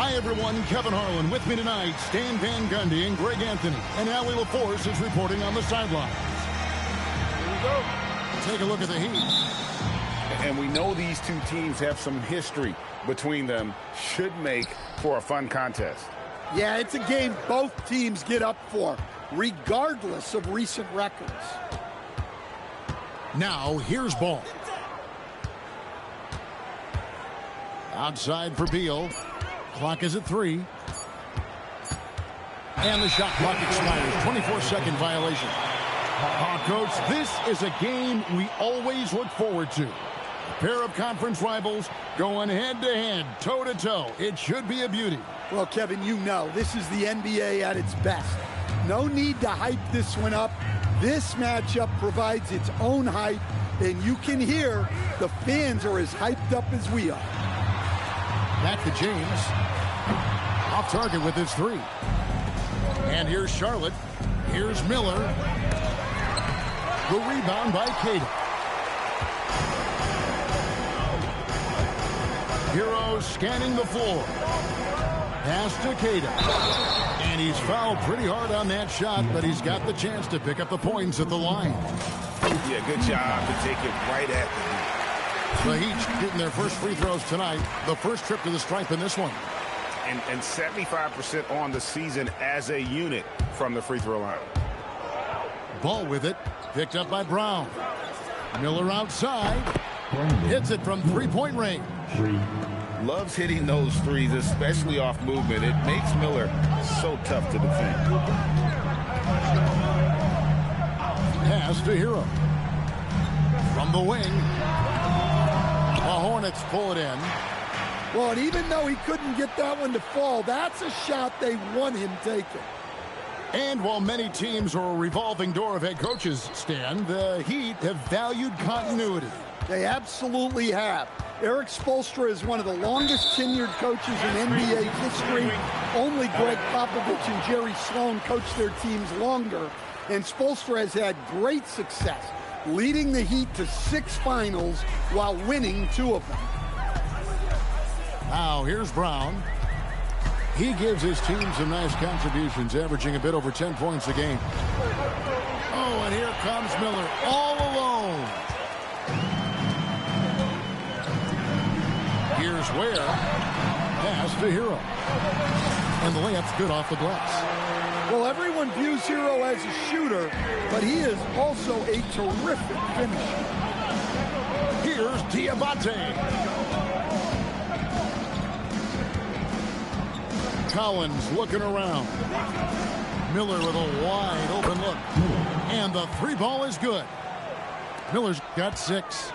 Hi, everyone. Kevin Harlan with me tonight. Stan Van Gundy and Greg Anthony. And Allie LaForce is reporting on the sidelines. Here we go. Take a look at the Heat. And we know these two teams have some history between them. Should make for a fun contest. Yeah, it's a game both teams get up for, regardless of recent records. Now, here's ball. Outside for Beal. Clock is at 3. And the shot clock expires. 24-second violation. Coach, this is a game we always look forward to. A pair of conference rivals going head-to-head, toe-to-toe. It should be a beauty. Well, Kevin, you know, this is the NBA at its best. No need to hype this one up. This matchup provides its own hype, and you can hear the fans are as hyped up as we are. Back to James. Off target with his 3. And here's Charlotte. Here's Miller. The rebound by Cato. Hero scanning the floor. Pass to Cato. And he's fouled pretty hard on that shot, but he's got the chance to pick up the points at the line. Yeah, good job to take it right at the Heat getting their first free throws tonight. The first trip to the stripe in this one. And 75% on the season as a unit from the free throw line. Ball with it. Picked up by Brown. Miller outside. Hits it from three-point range. Loves hitting those threes, especially off movement. It makes Miller so tough to defend. Pass to Hero. From the wing. The Hornets pull it in. Well, and even though he couldn't get that one to fall, that's a shot they want him taking. And while many teams are a revolving door of head coaches, Stan, the Heat have valued continuity. They absolutely have. Eric Spoelstra is one of the longest tenured coaches in NBA history. Only Greg Popovich and Jerry Sloan coached their teams longer. And Spoelstra has had great success, leading the Heat to 6 finals while winning 2 of them. Now, here's Brown. He gives his team some nice contributions, averaging a bit over 10 points a game. Oh, and here comes Miller all alone. Here's Ware. Pass to Hero. And the layup's good off the glass. Well, everyone views Hero as a shooter, but he is also a terrific finisher. Here's Diabate. Collins looking around. Miller with a wide open look. And the 3 ball is good. Miller's got 6.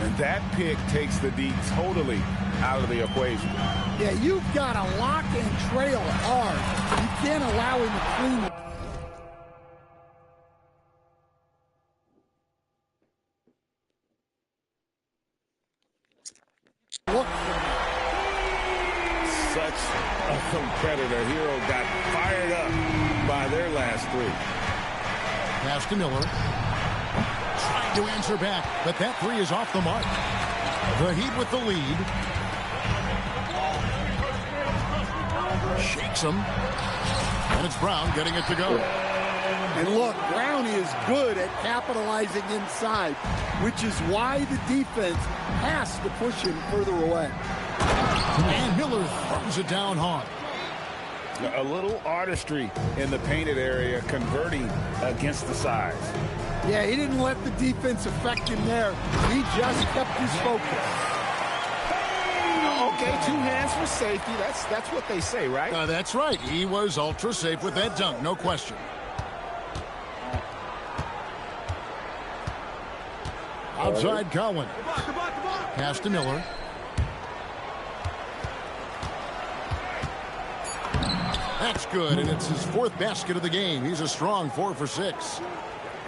And that pick takes the D totally out of the equation. Yeah, you've got to lock and trail hard. You can't allow him to clean it. Look for him. Such a competitor. Hero got fired up by their last 3. Pass to Miller. Trying to answer back, but that 3 is off the mark. The Heat with the lead. Shakes him. And it's Brown getting it to go. And look, Brown is good at capitalizing inside, which is why the defense has to push him further away. And Miller throws it down hard. A little artistry in the painted area, converting against the size. Yeah, he didn't let the defense affect him there. He just kept his focus. Okay, 2 hands for safety. That's what they say, right? That's right. He was ultra safe with that dunk, no question. Outside Cowan. Pass to Miller. That's good, and it's his 4th basket of the game. He's a strong 4 for 6.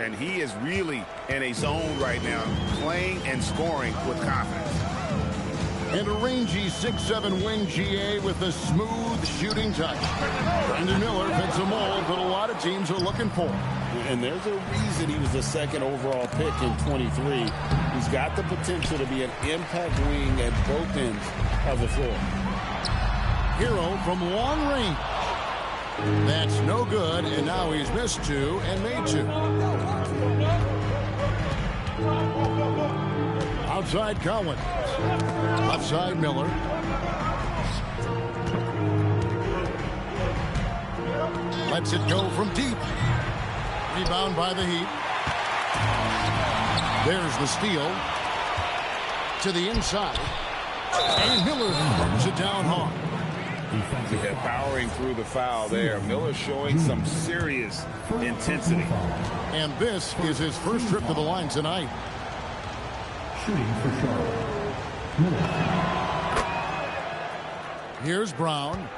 And he is really in a zone right now, playing and scoring with confidence. And a rangy 6'7" wing GA with a smooth shooting touch. Brandon Miller fits a mold that a lot of teams are looking for. And there's a reason he was the 2nd overall pick in 23. He's got the potential to be an impact wing at both ends of the floor. Hero from long range. That's no good, and now he's missed 2 and made 2. Outside Collins. Left side Miller. Lets it go from deep. Rebound by the Heat. There's the steal. To the inside. And Miller throws it down hard. Yeah, powering through the foul there. Miller showing some serious intensity. And this is his first trip to the line tonight. Shooting for Charlotte. Miller. Here's Brown.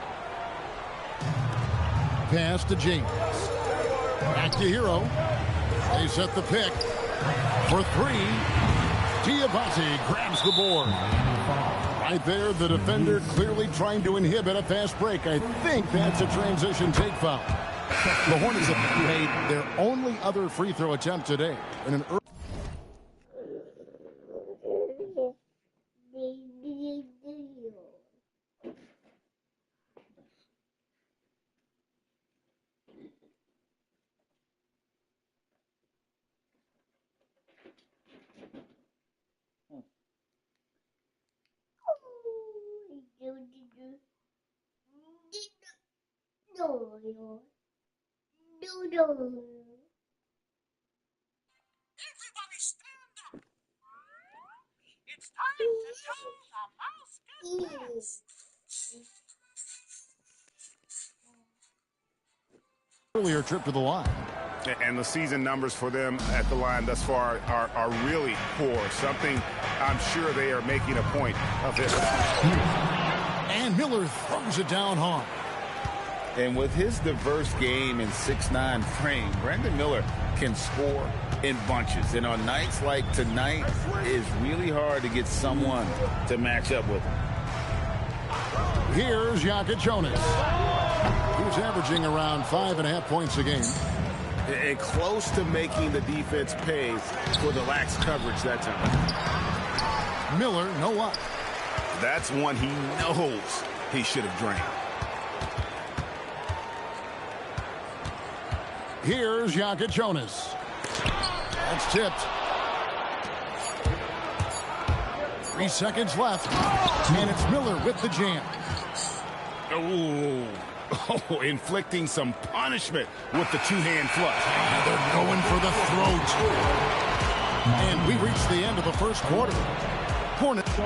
Pass to James. Back to Hero. They set the pick. For 3. Diabate grabs the board. Right there, the defender clearly trying to inhibit a fast break. I think that's a transition take foul. The Hornets have made their only other free throw attempt today. In an early Everybody stand up. It's time to show the basketball. earlier trip to the line. And the season numbers for them at the line thus far are really poor. Something I'm sure they are making a point of this. And Miller throws it down hard. And with his diverse game and 6'9" frame, Brandon Miller can score in bunches. And on nights like tonight, it's really hard to get someone to match up with him. Here's Jonas. He's averaging around 5.5 points a game. And close to making the defense pay for the lax coverage that time. Miller, no luck. That's one he knows he should have drained. Here's Jonas. That's tipped. 3 seconds left. And it's Miller with the jam. Oh, inflicting some punishment with the two-hand flush. They're going for the throat. And we reached the end of the first quarter. Hornets. 18.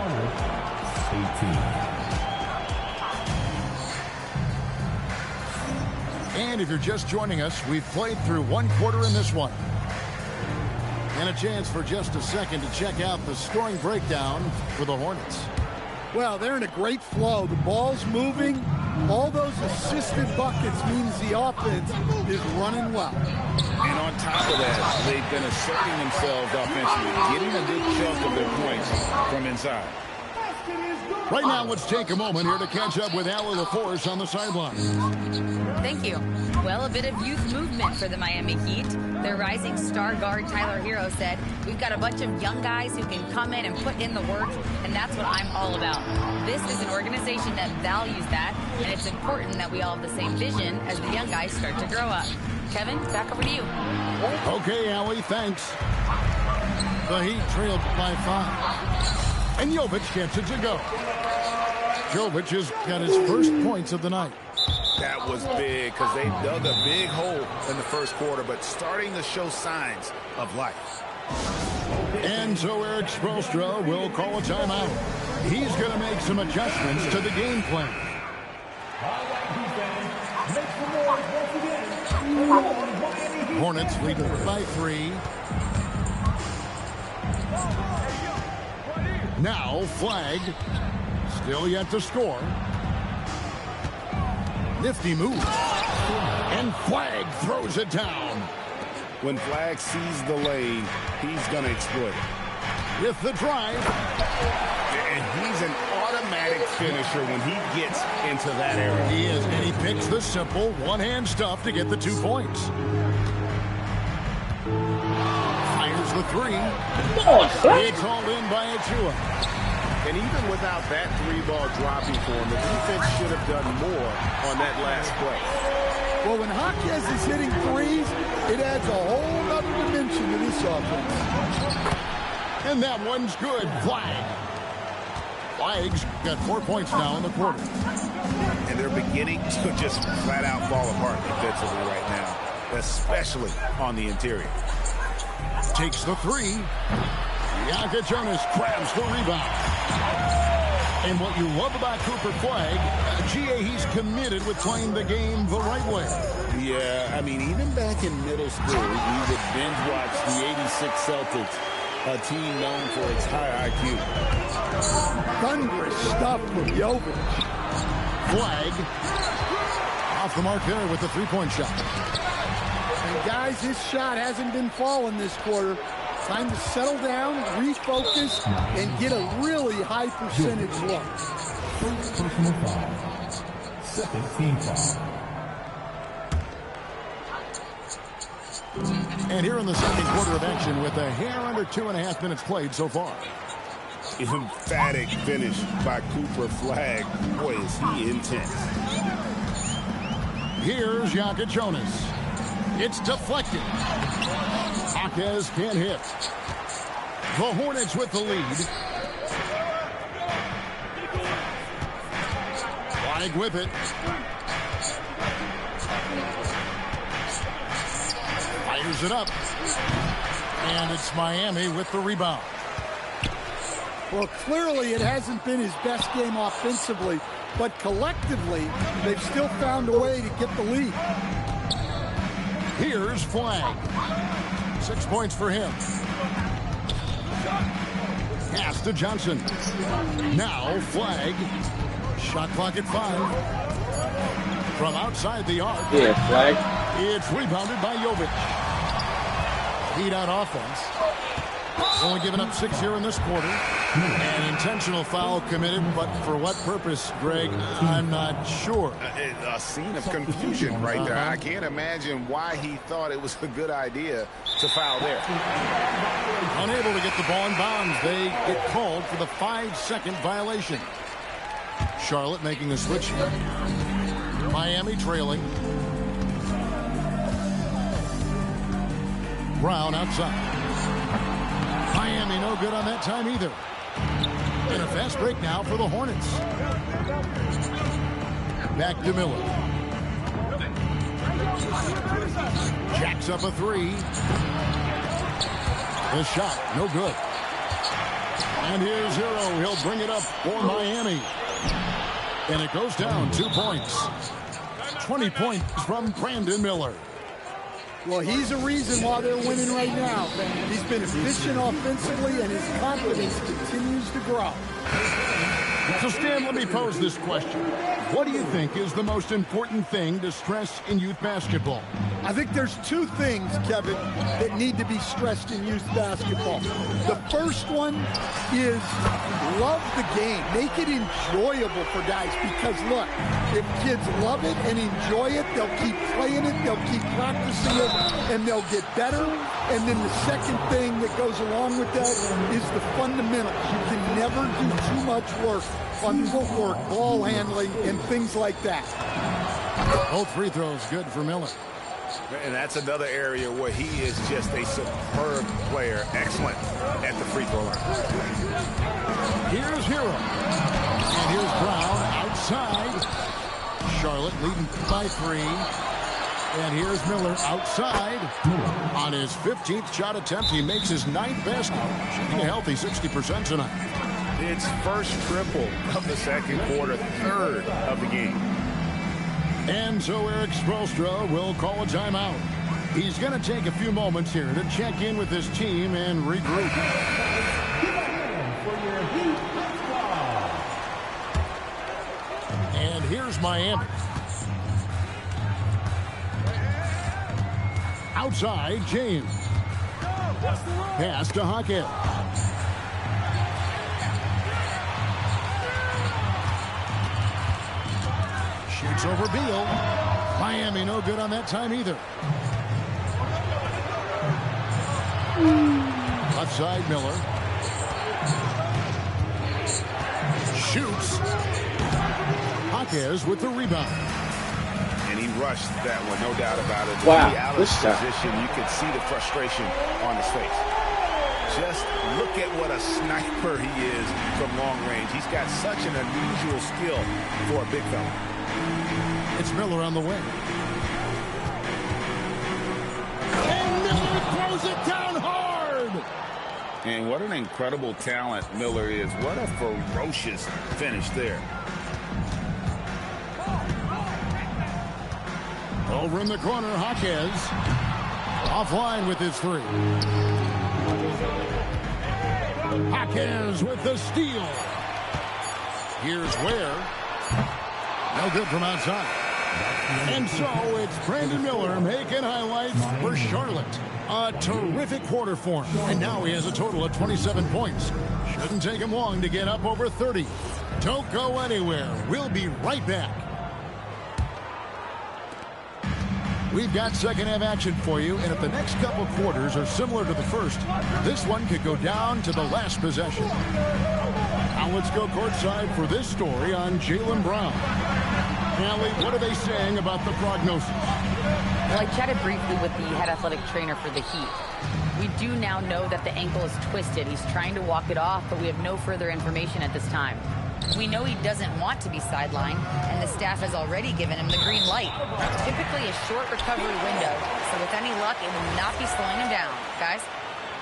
And if you're just joining us, we've played through 1 quarter in this one. And a chance for just a second to check out the scoring breakdown for the Hornets. Well, they're in a great flow. The ball's moving. All those assisted buckets means the offense is running well. And on top of that, they've been asserting themselves offensively, getting a good chunk of their points from inside. Right now, let's take a moment here to catch up with Allie LaForce on the sideline. Thank you. Well, a bit of youth movement for the Miami Heat. Their rising star guard, Tyler Hero, said, "We've got a bunch of young guys who can come in and put in the work, and that's what I'm all about." This is an organization that values that, and it's important that we all have the same vision as the young guys start to grow up. Kevin, back over to you. Okay, Allie, thanks. The Heat trailed by 5. And Jovic gets it to go. Jovic has got his first points of the night. That was big because they dug a big hole in the first quarter, but starting to show signs of life. And so Eric Spoelstra will call a timeout. He's going to make some adjustments to the game plan. Hornets lead by 3. Now Flagg, still yet to score. Nifty move. And Flagg throws it down. When Flagg sees the lane, he's going to exploit it. With the drive. And he's an automatic finisher when he gets into that area. He is, and he picks the simple one-hand stuff to get the 2 points. Fires the 3. It's hauled in by Achua. And even without that three-ball dropping for him, the defense should have done more on that last play. Well, when Jaquez is hitting threes, it adds a whole other dimension to this offense. And that one's good. Flag's got 4 points now in the quarter. And they're beginning to just flat-out fall apart defensively right now, especially on the interior. Takes the three. Jonas grabs the rebound. And what you love about Cooper Flagg, he's committed with playing the game the right way. Yeah, I mean, even back in middle school, we would binge watch the '86 Celtics, a team known for its high IQ. Thunderous stuff from Jovic. Flagg off the mark there with the three-point shot. And guys, his shot hasn't been falling this quarter. Time to settle down, refocus, and get a really high percentage look. First personal foul. Second team foul. And here in the second quarter of action with a hair under 2.5 minutes played so far. Emphatic finish by Cooper Flagg. Boy, is he intense. Here's Jonas. It's deflected. Jaquez can't hit. The Hornets with the lead. Flagg with it. Fires it up. And it's Miami with the rebound. Well, clearly it hasn't been his best game offensively, but collectively, they've still found a way to get the lead. Here's Flagg. 6 points for him. Pass to Johnson. Now Flagg. Shot clock at 5. From outside the arc. Yeah, Flagg. It's rebounded by Jovic. Heat out offense. Only giving up 6 here in this quarter. An intentional foul committed, but for what purpose, Greg? I'm not sure. A scene of confusion right there. I can't imagine why he thought it was a good idea to foul there. Unable to get the ball in bounds. They get called for the 5-second violation. Charlotte making a switch here. Miami trailing. Brown outside. Miami no good on that time either. And a fast break now for the Hornets. Back to Miller. Jacks up a three. The shot, no good. And here's Hero. He'll bring it up for Miami. And it goes down 2 points. 20 points from Brandon Miller. Well, he's a reason why they're winning right now. He's been efficient offensively, and his confidence continues to grow. So, Stan, let me pose this question. What do you think is the most important thing to stress in youth basketball? I think there's two things, Kevin, that need to be stressed in youth basketball. The first one is love the game. Make it enjoyable for guys because, look, if kids love it and enjoy it, they'll keep playing it, they'll keep practicing it, and they'll get better. And then the second thing that goes along with that is the fundamentals. You can never do too much work on footwork, ball handling, and things like that. Both free throws good for Miller. And that's another area where he is just a superb player. Excellent at the free throw line. Here's Hero. And here's Brown outside. Charlotte leading by 3. And here's Miller outside. On his 15th shot attempt, he makes his 9th basket. Shooting a healthy 60% tonight. It's first triple of the second quarter, third of the game. And so Eric Spoelstra will call a timeout. He's going to take a few moments here to check in with his team and regroup. And here's Miami. Outside, James. Pass to Jaquez. Shoots over Beal. Miami no good on that time either. Left side, Miller. Shoots. Jaquez with the rebound. And he rushed that one, no doubt about it. Wow, Out of good shot. position, you could see the frustration on his face. Just look at what a sniper he is from long range. He's got such an unusual skill for a big fella. It's Miller on the wing. And Miller throws it down hard. And what an incredible talent Miller is. What a ferocious finish there. Over in the corner, Jaquez. Offline with his three. Jaquez with the steal. Here's Ware. No good from outside. And so it's Brandon Miller making highlights for Charlotte. A terrific quarter for him. And now he has a total of 27 points. Shouldn't take him long to get up over 30. Don't go anywhere. We'll be right back. We've got second half action for you, and if the next couple quarters are similar to the first, this one could go down to the last possession. Now let's go courtside for this story on Jaylen Brown. Allie, what are they saying about the prognosis? Well, I chatted briefly with the head athletic trainer for the Heat. We do now know that the ankle is twisted. He's trying to walk it off, but we have no further information at this time. We know he doesn't want to be sidelined, and the staff has already given him the green light. Typically a short recovery window, so with any luck, it will not be slowing him down. Guys?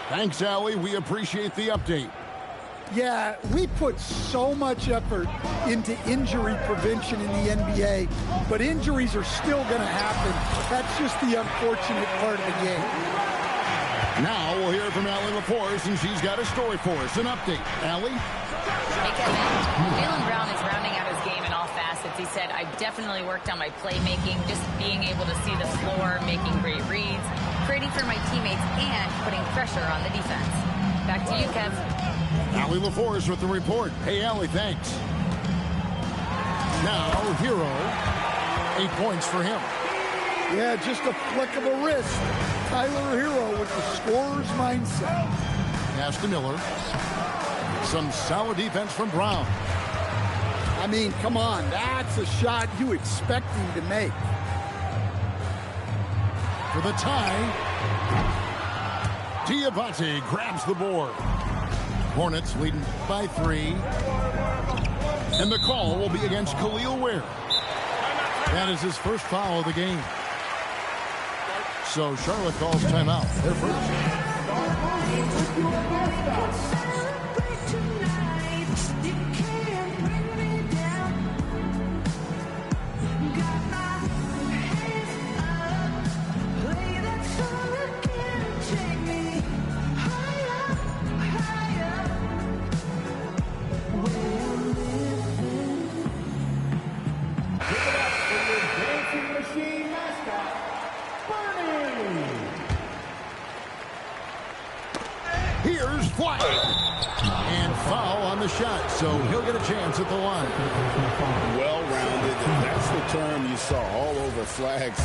Thanks, Allie. We appreciate the update. Yeah, we put so much effort into injury prevention in the NBA, but injuries are still going to happen. That's just the unfortunate part of the game. Now we'll hear from Allie LaForce, and she's got a story for us. An update. Allie? Hey, Kevin. Jaylen Brown is rounding out his game in all facets. He said, I've definitely worked on my playmaking, just being able to see the floor, making great reads, creating for my teammates, and putting pressure on the defense. Back to you, Kev. Allie LaForce with the report. Hey, Allie, thanks. Now, Hero. 8 points for him. Yeah, just a flick of a wrist. Tyler Hero with the scorer's mindset. Pass to Miller. Some solid defense from Brown. I mean, come on. That's a shot you expect him to make. For the tie, Diabate grabs the board. Hornets leading by 3. And the call will be against Khalil Ware. That is his first foul of the game. So Charlotte calls timeout. They're first. Here's White. And foul on the shot, so he'll get a chance at the line. Well-rounded. That's the term you saw all over Flag's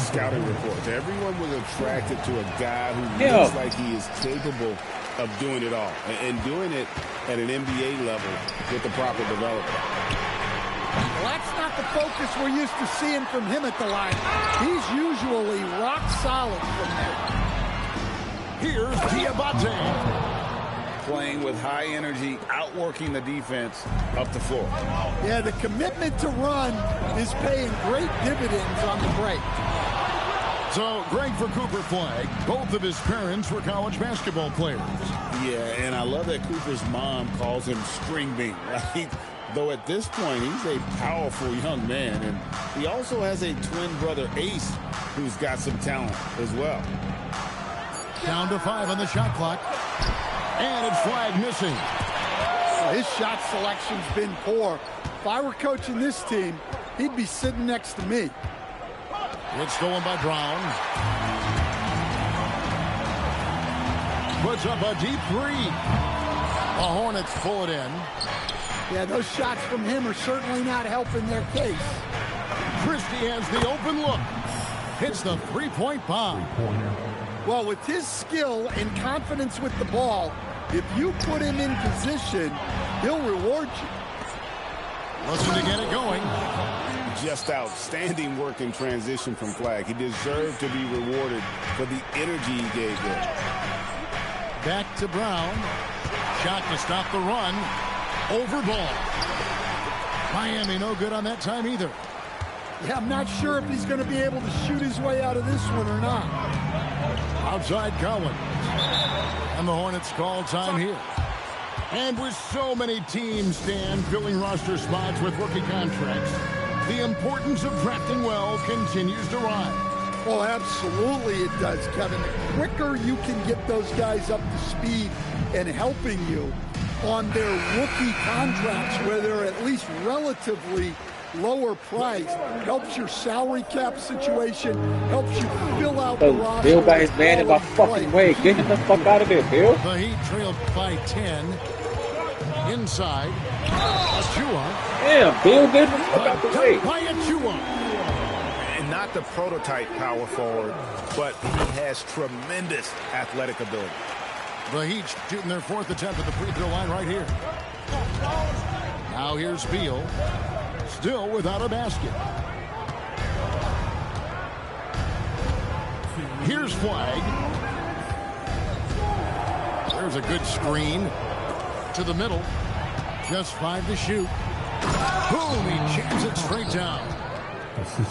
scouting reports. Everyone was attracted to a guy who looks like he is capable of doing it all. And doing it at an NBA level with the proper development. Well, that's not the focus we're used to seeing from him at the line. He's usually rock solid from there. Here's Diabate. Playing with high energy, outworking the defense up the floor. Yeah, the commitment to run is paying great dividends on the break. So, Greg for Cooper Flag. Both of his parents were college basketball players. Yeah, and I love that Cooper's mom calls him String Bean, right? Though at this point, he's a powerful young man. And he also has a twin brother, Ace, who's got some talent as well. Down to 5 on the shot clock. And it's Flag missing. His shot selection's been poor. If I were coaching this team, he'd be sitting next to me. It's stolen by Brown. Puts up a deep 3. The Hornets pull it in. Yeah, those shots from him are certainly not helping their case. Christie has the open look. Hits the three-point bomb. Well, with his skill and confidence with the ball, if you put him in position, he'll reward you. Looking to get it going. Just outstanding work in transition from Flag. He deserved to be rewarded for the energy he gave there. Back to Brown. Shot to stop the run. Over ball. Miami no good on that time either. Yeah, I'm not sure if he's going to be able to shoot his way out of this one or not. Outside Collins. And the Hornets call time here. And with so many teams, Dan, filling roster spots with rookie contracts, the importance of drafting well continues to rise. Well, absolutely it does, Kevin. The quicker you can get those guys up to speed and helping you on their rookie contracts where they're at least relatively lower price, helps your salary cap situation, helps you fill out the roster. Bill got his man in my fucking way. Get him the fuck out of there, Bill. The Heat trailed by 10. Inside. Achua. Damn, Bill, get him the fuck out the way. By Achua. And not the prototype power forward, but he has tremendous athletic ability. The Heat shooting their 4th attempt at the free throw line right here. Now here's Beal. Still without a basket. Here's Flag. There's a good screen. To the middle. Just 5 to shoot. Boom, he jams it straight down.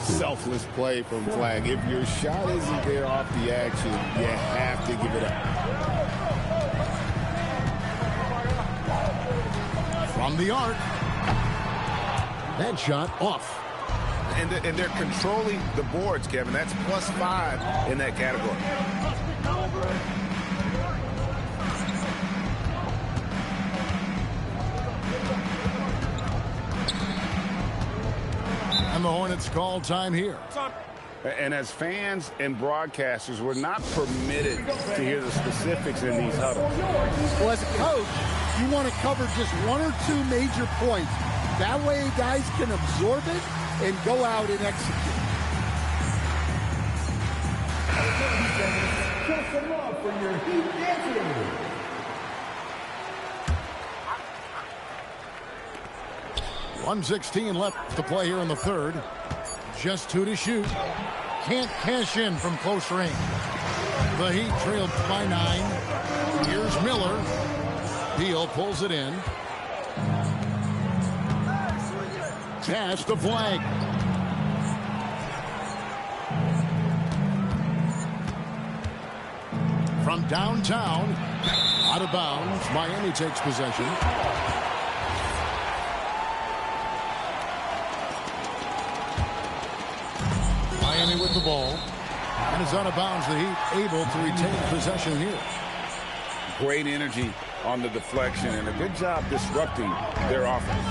Selfless play from Flag. If your shot isn't there off the action, you have to give it up. From the arc. That shot off. And they're controlling the boards, Kevin. That's +5 in that category. And the Hornets call time here. And as fans and broadcasters, we're not permitted to hear the specifics in these huddles. Well, as a coach, you want to cover just 1 or 2 major points. That way guys can absorb it and go out and execute. Show some love for your Heat dancing. 1:16 left to play here in the 3rd. Just 2 to shoot. Can't cash in from close range. The Heat trailed by 9. Here's Miller. Beal pulls it in. Pass to Flag. From downtown, out of bounds, Miami takes possession. Miami with the ball. And is out of bounds. The Heat able to retain possession here. Great energy on the deflection and a good job disrupting their offense.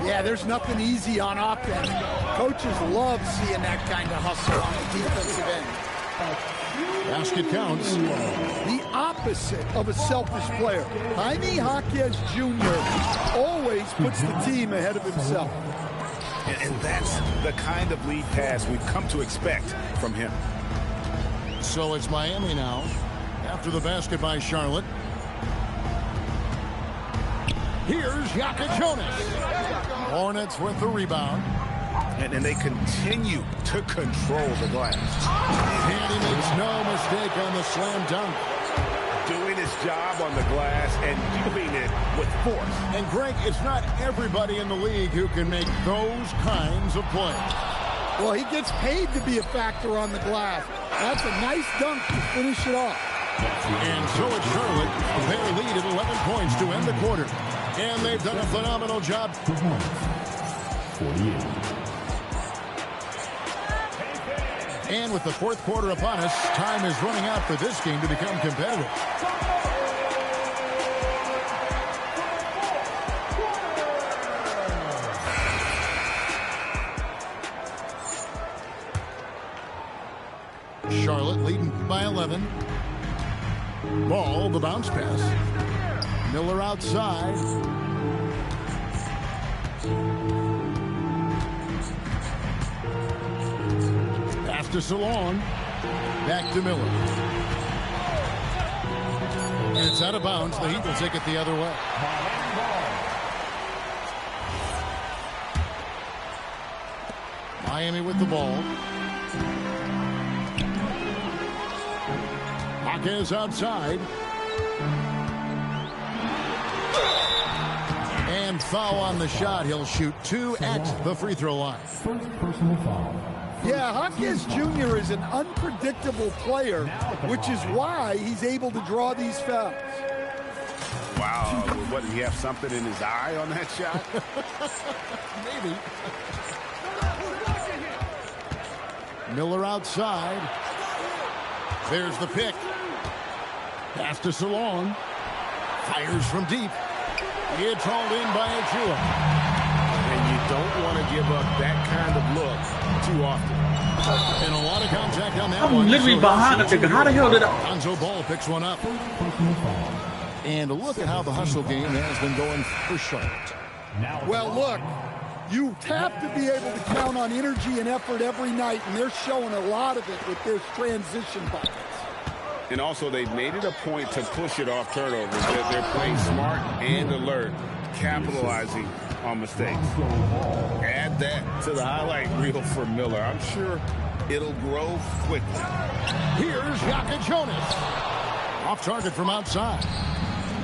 Yeah, there's nothing easy on offense. Coaches love seeing that kind of hustle on the defensive end. Basket counts. The opposite of a selfish player. Jaime Jaquez Jr. always puts the team ahead of himself. And that's the kind of lead pass we've come to expect from him. So it's Miami now. After the basket by Charlotte. Here's Yaka Jonas. Hornets with the rebound. And they continue to control the glass. And he makes no mistake on the slam dunk. Doing his job on the glass and doing it with force. And Greg, it's not everybody in the league who can make those kinds of plays. Well, he gets paid to be a factor on the glass. That's a nice dunk to finish it off. And so it's Charlotte. Their lead at 11 points to end the quarter. And they've done a phenomenal job. 48. And with the 4th quarter upon us, time is running out for this game to become competitive. Charlotte leading by 11. Ball, the bounce pass. Miller outside. Pass to Salon. Back to Miller. And it's out of bounds. The Heat will take it the other way. Miami with the ball. Jaquez outside. And foul on the shot. He'll shoot 2 at the free throw line. First personal foul. Yeah, Jaquez Jr. is an unpredictable player, which is why he's able to draw these fouls. Wow, what, did he have something in his eye on that shot? Maybe. Miller outside. There's the pick. Pass to Salon. Fires from deep. It's hauled in by Achua. And you don't want to give up that kind of look too often. And a lot of contact on that I'm one. literally behind the nigga. How the hell did I? Lonzo Ball picks one up. Personal foul. And look at how the hustle game has been going for Charlotte. Well, look, you have to be able to count on energy and effort every night, and they're showing a lot of it with their transition buckets. And also, they've made it a point to push it off turnovers. They're playing smart and alert, capitalizing on mistakes. Add that to the highlight reel for Miller. I'm sure it'll grow quickly. Here's Yaka Jonas. Off target from outside.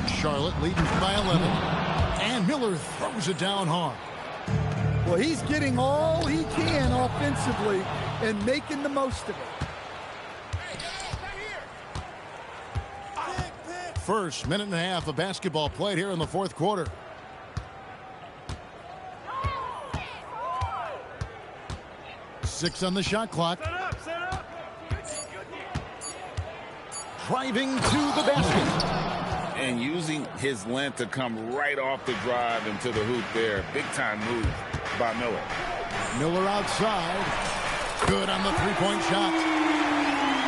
Charlotte leading by 11. And Miller throws it down hard. Well, he's getting all he can offensively and making the most of it. First minute and a half of basketball played here in the fourth quarter. Six on the shot clock. Driving to the basket. And using his length to come right off the drive into the hoop there. Big time move by Miller. Miller outside. Good on the three-point shot.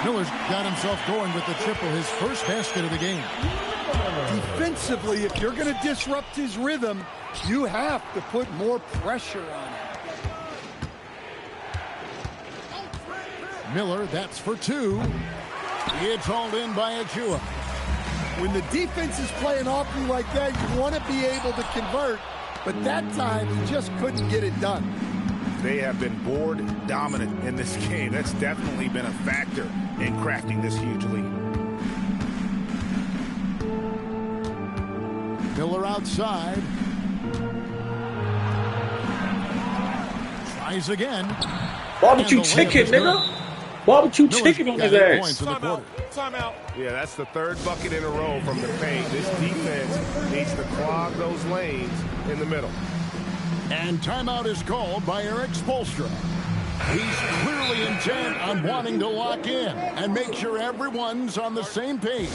Miller's got himself going with the triple, his first basket of the game. Defensively, if you're going to disrupt his rhythm, you have to put more pressure on him. Miller, that's for 2. It's hauled in by Achua. When the defense is playing off you like that, you want to be able to convert, but that time he just couldn't get it done. They have been board dominant in this game. That's definitely been a factor in crafting this huge lead. Miller outside. Tries again. Why would you check it, nigga? Why would you check it on his ass? Timeout. Yeah, that's the third bucket in a row from the paint. This defense needs to clog those lanes in the middle. And timeout is called by Eric Spoelstra. He's clearly intent on wanting to lock in and make sure everyone's on the same page.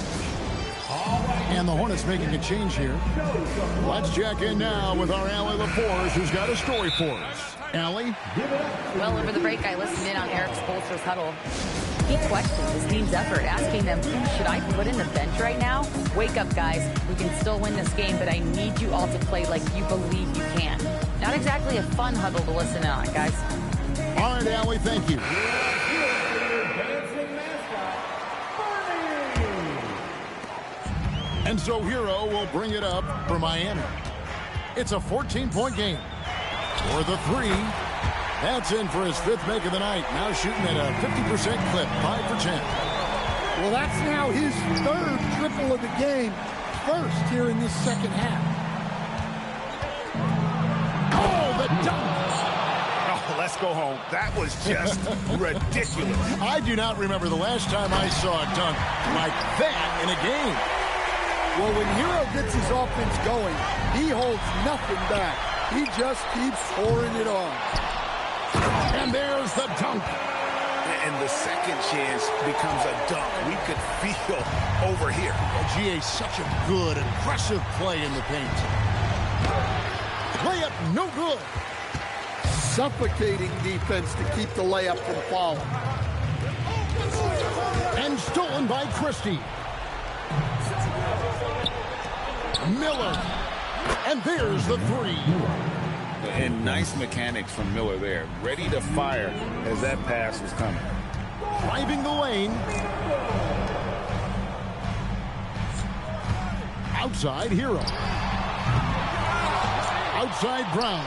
And the Hornets making a change here. Let's check in now with our Allie LaForge, who's got a story for us. Allie? Well, over the break, I listened in on Eric Spoelstra's huddle. He questioned his team's effort, asking them, should I put in the bench right now? Wake up, guys. We can still win this game, but I need you all to play like you believe you can. Not exactly a fun huddle to listen in on, guys. All right, Allie, thank you. And so Hero will bring it up for Miami. It's a 14-point game. For the 3, that's in for his 5th make of the night. Now shooting at a 50% clip, 5 for 10. Well, that's now his 3rd triple of the game, first here in this second half. Oh, the dunk! Oh, let's go home. That was just ridiculous. I do not remember the last time I saw a dunk like that in a game. Well, when Hero gets his offense going, he holds nothing back. He just keeps pouring it on. And there's the dunk. And the second chance becomes a dunk. We could feel over here. GA, such a good, aggressive play in the paint. Layup, no good. Suffocating defense to keep the layup from falling. And stolen by Christie. Miller. And there's the 3. And nice mechanics from Miller there. Ready to fire as that pass was coming. Driving the lane. Outside Hero. Outside Brown.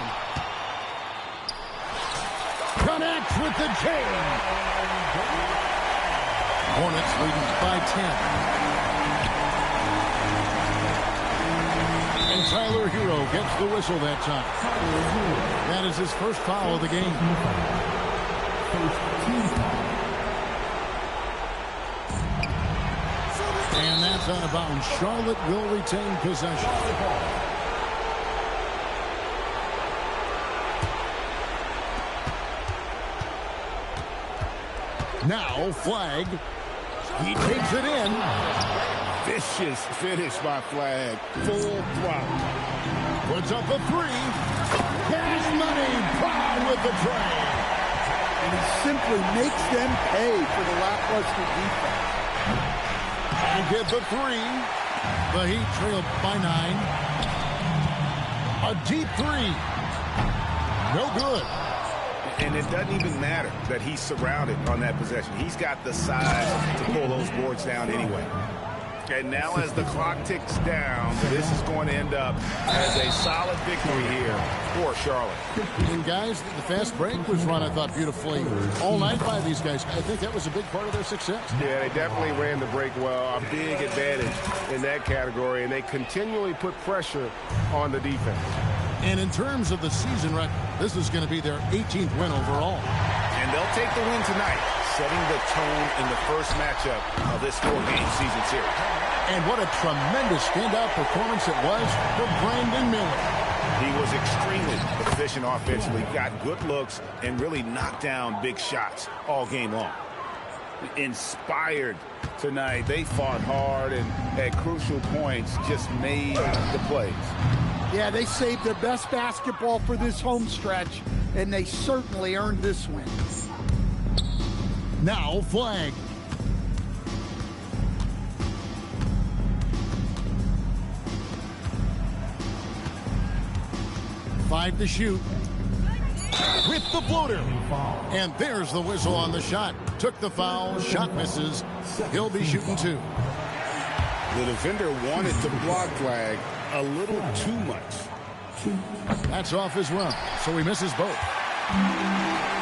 Connect. with the chain. Hornets leading by 10. And Tyler Hero gets the whistle that time. That is his first foul of the game. And that's out of bounds. Charlotte will retain possession. Now Flag. He takes it in. Vicious finish by Flag. Full throttle. Puts up a three. Cash money. Brown with the tray. And he simply makes them pay for the lackluster defense. And get the three. The Heat trail by 9. A deep three. No good. And it doesn't even matter that he's surrounded on that possession. He's got the size to pull those boards down anyway. And now as the clock ticks down, this is going to end up as a solid victory here for Charlotte. And guys, the fast break was run, I thought, beautifully all night by these guys. I think that was a big part of their success. Yeah, they definitely ran the break well. A big advantage in that category, and they continually put pressure on the defense. And in terms of the season record, this is going to be their 18th win overall. And they'll take the win tonight, setting the tone in the first matchup of this 4-game season series. And what a tremendous standout performance it was for Brandon Miller. He was extremely efficient offensively, got good looks, and really knocked down big shots all game long. Inspired tonight. They fought hard and at crucial points just made the plays. Yeah, they saved their best basketball for this home stretch, and they certainly earned this win. Now Flag. Five to shoot. With the floater. And there's the whistle on the shot. Took the foul. Shot misses. He'll be shooting 2. The defender wanted to block Flag a little too much. That's off as well. So he misses both.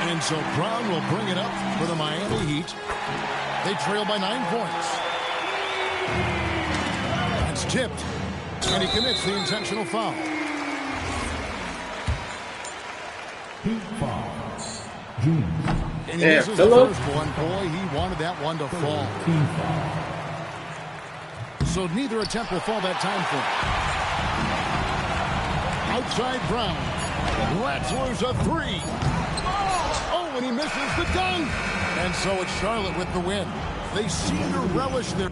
And so Brown will bring it up for the Miami Heat. They trail by 9 points. It's tipped. And he commits the intentional foul. Heat fouls. June. And he misses the first one. Boy, he wanted that one to fall. Team foul. So neither attempt will fall that time for him. Outside Brown. Lets loose a 3. Oh, and he misses the dunk. And so it's Charlotte with the win. They seem to relish their...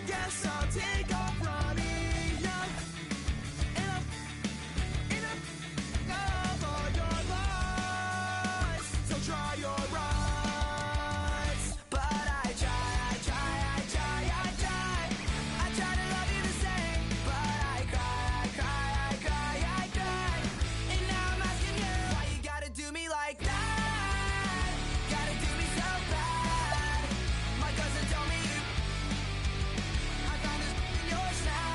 guess I'll take off running. Up, and up all your lies. So try your eyes. But I try to love you the same. But I cry. And now I'm asking you, why you gotta do me like that? Gotta do me so bad. My cousin told me I found this in your snap.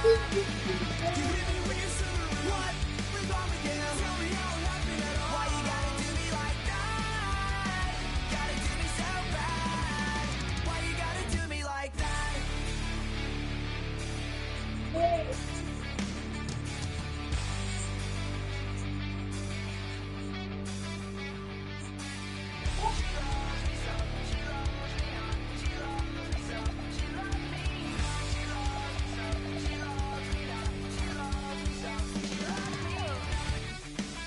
You hit me with your silver. What was wrong with you? Tell me how it happened at all. Why you gotta do me like that? Gotta do me so bad. Why you gotta do me like that?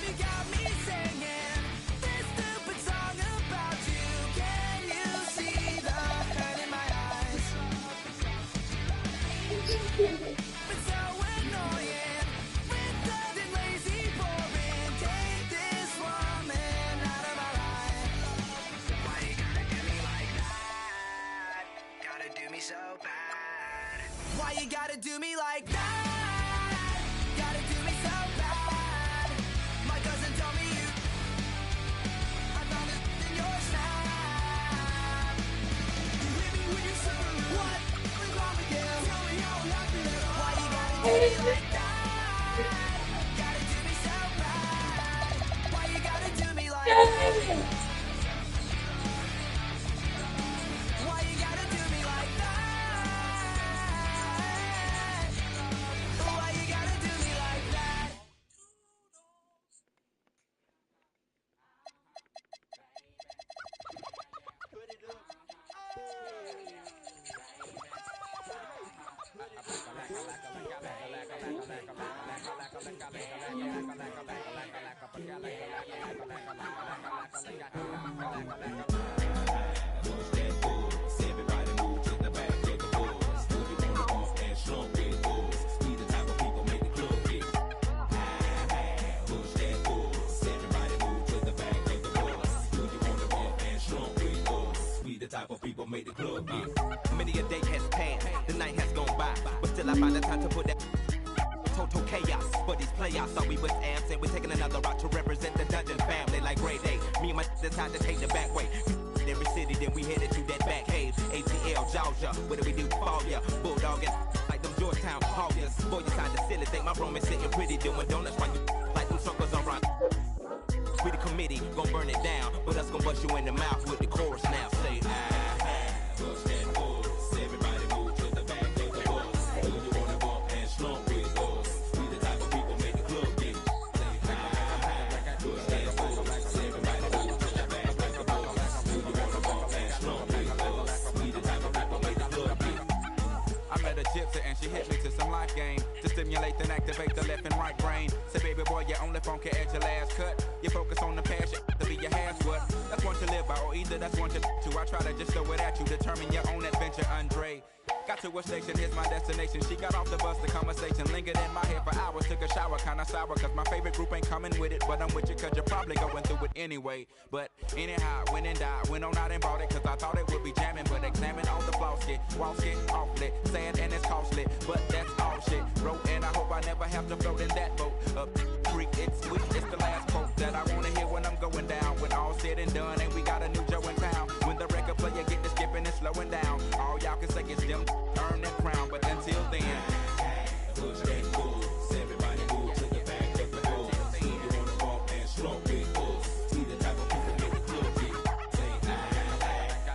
You got me singing this stupid song about you. Can you see the hurt in my eyes? It's so annoying, wrinkled and lazy, boring. Take this woman out of my life. Why you gotta do me like that? Gotta do me so bad. Why you gotta do me like that? Gotta do me so bad. My cousin told me you. I found this in your snap. You hit me with your silver. What was wrong with you? Tell me how it happened at all. Why you gotta do me like that? Gotta do me so bad. Why you gotta do me like that? Why you gotta do me like that? Why you gotta do me like that? Many a day has passed, the night has gone by, but still I find the time to put that total chaos. But these playoffs thought we was absent. We're taking another route to represent the Dungeon family like grade A. Me and my decided to take the back way. Every city, then we headed to that back cave. ATL, Georgia, what do we do? Fall ya, bulldog and like them Georgetown Hoggers. Boy, you kinda silly, think my room is sitting pretty, doing donuts while you like them suckers around. We the committee, gon' burn it down, but us gon' bust you in the mouth with the chorus now. Say, push that force. Everybody move to the back of the bus. Do you wanna bump and slump with us? We the type of people make the club get. Say, push that force. Everybody move to the back of the bus. Do you wanna bump and slump with us? We the type of people make the club get. I met a gypsy and she hit me to some life game to stimulate and activate the left and right brain. Say, baby boy, you only funky at your last cut. You focus on the passion to be your half what. That's one to live by, or either that's one to I try to just throw it at you, determine your own adventure, Andre. Got to a station, here's my destination. She got off the bus, the conversation lingered in my head for hours. Took a shower, kinda sour, cause my favorite group ain't coming with it. But I'm with you, cause you're probably going through it anyway. But anyhow, went and died, went on out and bought it, cause I thought it would be jamming. But examine all the flaws, get walls get awfully sad and it's costly. But that's all shit, bro, and I hope I never have to float in that boat. Up creek, it's sweet, it's the last quote that I wanna hear when I'm going down. When all said and done, and we got a new Joe in town. When the record player get to skipping and slowing down, all y'all can say is them earn that crown, but until then, push that force. Everybody move to the back of the bus. You wanna bump and slump with us? We the type of people make the club get. Say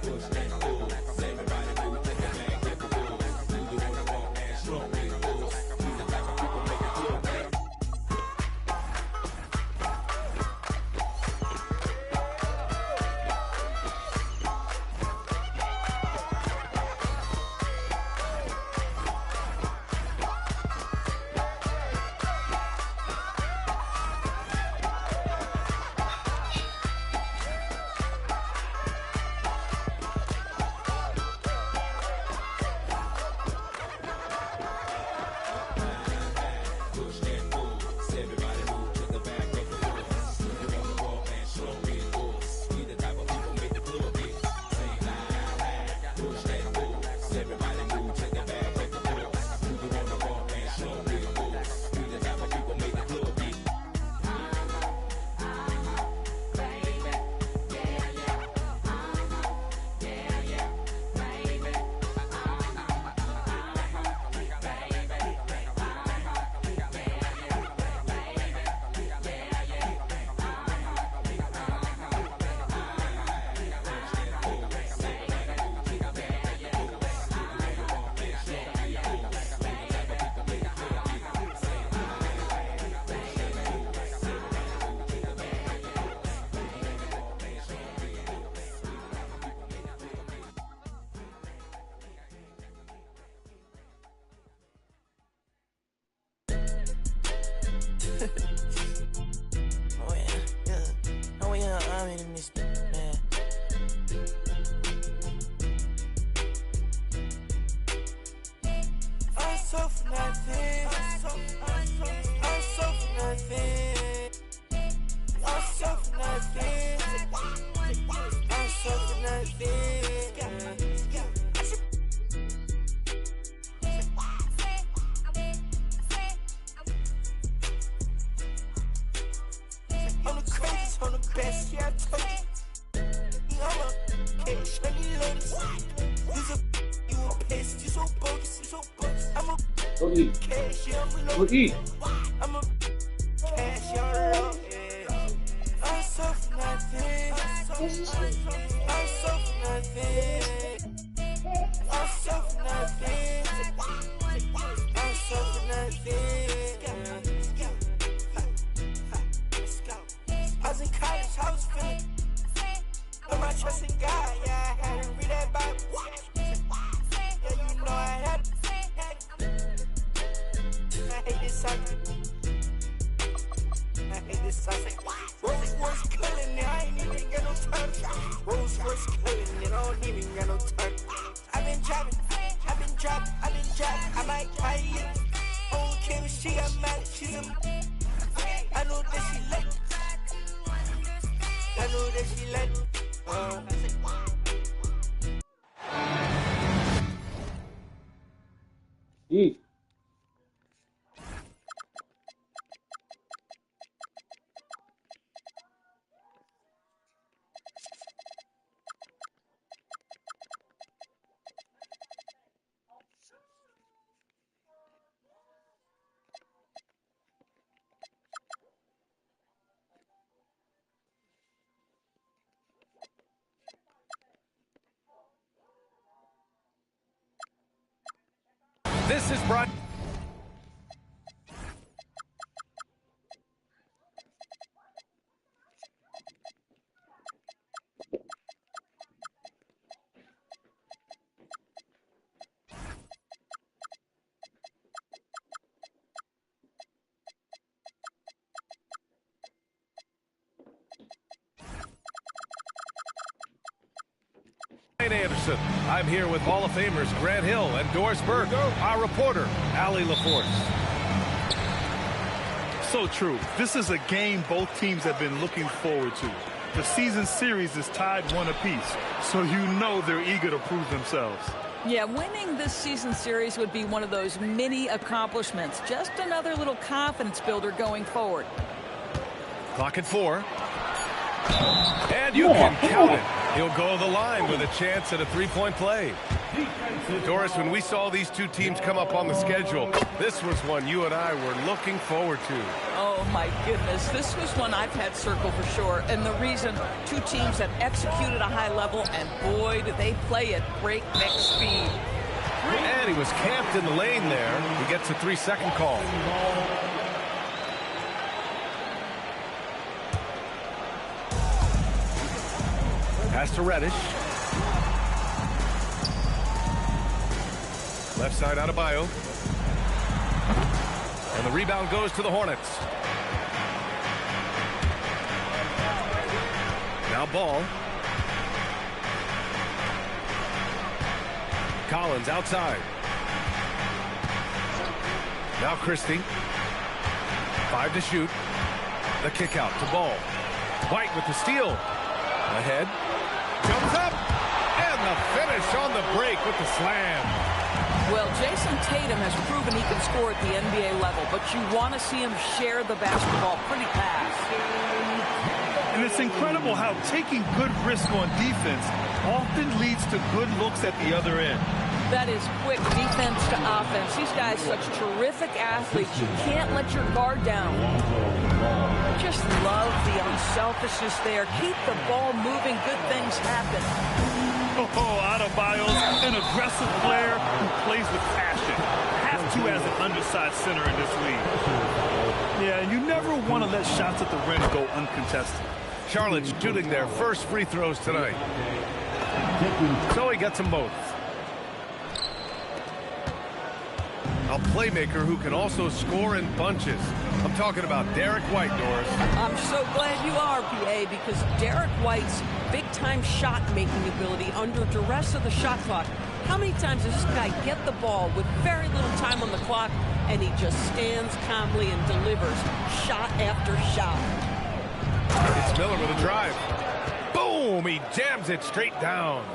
push that force. Everybody move to the back of the bus. You wanna bump and slump with us? We the type of people make the club get. Go eat. Go eat. I'm a cash on road, yeah. I'm so for nothing. I'm so for nothing. I'm so for nothing. I'm so for nothing. I was in college, I was feeling. Put my trust in God, yeah, I had to read that Bible. Yeah, you know I had to. I hate this song. I hate this song. Rolls Royce killing it, I ain't even got no touch. Rolls Royce killing it, I don't even got no touch. I've been driving, I might try you. Oh, Kim, she got mad, she's a. I know that she like. I know that she like. Eat. This is Brian. Anderson. I'm here with Hall of Famers Grant Hill and Doris Burke, our reporter, Allie LaForce. So true. This is a game both teams have been looking forward to. The season series is tied 1 apiece, so you know they're eager to prove themselves. Yeah, winning this season series would be one of those mini accomplishments. Just another little confidence builder going forward. Clock at 4. And you can count it. He'll go the line with a chance at a three-point play. Doris, when we saw these two teams come up on the schedule, this was one you and I were looking forward to. Oh, my goodness. This was one I've had circled for sure. And the reason, two teams that executed a high level, and boy, did they play at breakneck speed. And he was camped in the lane there. He gets a 3-second call. Pass to Reddish. Left side out of Bio. And the rebound goes to the Hornets. Now Ball. Collins outside. Now Christie. 5 to shoot. The kick out to Ball. White with the steal. Ahead. Comes up, and the finish on the break with the slam. Well, Jason Tatum has proven he can score at the NBA level, but you want to see him share the basketball pretty fast. And it's incredible how taking good risk on defense often leads to good looks at the other end. That is quick defense to offense. These guys such terrific athletes. You can't let your guard down. Just love the unselfishness there. Keep the ball moving. Good things happen. Oh, Adebayo's an aggressive player who plays with passion. Has to as an undersized center in this league. Yeah, and you never want to let shots at the rim go uncontested. Charlotte shooting their first free throws tonight. So he gets them both. A playmaker who can also score in bunches. I'm talking about Derek White, Doris. I'm so glad you are, PA, because Derek White's big-time shot-making ability under duress of the shot clock. How many times does this guy get the ball with very little time on the clock, and he just stands calmly and delivers shot after shot? It's Miller with a drive. Boom! He jams it straight down.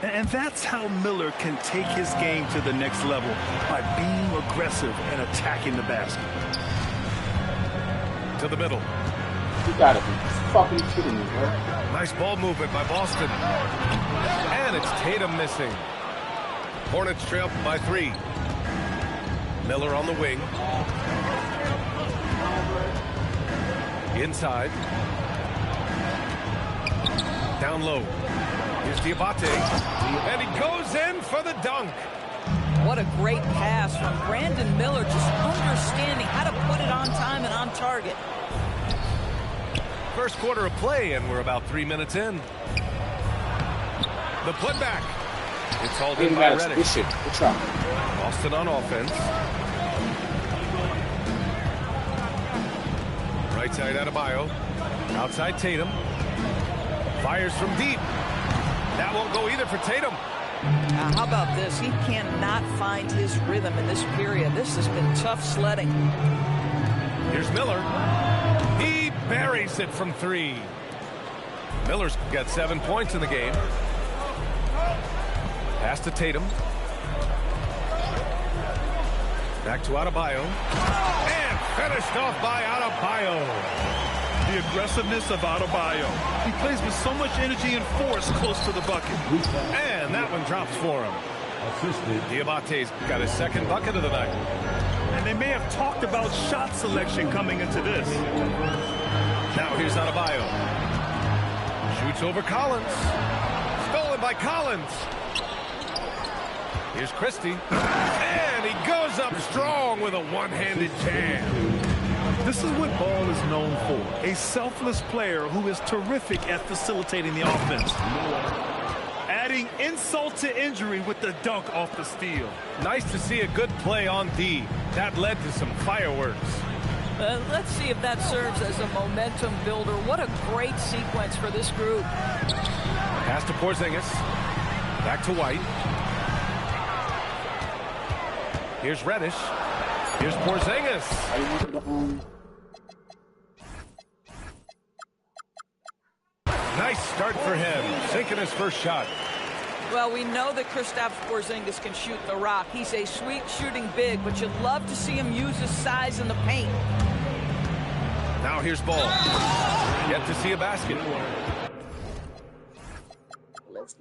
And that's how Miller can take his game to the next level, by being aggressive and attacking the basket. To the middle. You gotta be fucking kidding me, bro. Nice ball movement by Boston. And it's Tatum missing. Hornets trail by 3. Miller on the wing. Inside. Down low. Here's Diabate. And he goes in for the dunk. What a great pass from Brandon Miller, just understanding how to put it on time and on target. First quarter of play, and we're about 3 minutes in. The putback. It's hauled in by Reddish. Austin on offense. Right side Adebayo. Outside Tatum. Fires from deep. That won't go either for Tatum. How about this? He cannot find his rhythm in this period. This has been tough sledding. Here's Miller. He buries it from 3. Miller's got 7 points in the game. Pass to Tatum. Back to Adebayo. And finished off by Adebayo. The aggressiveness of Adebayo. He plays with so much energy and force close to the bucket. And that one drops for him. Diabate's got his second bucket of the night. And they may have talked about shot selection coming into this. Now here's Adebayo. Shoots over Collins. Stolen by Collins. Here's Christie. And he goes up strong with a one-handed jam. This is what Ball is known for. A selfless player who is terrific at facilitating the offense. Adding insult to injury with the dunk off the steal. Nice to see a good play on D. That led to some fireworks. Let's see if that serves as a momentum builder. What a great sequence for this group. Pass to Porzingis. Back to White. Here's Reddish. Here's Porzingis. Nice start for him. Sinking his first shot. Well, we know that Kristaps Porzingis can shoot the rock. He's a sweet shooting big, but you'd love to see him use his size in the paint. Now here's Ball. Yet to see a basket.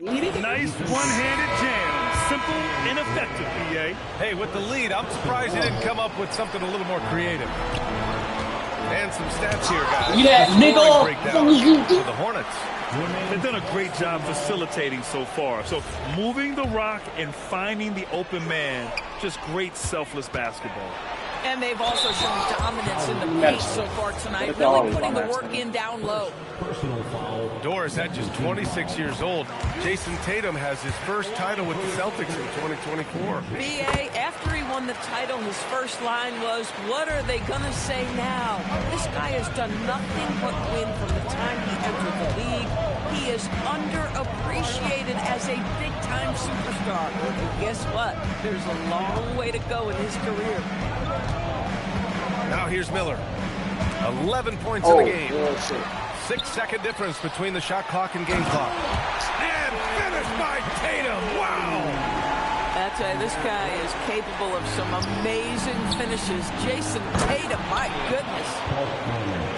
Nice one-handed jam. Simple and effective, PA. Hey, with the lead, I'm surprised he didn't come up with something a little more creative. And some stats here, guys. Yeah, nigga. For the Hornets. They've done a great job facilitating so far. So moving the rock and finding the open man, just great selfless basketball. And they've also shown dominance in the paint so far tonight, really putting the work in down low. Doris, at just 26 years old, Jason Tatum has his first title with the Celtics in 2024. BA, after he won the title, his first line was, what are they going to say now? This guy has done nothing but win from the time he entered the league. He is underappreciated as a big-time superstar. And guess what? There's a long way to go in his career. Now here's Miller. 11 points in the game. 6-second difference between the shot clock and game clock. And finished by Tatum. Wow! I tell you, this guy is capable of some amazing finishes. Jason Tatum, my goodness.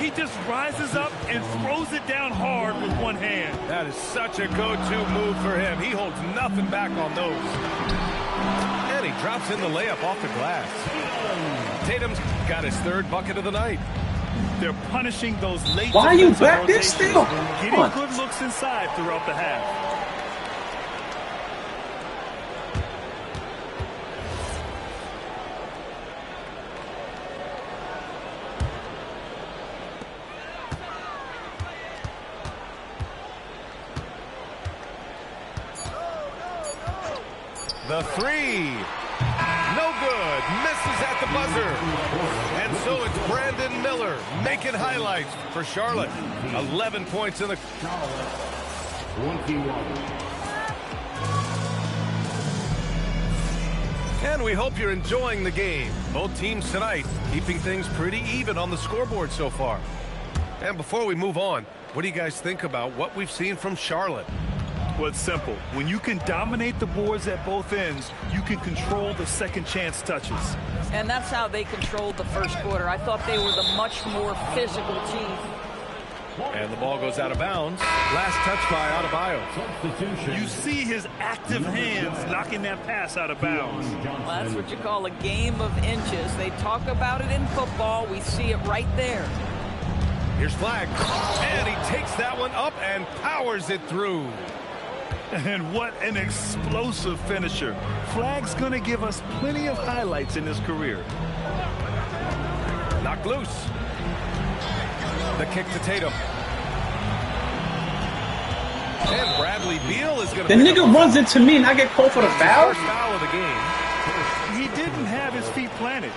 He just rises up and throws it down hard with one hand. That is such a go-to move for him. He holds nothing back on those. And he drops in the layup off the glass. Tatum's got his third bucket of the night. They're punishing those late. Why are you back there still? Getting good looks inside throughout the half. The three. No good. Misses at the buzzer. And so it's Brandon Miller making highlights for Charlotte. 11 points in the... And we hope you're enjoying the game. Both teams tonight keeping things pretty even on the scoreboard so far. And before we move on, what do you guys think about what we've seen from Charlotte? Well, it's simple. When you can dominate the boards at both ends, you can control the second chance touches. And that's how they controlled the first quarter. I thought they were the much more physical team. And the ball goes out of bounds. Last touch by Adebayo. You see his active hands knocking that pass out of bounds. Well, that's what you call a game of inches. They talk about it in football. We see it right there. Here's Flag. And he takes that one up and powers it through. And what an explosive finisher. Flag's going to give us plenty of highlights in his career. Knocked loose. The kick to Tatum. And Bradley Beal is going to... The nigga runs into me and I get called for the foul? First foul of the game. He didn't have his feet planted.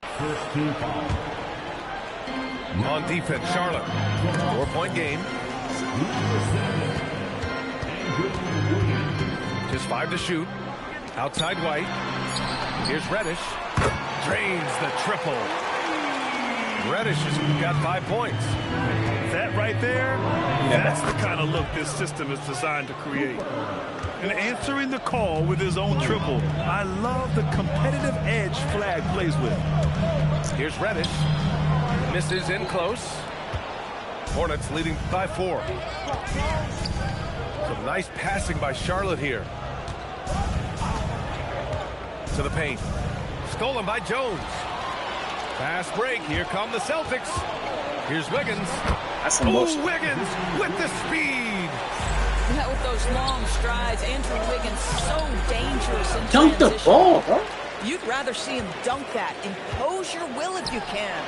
First team foul. On defense, Charlotte. 4-point game. Just 5 to shoot. Outside White. Here's Reddish. Drains the triple. Reddish has got 5 points. That right there, that's the kind of look this system is designed to create. And answering the call with his own triple. I love the competitive edge Flag plays with. Here's Reddish. Misses in close. Hornets leading by 4. Some nice passing by Charlotte here. To the paint. Stolen by Jones. Fast break. Here come the Celtics. Here's Wiggins. That's emotional. Wiggins with the speed. Yeah, with those long strides, Andrew Wiggins so dangerous in Dunk the transition. ball, bro. You'd rather see him dunk that. Impose your will if you can.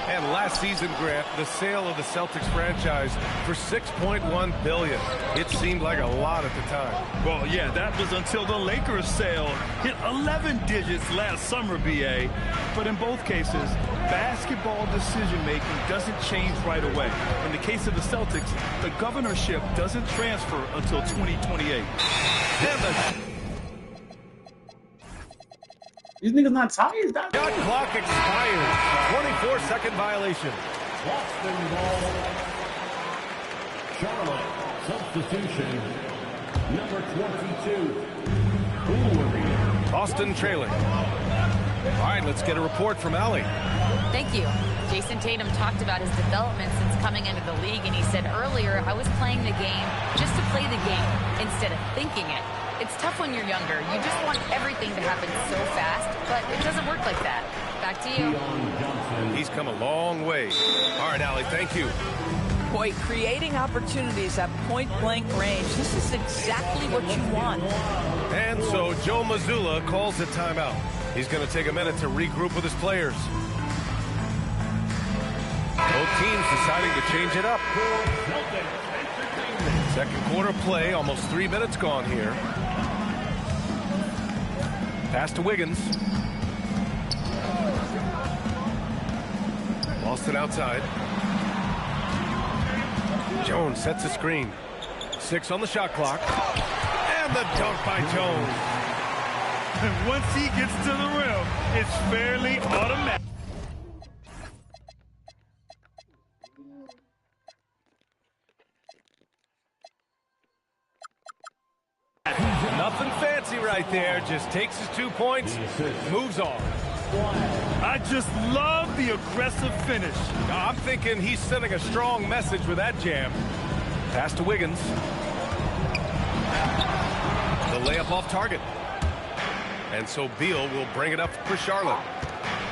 And last season, Grant, the sale of the Celtics franchise for $6.1 billion. It seemed like a lot at the time. Well, yeah, that was until the Lakers sale hit 11 digits last summer, BA. But in both cases, basketball decision-making doesn't change right away. In the case of the Celtics, the governorship doesn't transfer until 2028. These niggas not tired. Shot clock expires. 24-second violation. Boston ball. Charlotte. Substitution. Number 22. Ulrich. Boston trailing. All right, let's get a report from Allie. Thank you. Jason Tatum talked about his development since coming into the league, and he said earlier, I was playing the game just to play the game instead of thinking it. It's tough when you're younger. You just want everything to happen so fast, but it doesn't work like that. Back to you. He's come a long way. All right, Allie, thank you. Boy, creating opportunities at point-blank range, this is exactly what you want. And so Joe Mazzulla calls a timeout. He's going to take a minute to regroup with his players. Both teams deciding to change it up. Second quarter play, almost 3 minutes gone here. Pass to Wiggins. Lost it outside. Jones sets a screen. 6 on the shot clock. And the dunk by Jones. And once he gets to the rim, it's fairly automatic. Nothing fancy right there. Just takes his 2 points, moves on. I just love the aggressive finish. I'm thinking he's sending a strong message with that jam. Pass to Wiggins. The layup off target. And so Beal will bring it up for Charlotte.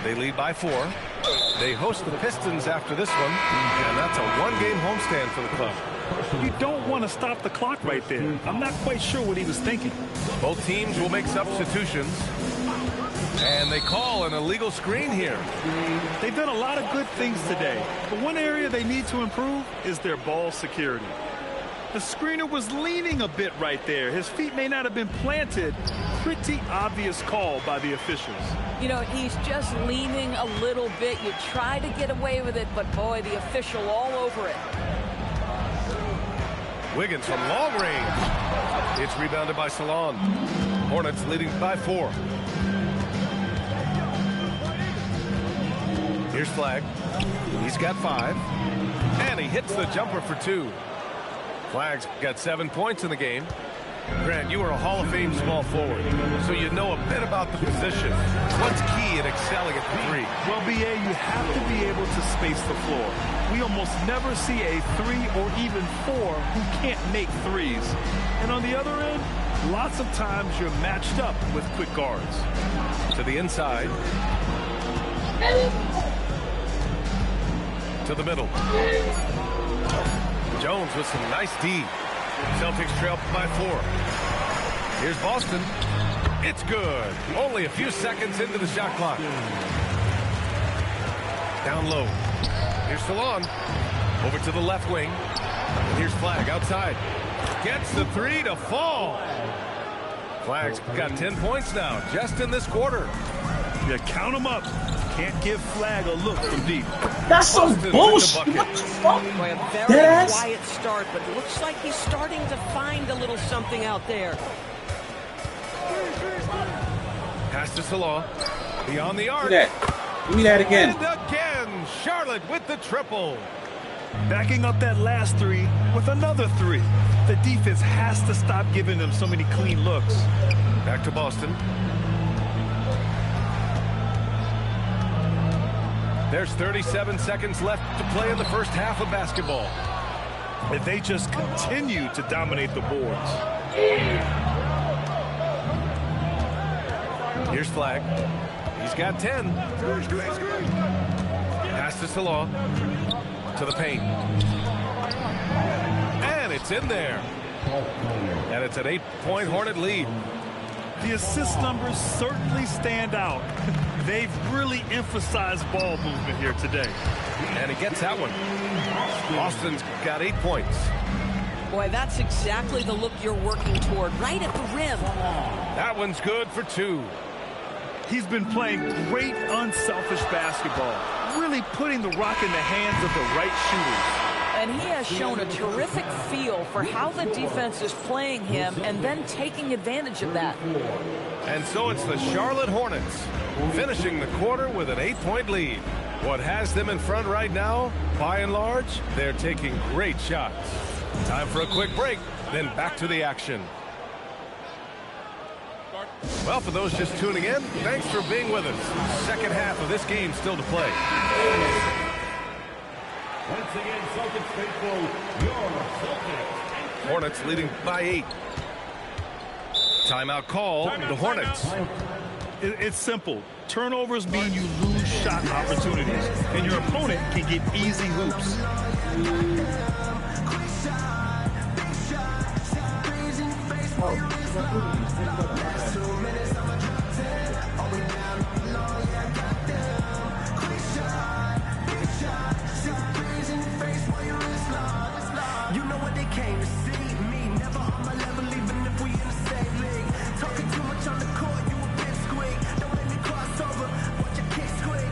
They lead by 4. They host the Pistons after this one, and that's a one-game homestand for the club. You don't want to stop the clock right there. I'm not quite sure what he was thinking. Both teams will make substitutions. And they call an illegal screen here. They've done a lot of good things today, but one area they need to improve is their ball security. The screener was leaning a bit right there. His feet may not have been planted. Pretty obvious call by the officials. You know, he's just leaning a little bit. You try to get away with it, but boy, the official all over it. Wiggins from long range. It's rebounded by Salon. Hornets leading by 4. Here's Flag. He's got 5. And he hits the jumper for 2. Flag's got 7 points in the game. Grant, you are a Hall of Fame small forward, so you know a bit about the position. What's key in excelling at the three? Well, BA, you have to be able to space the floor. We almost never see a 3 or even 4 who can't make threes. And on the other end, lots of times you're matched up with quick guards. To the inside. To the middle. Jones with some nice D. Celtics trail by 4. Here's Boston. It's good. Only a few seconds into the shot clock. Down low. Here's Salon. Over to the left wing. And here's Flagg outside. Gets the 3 to fall. Flagg's got 10 points now, just in this quarter. Yeah, count them up. Can't give Flagg a look from deep. That's some bullshit. What the fuck? Boy, a very quiet start, but it looks like he's starting to find a little something out there. Pass to Salon. Beyond the arc. Give me that again. And again, Charlotte with the triple. Backing up that last 3 with another 3. The defense has to stop giving them so many clean looks. Back to Boston. There's 37 seconds left to play in the first half of basketball. If they just continue to dominate the boards. Here's Flagg. He's got 10. Pass to Salon. To the paint. And it's in there. And it's an 8-point Hornet lead. The assist numbers certainly stand out. They've really emphasized ball movement here today. And he gets that one. Boston's got 8 points. Boy, that's exactly the look you're working toward, right at the rim. That one's good for 2. He's been playing great unselfish basketball, really putting the rock in the hands of the right shooters. And he has shown a terrific feel for how the defense is playing him and then taking advantage of that. And so it's the Charlotte Hornets finishing the quarter with an 8-point lead. What has them in front right now, by and large, they're taking great shots. Time for a quick break, then back to the action. Well, for those just tuning in, thanks for being with us. Second half of this game still to play. Once again, Celtics faithful, your Celtics. Hornets leading by 8. Timeout call, the Hornets. It's simple. Turnovers mean you lose shot opportunities, and your opponent can get easy hoops. You know what they came to see me, never on my level, even if we in the same league. Talking too much on the court, you a big squeak. Don't let me cross over, watch your kick squeak.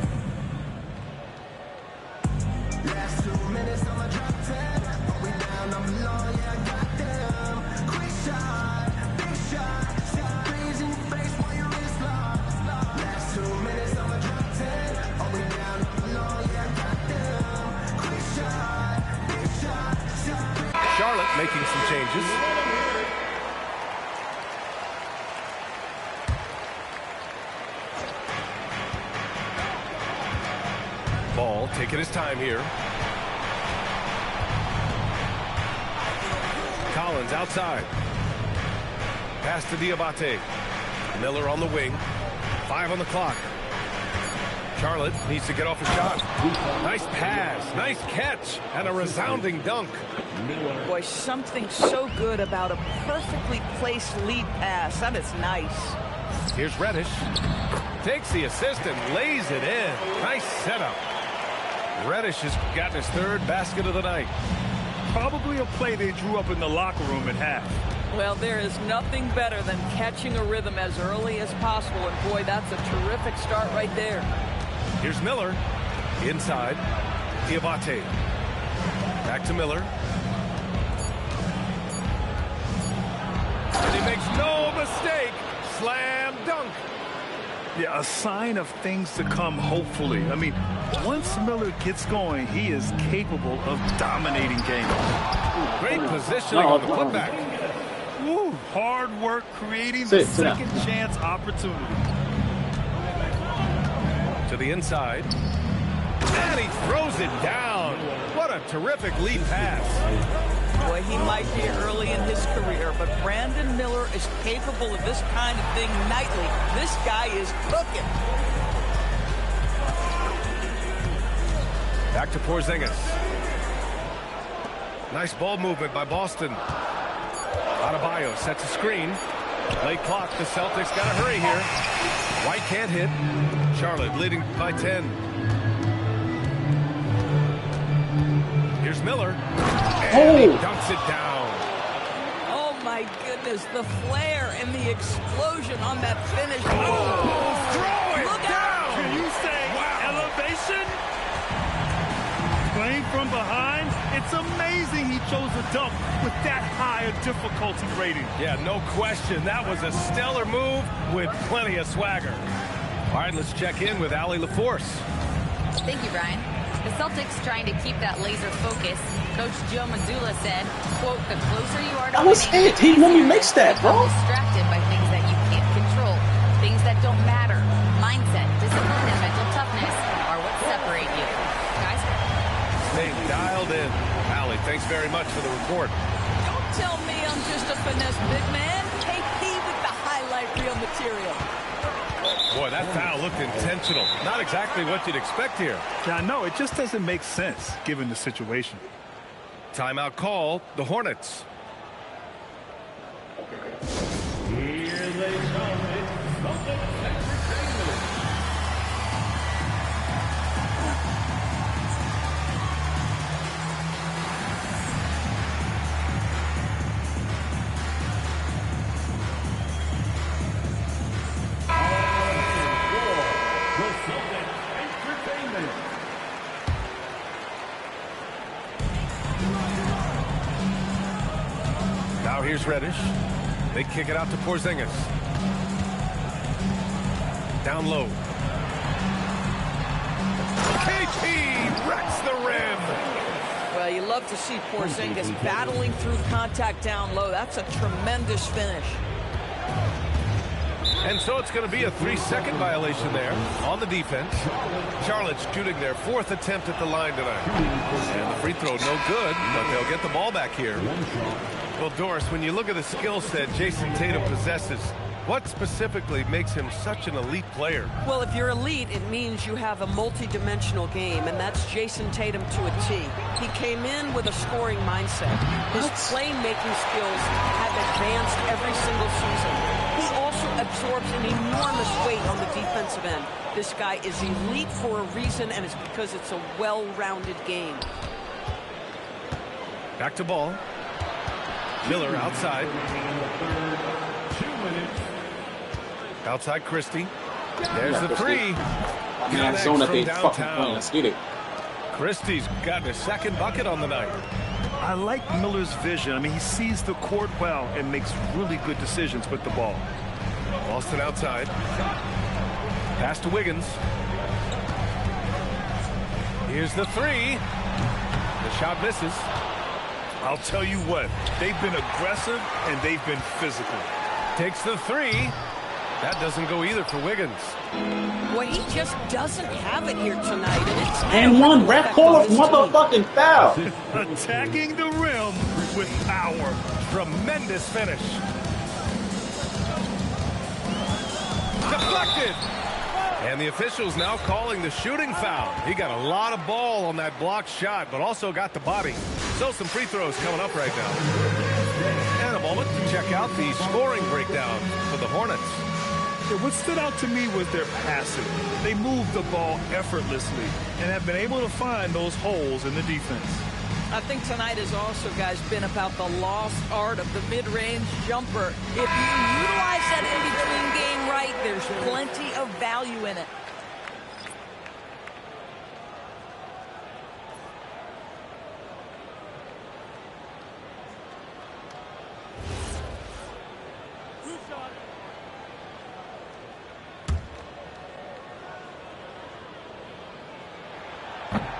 Last 2 minutes on my drop 10. Are we down? I'm alone, yeah, I got them. Quick shot, big shot, shot threes in your face while your wrist locked. Last 2 minutes on my drop 10. Are we down? I'm alone, yeah, I got them. Quick shot, big shot, shot. Charlotte making some changes. Ball taking his time here. Collins outside. Pass to Diabate. Miller on the wing. 5 on the clock. Charlotte needs to get off a shot. Nice pass, nice catch, and a resounding dunk. Boy, something so good about a perfectly placed lead pass. That is nice. Here's Reddish. Takes the assist and lays it in. Nice setup. Reddish has gotten his 3rd basket of the night. Probably a play they drew up in the locker room at half. Well, there is nothing better than catching a rhythm as early as possible. And boy, that's a terrific start right there. Here's Miller. Inside. Diabate. Back to Miller. And he makes no mistake. Slam dunk. Yeah, a sign of things to come, hopefully. I mean, once Miller gets going, he is capable of dominating games. Great positioning on the putback. Woo, hard work creating Sit the down. second chance opportunity. To the inside. And he throws it down. What a terrific lead pass. Boy, he might be early in his career, but Brandon Miller is capable of this kind of thing nightly. This guy is cooking. Back to Porzingis. Nice ball movement by Boston. Adebayo sets a screen. Late clock. The Celtics got to hurry here. White can't hit. Charlotte leading by 10. Here's Miller. And he dunks it down. Oh, my goodness. The flare and the explosion on that finish. Oh, throw it look down. Can you say elevation? Playing from behind, it's amazing he chose a dunk with that high a difficulty rating. Yeah, no question. That was a stellar move with plenty of swagger. All right, let's check in with Allie LaForce. Thank you, Brian. The Celtics trying to keep that laser focus. Coach Joe Mazzulla said, quote, the closer you are to That was winning, it. He let me mix that, become bro. distracted by things that you can't control, things that don't matter. Mindset, discipline, and mental toughness are what separate you. Guys? They dialed in. Allie, thanks very much for the report. Don't tell me I'm just a finesse big man. KP with the highlight reel material. Boy, that foul looked intentional. Not exactly what you'd expect here. Yeah, no, it just doesn't make sense given the situation. Timeout call, the Hornets. Here they come. It's Celtics Entertainment. Now here's Reddish. They kick it out to Porzingis. Down low. KP wrecks the rim. Well, you love to see Porzingis battling through contact down low. That's a tremendous finish. And so it's going to be a 3-second violation there on the defense. Charlotte's shooting their 4th attempt at the line tonight. And the free throw no good, but they'll get the ball back here. Well, Doris, when you look at the skill set Jason Tatum possesses, what specifically makes him such an elite player? Well, if you're elite, it means you have a multi-dimensional game, and that's Jason Tatum to a T. He came in with a scoring mindset. His playmaking skills have advanced every single season. He also absorbs an enormous weight on the defensive end. This guy is elite for a reason, and it's because it's a well-rounded game. Back to ball. Miller outside. Outside Christie. There's the three. Man, zone that they fucking playing. Let's get it. Christie's gotten his 2nd bucket on the night. I like Miller's vision. I mean, he sees the court well and makes really good decisions with the ball. Boston outside. Pass to Wiggins. Here's the three. The shot misses. I'll tell you what, they've been aggressive and they've been physical. Takes the three. That doesn't go either for Wiggins. Well, he just doesn't have it here tonight. And one ref call a motherfucking foul. Attacking the rim with power. Tremendous finish. Deflected. And the officials now calling the shooting foul. He got a lot of ball on that blocked shot, but also got the body. So some free throws coming up right now. And a moment to check out the scoring breakdown for the Hornets. Yeah, what stood out to me was their passing. They moved the ball effortlessly and have been able to find those holes in the defense. I think tonight has also, guys, been about the lost art of the mid-range jumper. If you utilize that in-between game right, there's plenty of value in it.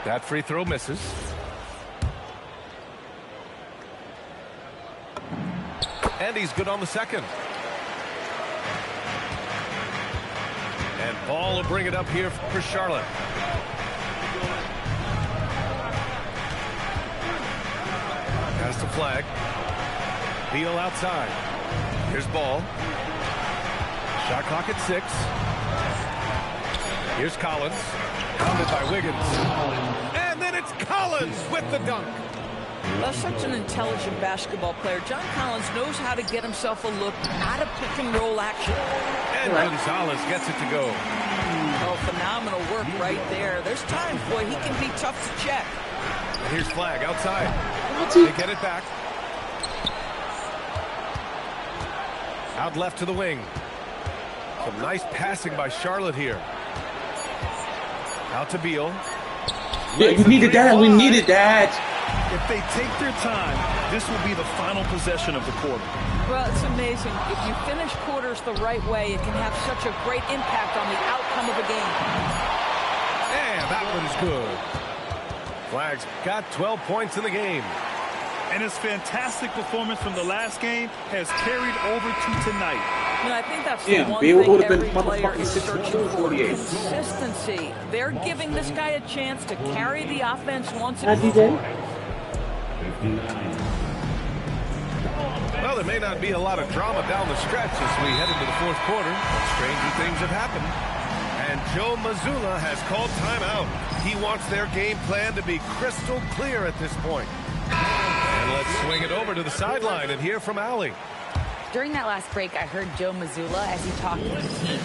That free throw misses. And he's good on the second. And Ball will bring it up here for Charlotte. Pass to Flag. Beal outside. Here's Ball. Shot clock at 6. Here's Collins. Pounded by Wiggins. And then it's Collins with the dunk. That's such an intelligent basketball player. John Collins knows how to get himself a look out of pick and roll action. And Gonzalez gets it to go. Oh, phenomenal work right there. There's times, boy, he can be tough to check. And here's Flag outside. They get it back. Out left to the wing. Some nice passing by Charlotte here. Out to Beal. Yeah, we needed that. We needed that. If they take their time, this will be the final possession of the quarter. Well, it's amazing. If you finish quarters the right way, it can have such a great impact on the outcome of a game. And that one's good. Flag's got 12 points in the game. And his fantastic performance from the last game has carried over to tonight. And I think that's Yeah, the one Beal thing would have been every player motherfucking is 61 searching for. 48. Consistency. They're giving this guy a chance to carry the offense once How'd he again. do? Well, there may not be a lot of drama down the stretch as we head into the fourth quarter. Stranger things have happened. And Joe Mazzulla has called timeout. He wants their game plan to be crystal clear at this point. And let's swing it over to the sideline and hear from Allie. During that last break, I heard Joe Mazzulla as he talked to the team.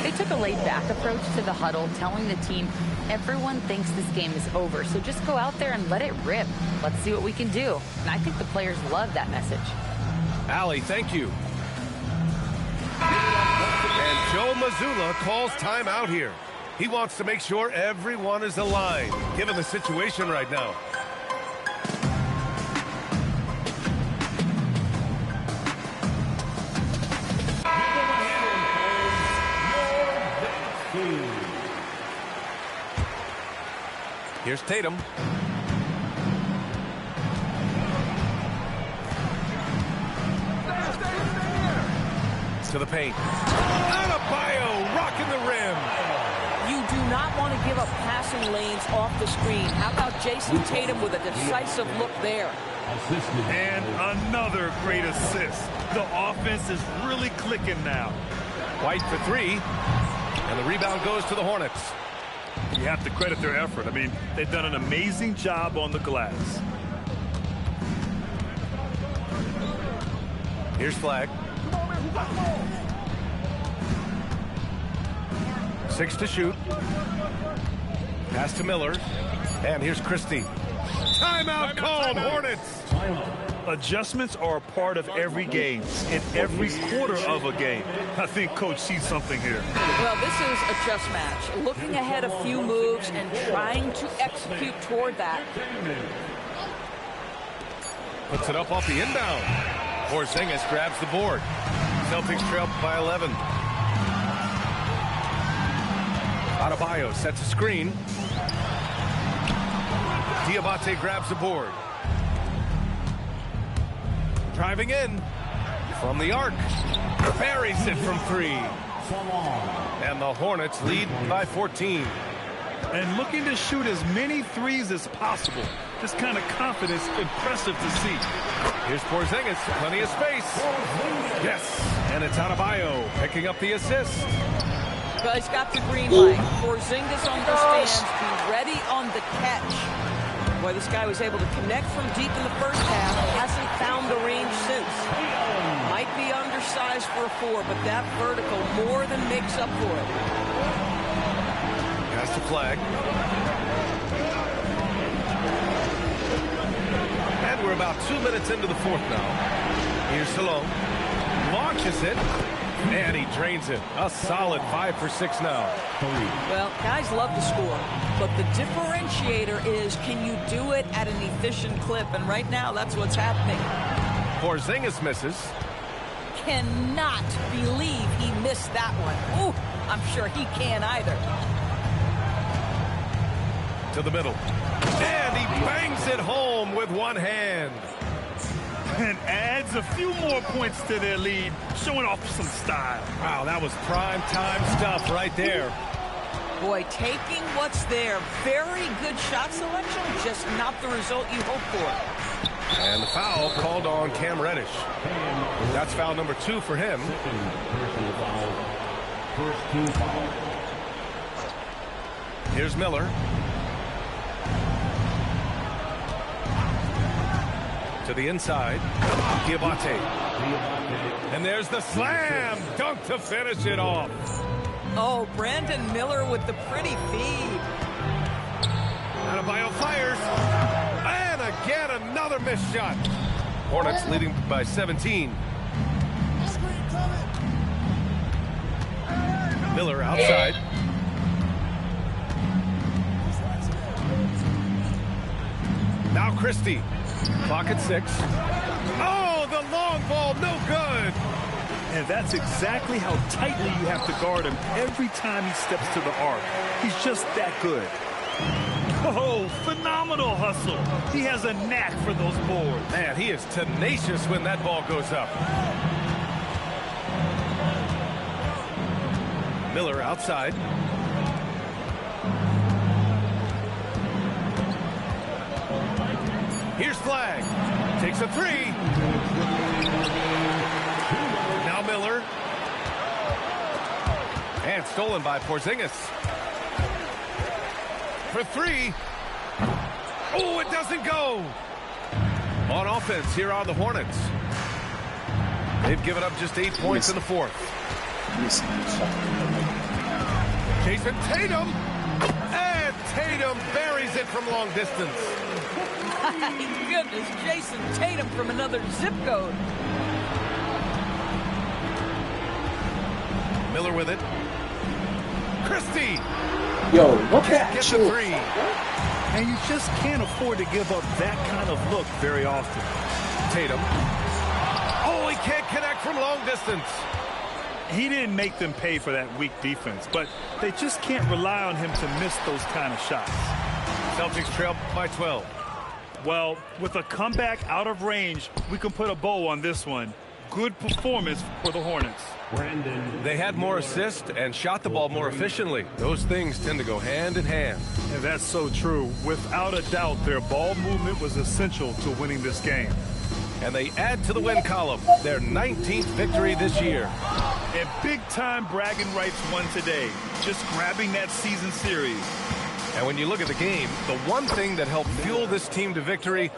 They took a laid-back approach to the huddle, telling the team, everyone thinks this game is over, so just go out there and let it rip. Let's see what we can do. And I think the players love that message. Allie, thank you. And Joe Mazzulla calls timeout here. He wants to make sure everyone is aligned, given the situation right now. Here's Tatum. To the paint. Adebayo rocking the rim. You do not want to give up passing lanes off the screen. How about Jason Tatum with a decisive look there? And another great assist. The offense is really clicking now. White for 3. And the rebound goes to the Hornets. You have to credit their effort. I mean, they've done an amazing job on the glass. Here's Flag. 6 to shoot. Pass to Miller. And here's Christie. Timeout called, Hornets. Adjustments are a part of every game, in every quarter of a game. I think Coach sees something here. Well, this is a chess match. Looking ahead a few moves and trying to execute toward that. Puts it up off the inbound. Porzingis grabs the board. Celtics trail by 11. Adebayo sets a screen. Diabate grabs the board. Driving in from the arc. Buries it from 3. And the Hornets lead by 14. And looking to shoot as many threes as possible. This kind of confidence, impressive to see. Here's Porzingis, plenty of space. Yes, and it's Adebayo picking up the assist. Well, he's got the green light. Porzingis understands, be ready on the catch. Boy, this guy was able to connect from deep in the first half. Hasn't found the range since. Might be undersized for a 4, but that vertical more than makes up for it. Pass to Flag. And we're about 2 minutes into the fourth now. Here's Salone. Launches it. And he drains it. A solid 5 for 6 now. Well, guys love to score, but the differentiator is, can you do it at an efficient clip? And right now, that's what's happening. Porzingis misses. Cannot believe he missed that one. Ooh, I'm sure he can't either. To the middle. And he bangs it home with one hand. and adds a few more points to their lead, showing off some style. Wow, that was prime time stuff right there. Boy, taking what's there. Very good shot selection, just not the result you hope for. And the foul called on Cam Reddish. That's foul number 2 for him. First team foul. Here's Miller. To the inside. Diabate. And there's the slam dunk to finish it off. Oh, Brandon Miller with the pretty feed. Adebayo fires. And again, another missed shot. Hornets leading by 17. Miller outside. Now Christie. Clock at 6. Oh, the long ball, no good. And that's exactly how tightly you have to guard him every time he steps to the arc. He's just that good. Oh, phenomenal hustle. He has a knack for those boards. Man, he is tenacious when that ball goes up. Miller outside. Here's Flagg. Takes a 3. Now Miller. And stolen by Porzingis. For 3. Oh, it doesn't go. On offense, here are the Hornets. They've given up just 8 points in the 4th. Jason Tatum. And Tatum buries it from long distance. My goodness, Jason Tatum from another zip code. Miller with it. Christie. Yo, what that? Gets a 3. And you just can't afford to give up that kind of look very often. Tatum. Oh, he can't connect from long distance. He didn't make them pay for that weak defense, but they just can't rely on him to miss those kind of shots. Celtics trail by 12. Well, with a comeback out of range, we can put a bow on this one. Good performance for the Hornets. They had more assists and shot the ball more efficiently. Those things tend to go hand in hand. And that's so true. Without a doubt, their ball movement was essential to winning this game. And they add to the win column, their 19th victory this year. And big-time bragging rights won today, just grabbing that season series. And when you look at the game, the one thing that helped fuel this team to victory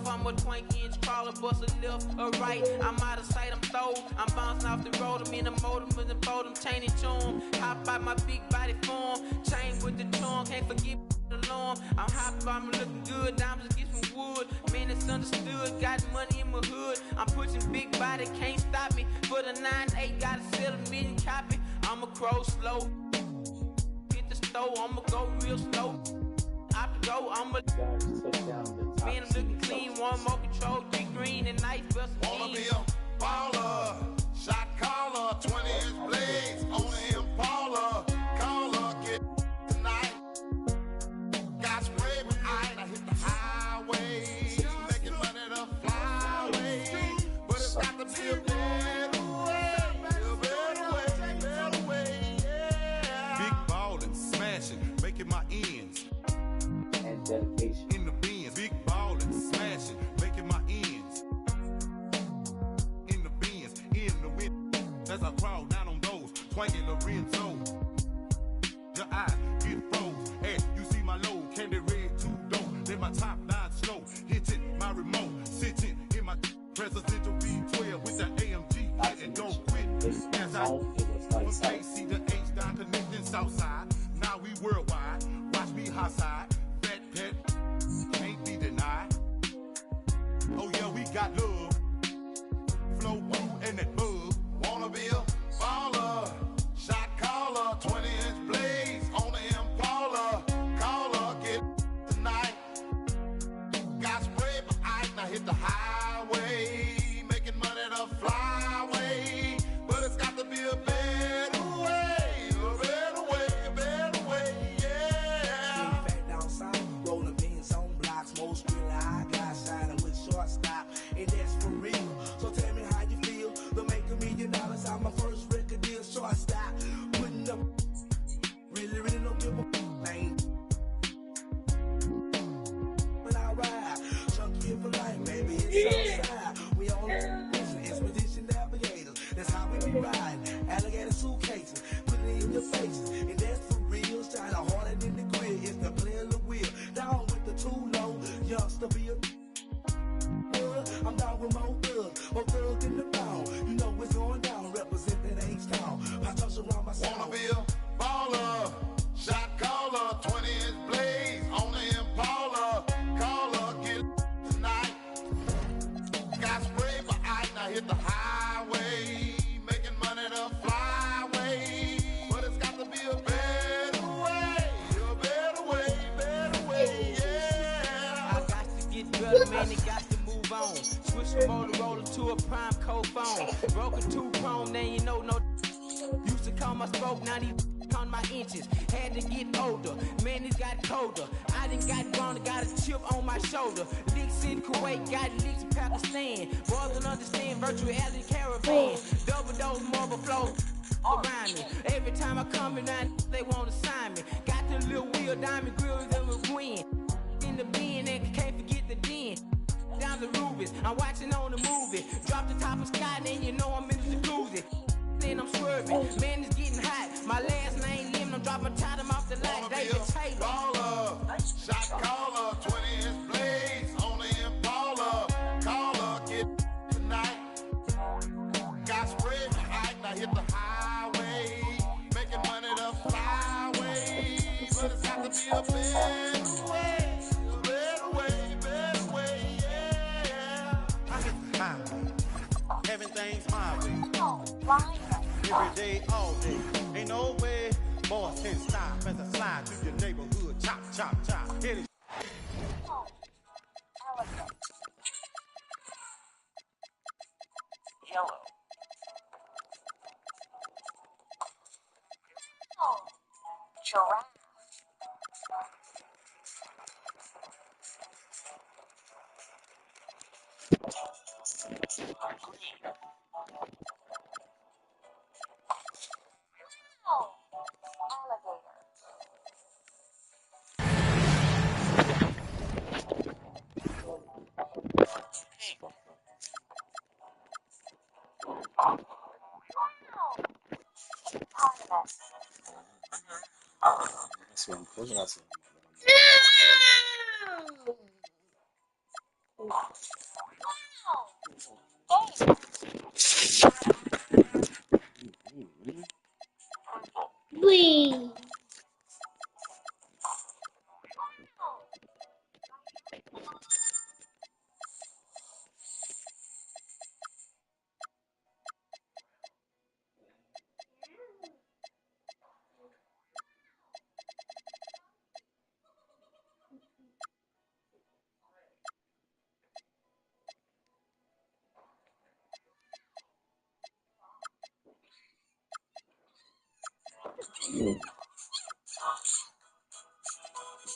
I'm a 20-inch crawler, bust a left or right. I'm out of sight, I'm thrown. I'm bouncing off the road, I'm in the motor, with the boat, I'm chaining chum. Hop out my big body form, chain with the charm, can't forget the alarm. I'm hot, I'm looking good, diamonds get some wood. Man, it's understood, got money in my hood. I'm pushing big body, can't stop me. For the 9-8, gotta sell a million copy. I'ma crow slow, hit the stove, I'ma go real slow. I go, I'ma man, I'm looking clean, one more control, 3 green and nice bust. Wanna be a baller, shot caller, 20-inch blades, only Impala, caller, get tonight. Got spray with iron, I hit the highway, making money to fly away, but it's got to be a better way, yeah. Big ballin', smashing, making my ends. Dedication. In the Benz, big ballin', smashing, making my ends. In the Benz, in the wind, as I crawl down on those, twanging Lorenzo. Your eyes get froze, and you see my load, candy red 2 door. Then my top 9 slow, hitting my remote, sitting in my presidential V12 with the AMG, and don't quit. As I from AC to H down connecting Southside, now we worldwide. Watch me hot side. Can't be denied. Oh yeah, we got love. Flow woo and that bug. Wanna be a baller, shot caller, We on expedition navigators. That's how we be riding. Alligator suitcases, put it in your faces. And that's for real. Shine harder than the grill. It's the play of the wheel. Down with the too low. Youngster be a I'm down with my thugs. My thug in the town. You know what's going down. Represent that H-Town. I touch around my sound. Wanna be a baller, shot caller, 20-inch blaze on the Impala. Caller, get tonight. Got spray for ice, now hit the highway. Making money the flyway. But it's got to be a better way, yeah. I got to get better, man. It got to move on. Switch from Motorola to a prime code phone. Broke a 2-chrome, then you know no. Used to call my spoke, now these on my inches. Had to get older, man, it got colder. I done got grown, got a chip on my shoulder. Leaks in Kuwait, got leaks in Pakistan. Boys don't understand virtual reality caravan. Double dose marble flow around me. Every time I come around, they want to sign me. Got the little wheel, diamond grills, and a win. In the bin, and can't forget the den. Down the rubies, I'm watching on the movie. Drop the top of sky, then you know I'm in the jacuzzi. Then I'm swerving, man, it's getting hot. My last name Lim, I'm dropping time off the light. David Taylor. Baller, shot caller, 20-inch blaze on the Impala. Caller, get tonight. Got spray for ice, now hit the highway. Making money the flyway. But it's got to be a better way, yeah. I hit the highway. Everything's my way. Every day, all day. Ain't no way boys can stop as I slide through your neighborhood. Chop, chop, chop. Hit it. Yellow. Giraffe.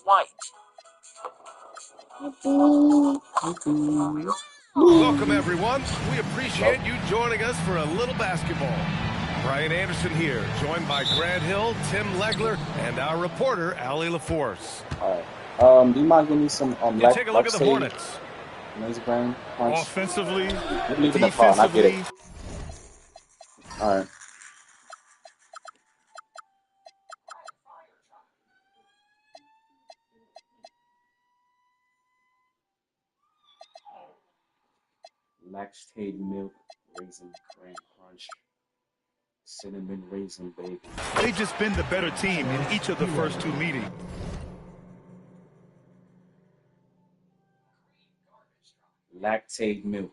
White. Welcome, everyone. We appreciate you joining us for a little basketball. Brian Anderson here, joined by Grant Hill, Tim Legler, and our reporter, Allie LaForce. All right. Do you mind giving me some Take a look at the Hornets. Laser brain punch. Offensively, defensively. All right. Lactate milk, raisin bran crunch, cinnamon raisin bacon. they've just been the better team in each of the first two meetings. Lactate milk.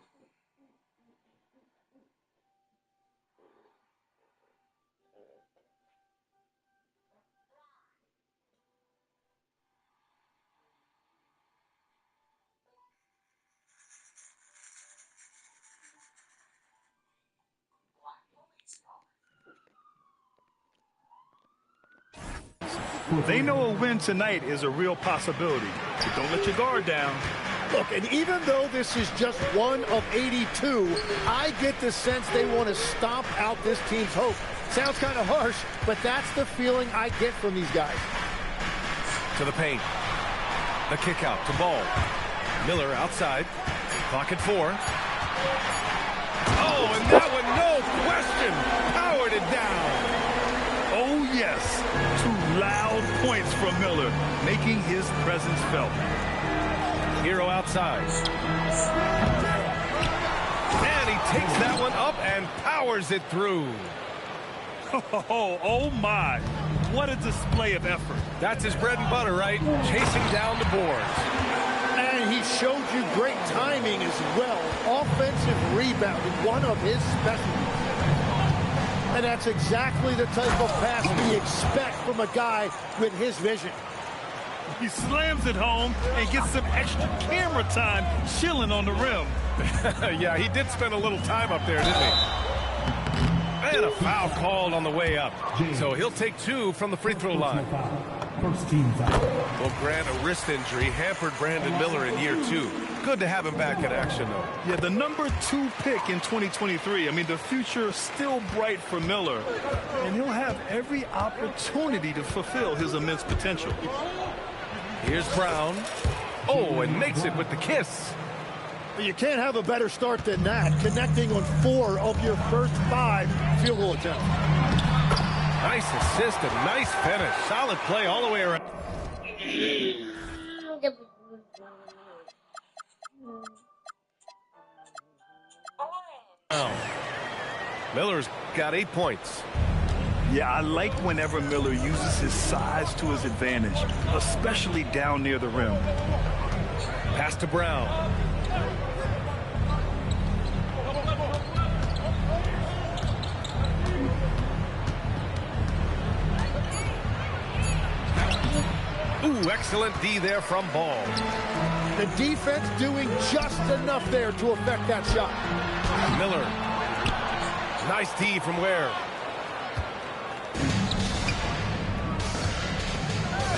They know a win tonight is a real possibility, but don't let your guard down. Look, and even though this is just one of 82, I get the sense they want to stomp out this team's hope. Sounds kind of harsh, but that's the feeling I get from these guys. To the paint. The kick out to Ball. Miller outside. Clock at 4. Oh, and that one, no question, powered it down. Oh, yes. 2 loud points from Miller, making his presence felt. Hero outside. And he takes that one up and powers it through. Oh, my. What a display of effort. That's his bread and butter, right? Chasing down the boards. And he showed you great timing as well. Offensive rebounding, one of his specialties. And that's exactly the type of pass we expect from a guy with his vision. He slams it home and gets some extra camera time chilling on the rim. Yeah, he did spend a little time up there, didn't he? And a foul called on the way up. So he'll take 2 from the free throw line. First team foul. Well, Grant, a wrist injury hampered Brandon Miller in year 2. Good to have him back in action, though. Yeah, the number 2 pick in 2023. I mean, the future still bright for Miller. And he'll have every opportunity to fulfill his immense potential. Here's Brown. Oh, and makes it with the kiss. You can't have a better start than that, connecting on 4 of your first 5 field goal attempts. Nice assist and nice finish. Solid play all the way around. Miller's got 8 points. Yeah, I like whenever Miller uses his size to his advantage, especially down near the rim. Pass to Brown. Ooh, excellent D there from Ball. The defense doing just enough there to affect that shot. Miller. Nice D from Ware.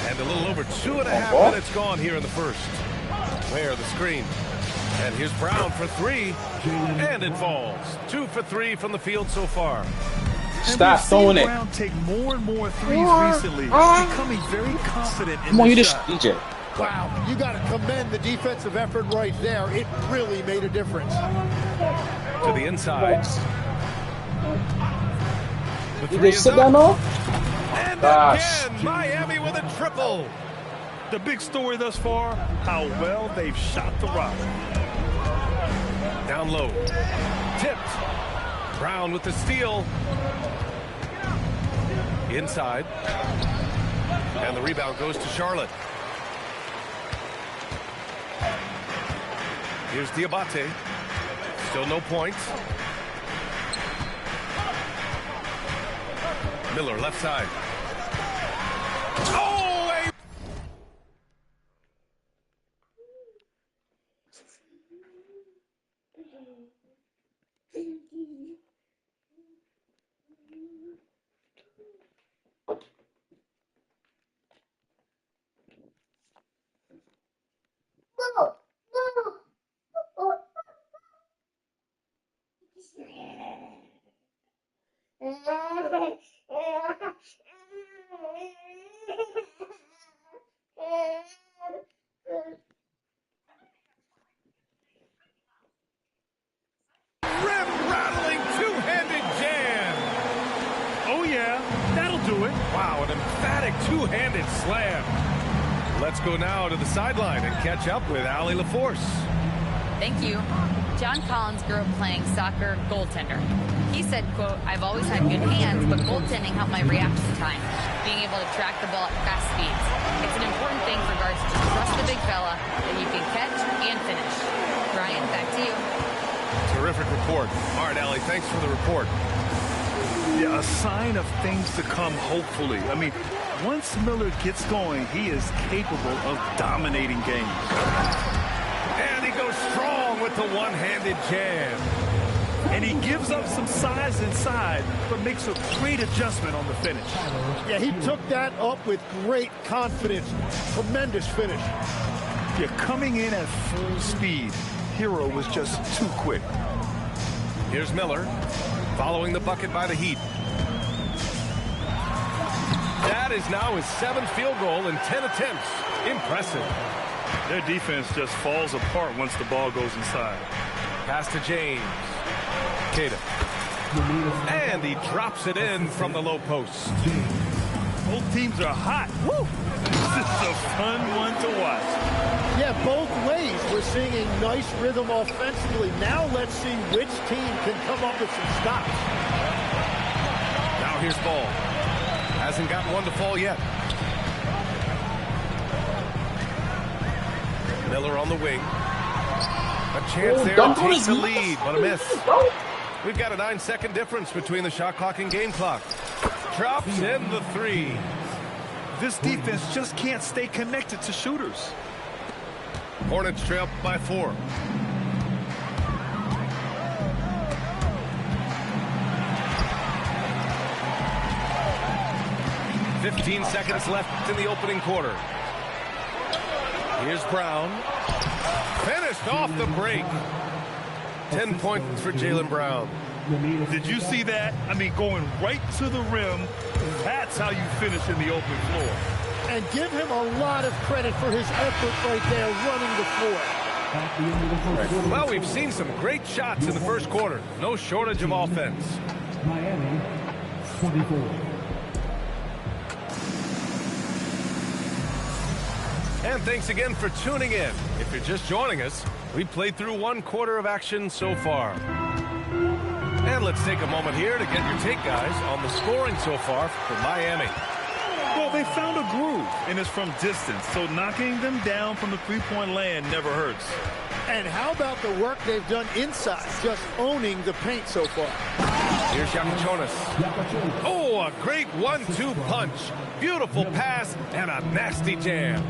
And a little over 2.5 minutes gone here in the first. Ware the screen. And here's Brown for 3. And it falls. 2 for 3 from the field so far. Stop throwing it. Brown take more and more threes recently, becoming very confident in Come on, you this just shot. DJ. Wow, you got to commend the defensive effort right there. It really made a difference. To the inside. The You 3 just is sit down up. now? And Gosh. again, Miami with a triple. The big story thus far, how well they've shot the rock. Down low. Tipped. Brown with the steal. Inside. And the rebound goes to Charlotte. Here's Diabate. Still no points. Miller left side. Oh! Rim-rattling two-handed jam. Oh, yeah, that'll do it. Wow, an emphatic two-handed slam. Let's go now to the sideline and catch up with Allie LaForce. Thank you. John Collins grew up playing soccer goaltender. He said, quote, "I've always had good hands, but goaltending helped my reaction time, being able to track the ball at fast speeds. It's an important thing for guards to trust the big fella that you can catch and finish." Brian, back to you. Terrific report. All right, Allie, thanks for the report. Yeah, a sign of things to come, hopefully. I mean, once Miller gets going, he is capable of dominating games. And he goes strong with the one-handed jam. And he gives up some size inside, but makes a great adjustment on the finish. Yeah, he took that up with great confidence. Tremendous finish. Yeah, coming in at full speed. Hero was just too quick. Here's Miller, following the bucket by the Heat. That is now his 7th field goal in 10 attempts. Impressive. Their defense just falls apart once the ball goes inside. Pass to James. Queta. And he drops it in from the low post. Both teams are hot. Woo! This is a fun one to watch. Yeah, both ways. We're seeing a nice rhythm offensively. Now let's see which team can come up with some stops. Now here's Ball. Hasn't gotten one to fall yet. Miller on the wing. A chance there to take the lead, but a miss. We've got a 9-second difference between the shot clock and game clock. Drops in the 3. This defense just can't stay connected to shooters. Hornets trail by 4. "15 seconds left in the opening quarter. Here's Brown. Finished off the break. 10 points for Jaylen Brown. Did you see that? I mean, going right to the rim. That's how you finish in the open floor. And give him a lot of credit for his effort right there running the floor. Well, we've seen some great shots in the first quarter. No shortage of offense. Miami, 24. And thanks again for tuning in. If you're just joining us, we played through 1 quarter of action so far. And let's take a moment here to get your take, guys, on the scoring so far for Miami. Well, they found a groove, and it's from distance, so knocking them down from the three-point land never hurts. And how about the work they've done inside, just owning the paint so far? Here's Jonas. Oh, a great 1-2 punch. Beautiful pass and a nasty jam.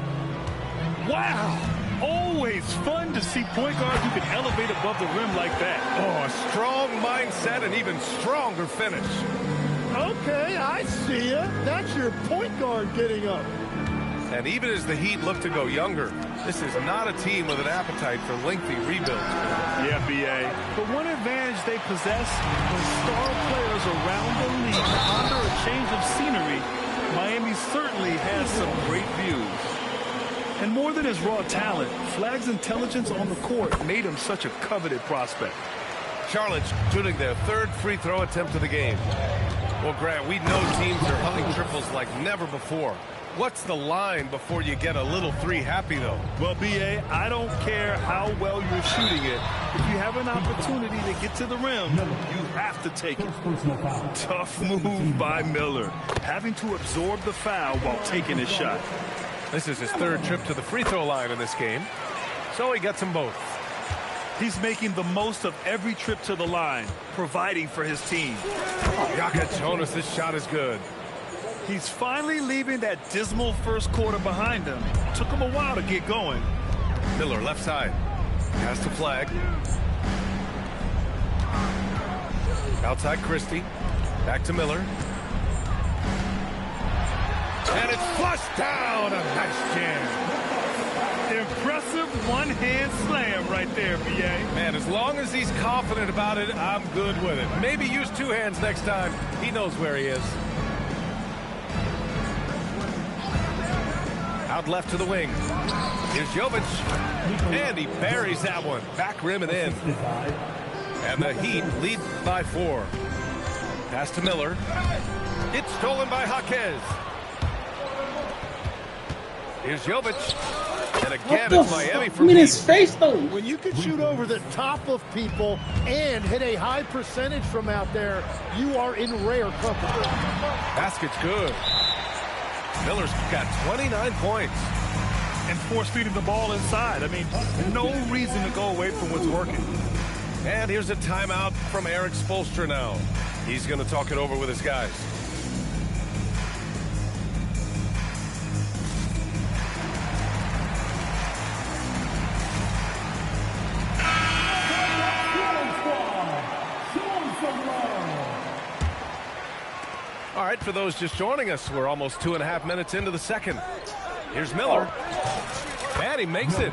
Wow! Always fun to see point guards who can elevate above the rim like that. Oh, a strong mindset and even stronger finish. Okay, I see ya. That's your point guard getting up. And even as the Heat look to go younger, this is not a team with an appetite for lengthy rebuilds. Yeah, B.A. But one advantage they possess is star players around the league. Under a change of scenery, Miami certainly has some great views. And more than his raw talent, Flag's intelligence on the court made him such a coveted prospect. Charlotte shooting their 3rd free throw attempt of the game. Well, Grant, we know teams are hunting triples like never before. What's the line before you get a little 3 happy, though? Well, B.A., I don't care how well you're shooting it. If you have an opportunity to get to the rim, you have to take it. Tough move by Miller, having to absorb the foul while taking his shot. This is his 3rd trip to the free throw line in this game, so he gets them both. He's making the most of every trip to the line, providing for his team. Jonas, this shot is good. He's finally leaving that dismal first quarter behind him. Took him a while to get going. Miller left side. Pass to Flag. Outside Christie. Back to Miller. And it's flushed down. A nice jam. Impressive one-hand slam right there, B.A. Man, as long as he's confident about it, I'm good with it. Maybe use 2 hands next time. He knows where he is. Out left to the wing. Here's Jovic. And he buries that one. Back rim and in. And the Heat lead by 4. Pass to Miller. It's stolen by Jaquez. Here's Jovic. And again, it's Miami for his face, though. When you can shoot over the top of people and hit a high percentage from out there, you are in rare company. Basket's good. Miller's got 29 points. And force feeding the ball inside. I mean, no reason to go away from what's working. And here's a timeout from Erik Spoelstra now. He's going to talk it over with his guys. All right, for those just joining us, we're almost 2.5 minutes into the second. Here's Miller. And he makes it.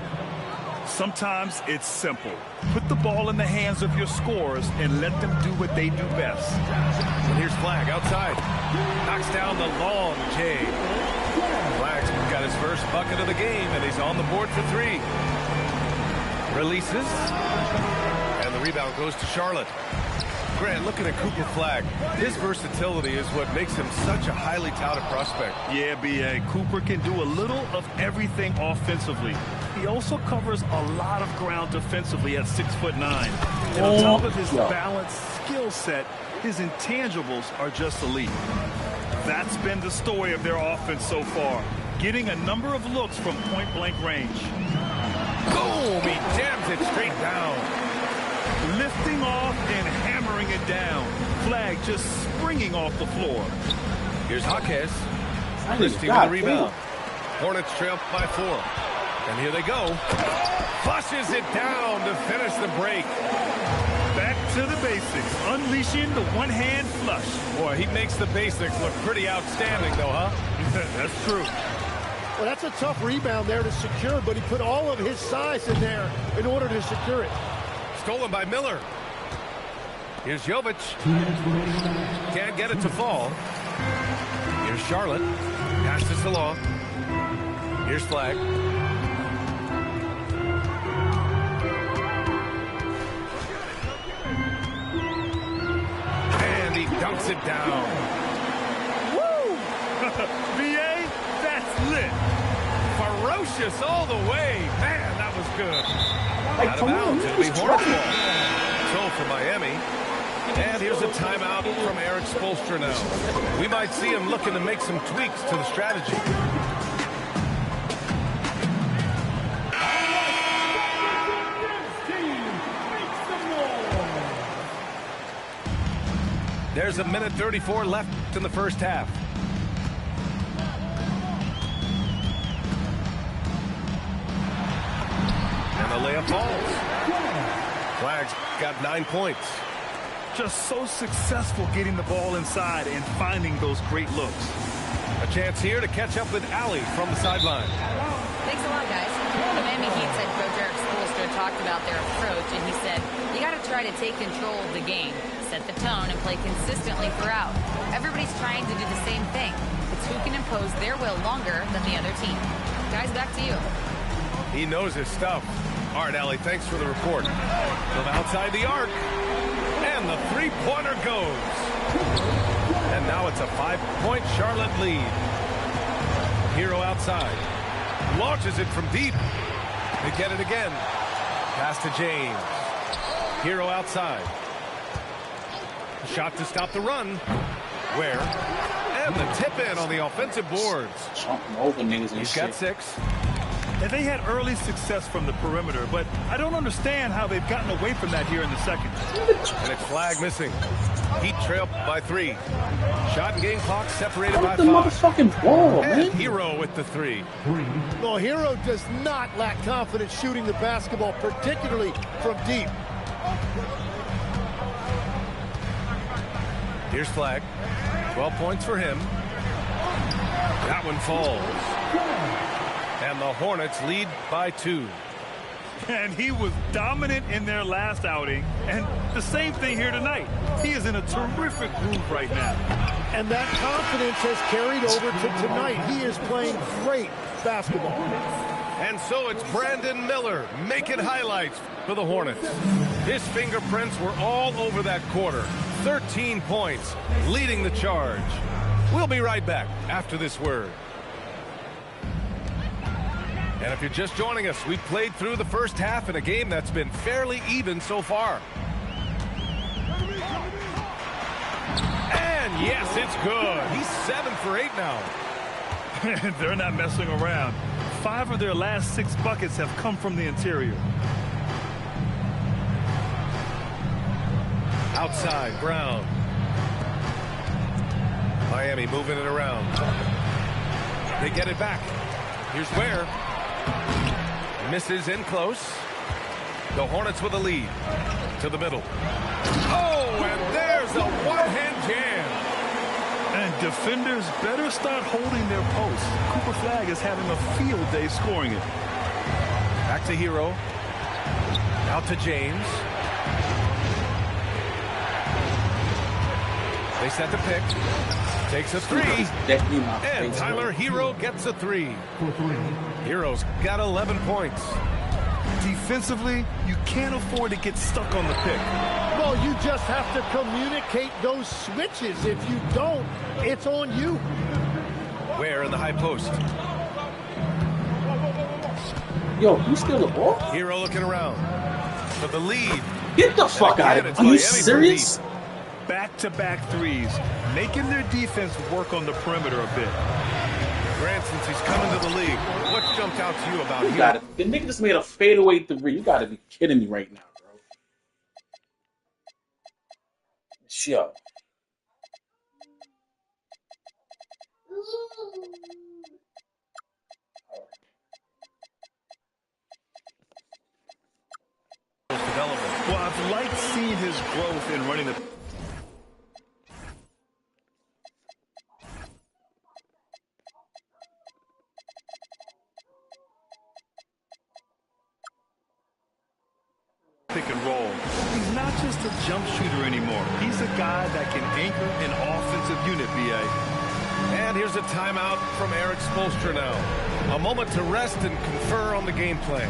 Sometimes it's simple. Put the ball in the hands of your scorers and let them do what they do best. And here's Flag outside. Knocks down the long J. Flag's got his first bucket of the game, and he's on the board for 3. Releases. And the rebound goes to Charlotte. Grant, looking at Cooper Flagg, his versatility is what makes him such a highly touted prospect. Yeah, B.A. Cooper can do a little of everything offensively. He also covers a lot of ground defensively at 6'9". And on top of his balanced skill set, his intangibles are just elite. That's been the story of their offense so far, getting a number of looks from point-blank range. Boom! He jams it straight down. Lifting off and hammering it down. Flagg just springing off the floor. Here's Jaquez. Christie with the rebound. Hornets trail by 4. And here they go. Flushes it down to finish the break. Back to the basics. Unleashing the one-hand flush. Boy, he makes the basics look pretty outstanding, though, huh? That's true. Well, that's a tough rebound there to secure, but he put all of his size in there in order to secure it. Stolen by Miller. Here's Jovic. Can't get it to fall. Here's Charlotte. Pass to Salah. Here's Flagg. And he dunks it down. Woo! B.A., that's lit. Ferocious all the way. Man, that was good. Out of come on, bounds. It'll be he's Hornets trying. ball. Control for Miami. And here's a timeout from Eric Spoelstra now. We might see him looking to make some tweaks to the strategy. There's 1:34 left in the first half. And the layup falls. Flagg's got 9 points. Just so successful getting the ball inside and finding those great looks. A chance here to catch up with Allie from the sideline. Thanks a lot, guys. The Miami Heat said Coach Eric Spoelstra talked about their approach, and he said, you got to try to take control of the game, set the tone, and play consistently throughout. Everybody's trying to do the same thing. It's who can impose their will longer than the other team. Guys, back to you. He knows his stuff. All right, Allie, thanks for the report. From outside the arc. And the three-pointer goes. And now it's a 5-point Charlotte lead. Hero outside. Launches it from deep. They get it again. Pass to James. Hero outside. Shot to stop the run. Where? And the tip in on the offensive boards. He's got 6. And they had early success from the perimeter, but I don't understand how they've gotten away from that here in the second. And it's Flagg missing. Heat trail by 3. Shot and game clock separated by 5. The motherfucking ball, And man. Hero with the 3. Well, Hero does not lack confidence shooting the basketball, particularly from deep. Here's Flagg. 12 points for him. That one falls. And the Hornets lead by 2. And he was dominant in their last outing. And the same thing here tonight. He is in a terrific groove right now. And that confidence has carried over to tonight. He is playing great basketball. And so it's Brandon Miller making highlights for the Hornets. His fingerprints were all over that quarter. 13 points, leading the charge. We'll be right back after this word. And if you're just joining us, we've played through the first half in a game that's been fairly even so far. And yes, it's good. He's 7 for 8 now. They're not messing around. 5 of their last 6 buckets have come from the interior. Outside, Brown. Miami moving it around. They get it back. Here's Ware. Misses in close. The Hornets with a lead. To the middle. Oh, and there's a one-hand jam. And defenders better start holding their posts. Cooper Flagg is having a field day scoring it. Back to Hero. Out to James. They set the pick. Takes a three. And Tyler Hero gets a three. Hero's got 11 points. Defensively, you can't afford to get stuck on the pick. Well, you just have to communicate those switches. If you don't, it's on you. Ware in the high post. Yo, you steal the ball? Hero looking around for the lead. Get the fuck out of it. Are you serious? Back-to-back threes, making their defense work on the perimeter a bit. Grant, since he's coming to the league, what jumped out to you about him? The nigga just made a fadeaway three. You gotta be kidding me right now, bro. Yo. Well, I've liked seeing his growth in running the pick and roll. He's not just a jump shooter anymore. He's a guy that can anchor an offensive unit, B.A. And here's a timeout from Eric Spoelstra now. A moment to rest and confer on the game plan.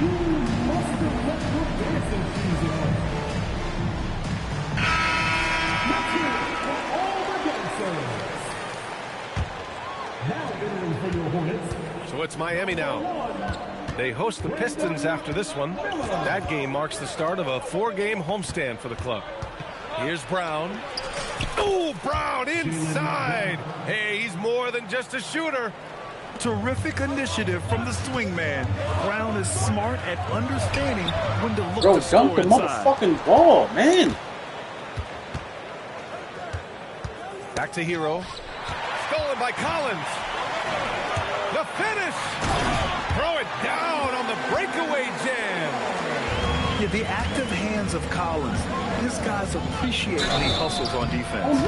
You must have let your dancing shoes on. Let's hear it for all the dancers. Now entering for your Hornets. So it's Miami now. They host the Pistons after this one. That game marks the start of a 4-game homestand for the club. Here's Brown. Oh, Brown inside. Hey, he's more than just a shooter. Terrific initiative from the swing man. Brown is smart at understanding when to look Bro, to score dunk the inside. motherfucking ball, man. Back to Hero. Stolen by Collins. The finish. Throw it down on the breakaway jam. Yeah, the active hands of Collins. These guys appreciate when he hustles on defense.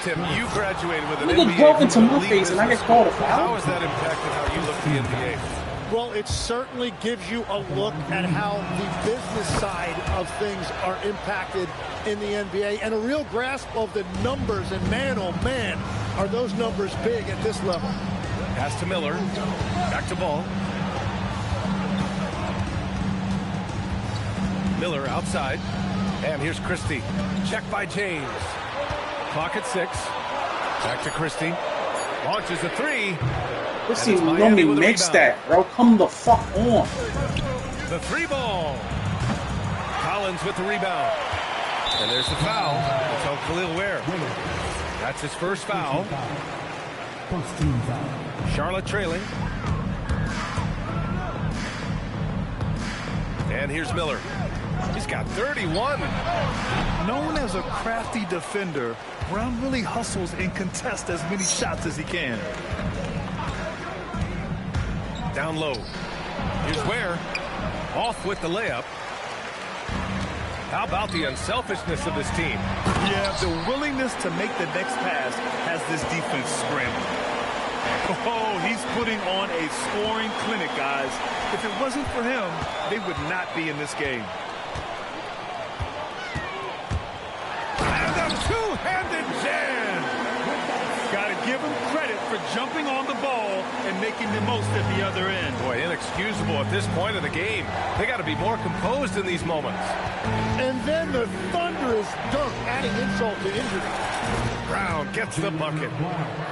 Tim, you graduated with an Nigga NBA. drove into my face and I get called a foul. How has that impacted how you look at the NBA? Well, it certainly gives you a look at how the business side of things are impacted in the NBA and a real grasp of the numbers. And man, oh man, are those numbers big at this level. Pass to Miller. Back to Ball. Miller outside. And here's Christie. Check by James. Clock at 6. Back to Christie. Launches a three. Let's see, Romy makes that, bro. Come the fuck on. The 3-ball. Collins with the rebound. And there's the foul. It's on Khalil Ware. That's his first foul. First team foul. Charlotte trailing. And here's Miller. He's got 31. Known as a crafty defender, Brown really hustles and contests as many shots as he can. Down low. Here's Ware. Off with the layup. How about the unselfishness of this team? Yeah, the willingness to make the next pass has this defense scrambling. Oh, he's putting on a scoring clinic, guys. If it wasn't for him, they would not be in this game. And a two-handed jam. Got to give him credit for jumping on the ball and making the most at the other end. Boy, inexcusable at this point of the game. They got to be more composed in these moments. And then the thunderous dunk, adding insult to injury. Brown gets the bucket.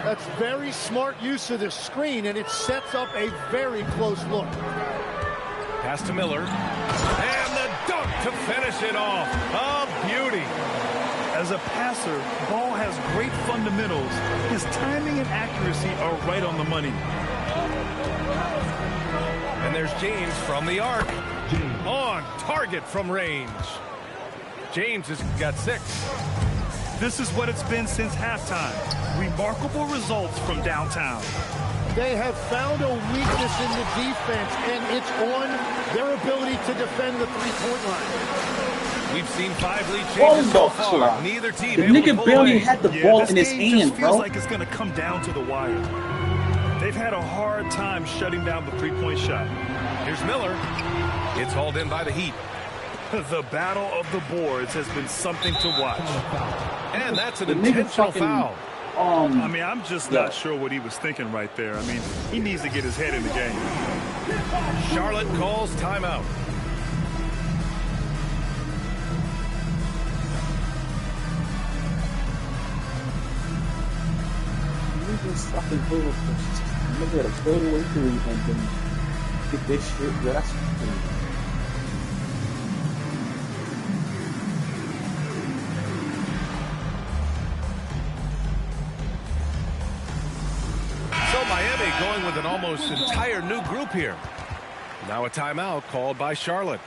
That's very smart use of the screen, and it sets up a very close look. Pass to Miller. And the dunk to finish it off. A beauty. As a passer, Ball has great fundamentals. His timing and accuracy are right on the money. And there's James from the arc. On target from range. James has got 6. This is what it's been since halftime. Remarkable results from downtown. They have found a weakness in the defense, and it's on their ability to defend the three-point line. We've seen 5 lead changes so far. Neither team The able to nigga pull barely away. had the ball in his This game hand, just feels bro. like it's going to come down to the wire. They've had a hard time shutting down the three-point shot. Here's Miller. It's hauled in by the Heat. The battle of the boards has been something to watch. And that's an intentional foul. I mean, I'm just not sure what he was thinking right there. I mean, he needs to get his head in the game. Charlotte calls timeout. This fucking bull pushes. I'm gonna get a fadeaway three and then get this shit. Yeah, that's fucking. So Miami going with an almost entire new group here. Now a timeout called by Charlotte.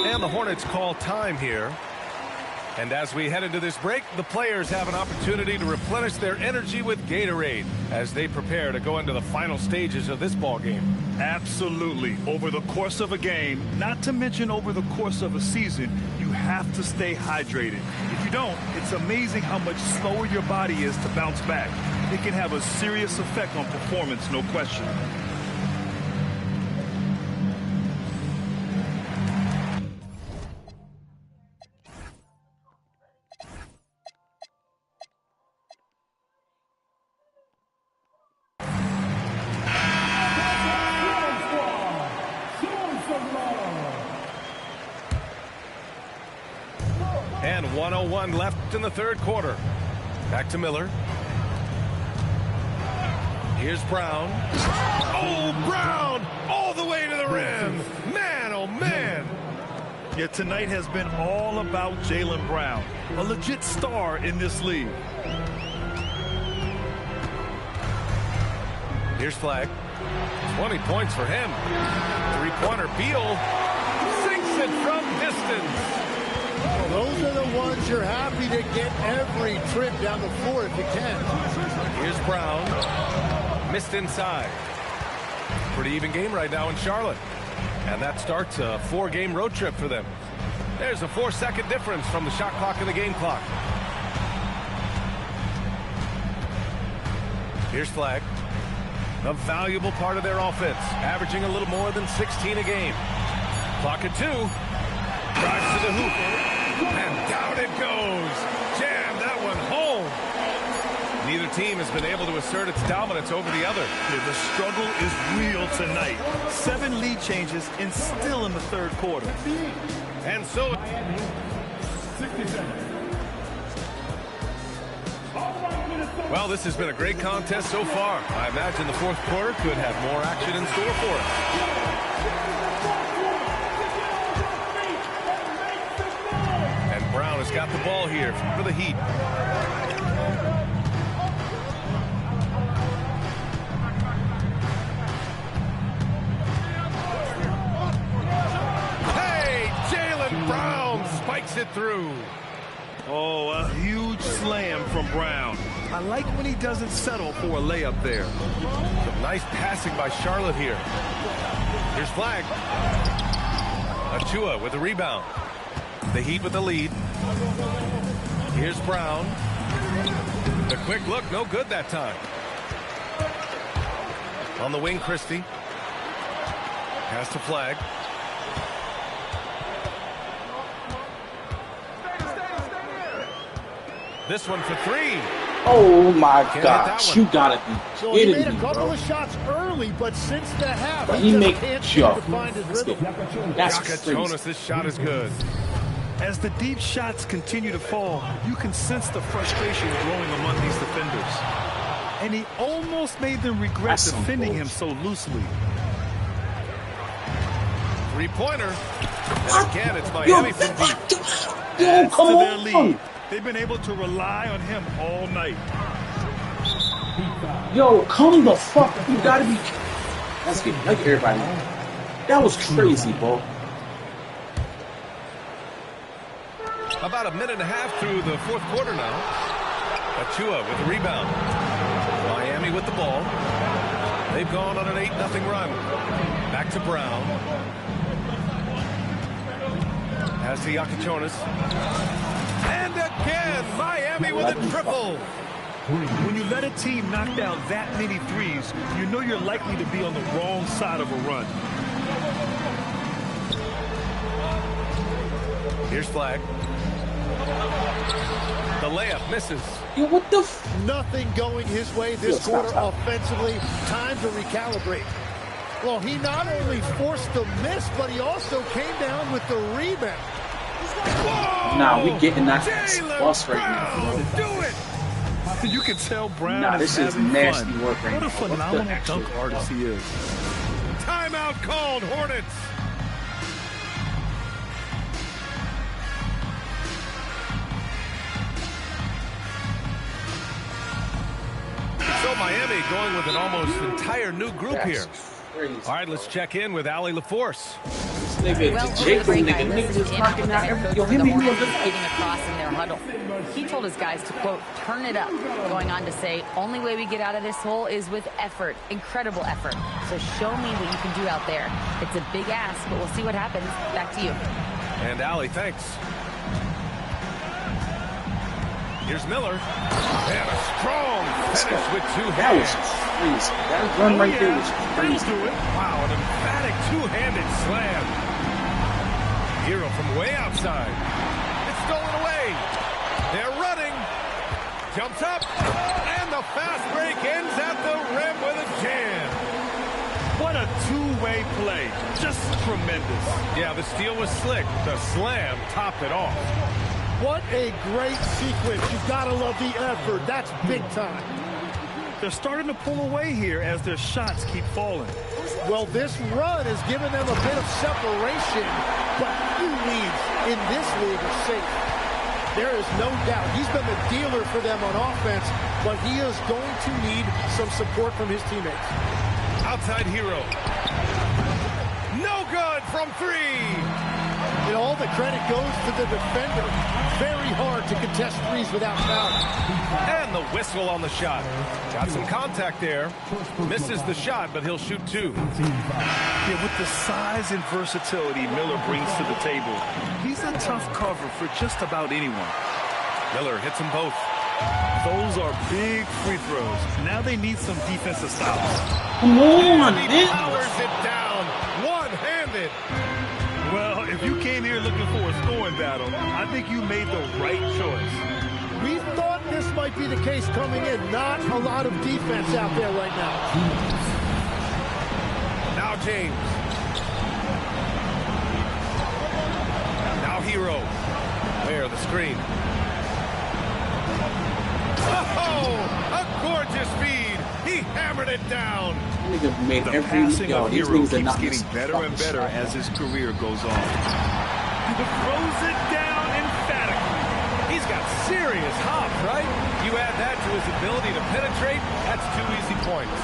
And the Hornets call time here. And as we head into this break, the players have an opportunity to replenish their energy with Gatorade as they prepare to go into the final stages of this ball game. Absolutely. Over the course of a game, not to mention over the course of a season, you have to stay hydrated. If you don't, it's amazing how much slower your body is to bounce back. It can have a serious effect on performance, no question. And 1:01 left in the third quarter. Back to Miller. Here's Brown. Oh, Brown! All the way to the rim! Man, oh man! Yeah, tonight has been all about Jaylen Brown, a legit star in this league. Here's Flag. 20 points for him. Three-pointer. Beal sinks it from distance. Those are the ones you're happy to get every trip down the floor if you can. Here's Brown. Missed inside. Pretty even game right now in Charlotte. And that starts a 4-game road trip for them. There's a 4-second difference from the shot clock and the game clock. Here's Flag. A valuable part of their offense, averaging a little more than 16 a game. Clock at 2. Drives to the hoop. And down it goes. Jam that one home. Neither team has been able to assert its dominance over the other. Yeah, the struggle is real tonight. 7 lead changes and still in the third quarter. And so... Well, this has been a great contest so far. I imagine the fourth quarter could have more action in store for us. Brown has got the ball here for the Heat. Hey, Jaylen Brown spikes it through. Oh, a huge slam from Brown. I like when he doesn't settle for a layup there. Some nice passing by Charlotte here. Here's Flag. Achua with the rebound. The Heat with the lead. Here's Brown. The quick look, no good that time. On the wing, Christie. Pass to Flag. This one for 3. Oh my gosh, you gotta be So he kidding made me, a couple bro. of shots early, but since the half, But he he just make can't seem yo. to find his rhythm. That's crazy. Jonas, this shot is good. As the deep shots continue to fall, you can sense the frustration growing among these defenders. And he almost made them regret That's defending him so loosely. Three-pointer. And again, it's Miami from deep. Adds come to their on. lead. They've been able to rely on him all night. Yo, come the fuck. You gotta be. That's getting like everybody. That was crazy, bro. About a minute and a half through the fourth quarter now. Achua with the rebound. Miami with the ball. They've gone on an 8-0 run. Back to Brown. As to Yakachonis. And again, Miami with a triple. When you let a team knock down that many threes, you know you're likely to be on the wrong side of a run. Here's Flag. The layup misses. Yo, what the Nothing going his way this quarter offensively. Time to recalibrate. Well, he not only forced the miss, but he also came down with the rebound. Nah, we getting that bus right now. Do it! You can tell Brown Nah, this is having nasty fun. work right What a now. phenomenal dunk artist he is. Timeout called, Hornets. So Miami going with an almost entire new group here. All right, let's check in with Allie LaForce. Nigga, Well, the over the Jacob break, I nigga, listened was in knocking on the out head every. coach Yo, of him the and Hornets him. getting across in their huddle. He told his guys to, quote, turn it up, going on to say, only way we get out of this hole is with effort, incredible effort. So show me what you can do out there. It's a big ask, but we'll see what happens. Back to you. And Allie, thanks. Here's Miller. And a strong finish with two That was hands. crazy. That run right there was crazy. Wow, an emphatic two-handed slam. Hero from way outside. It's stolen away. They're running. Jumps up. And the fast break ends at the rim with a jam. What a two-way play. Just tremendous. Yeah, the steal was slick. The slam topped it off. What a great sequence. You gotta love the effort. That's big time. They're starting to pull away here as their shots keep falling. Well, this run has given them a bit of separation, but few leads in this league are safe. There is no doubt. He's been the dealer for them on offense, but he is going to need some support from his teammates. Outside Hero. No good from three. And all the credit goes to the defender. Very hard to contest threes without foul. And the whistle on the shot. Got some contact there. Misses the shot, but he'll shoot two. Yeah, with the size and versatility Miller brings to the table, he's a tough cover for just about anyone. Miller hits them both. Those are big free throws. Now they need some defensive stops. Come on, He man. powers it down. One-handed. Well, if you came here looking for a scoring battle, I think you made the right choice. We thought this might be the case coming in. Not a lot of defense out there right now. Now James. Now Hero. There, the screen. Oh, a gorgeous feed. He hammered it down. Nigga made The every passing yo. of These Hero niggas are keeps not getting missing better and fucking better shots. as his career goes on. He throws it down emphatically. He's got serious hops, right? You add that to his ability to penetrate, that's 2 easy points.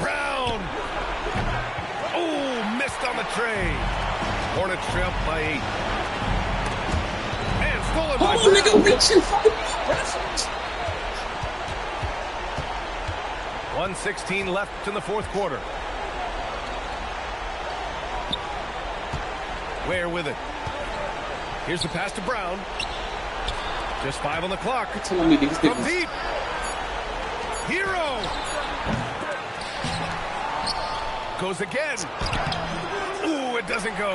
Brown. Oh, missed on the tray. Hornets trail by 8. And stolen by Oh, nigga, Brown. reaching fucking reference. 1:16 left in the fourth quarter. Ware with it. Here's the pass to Brown. Just 5 on the clock. You're telling me these From niggas. deep. Hero. Goes again. Ooh, it doesn't go.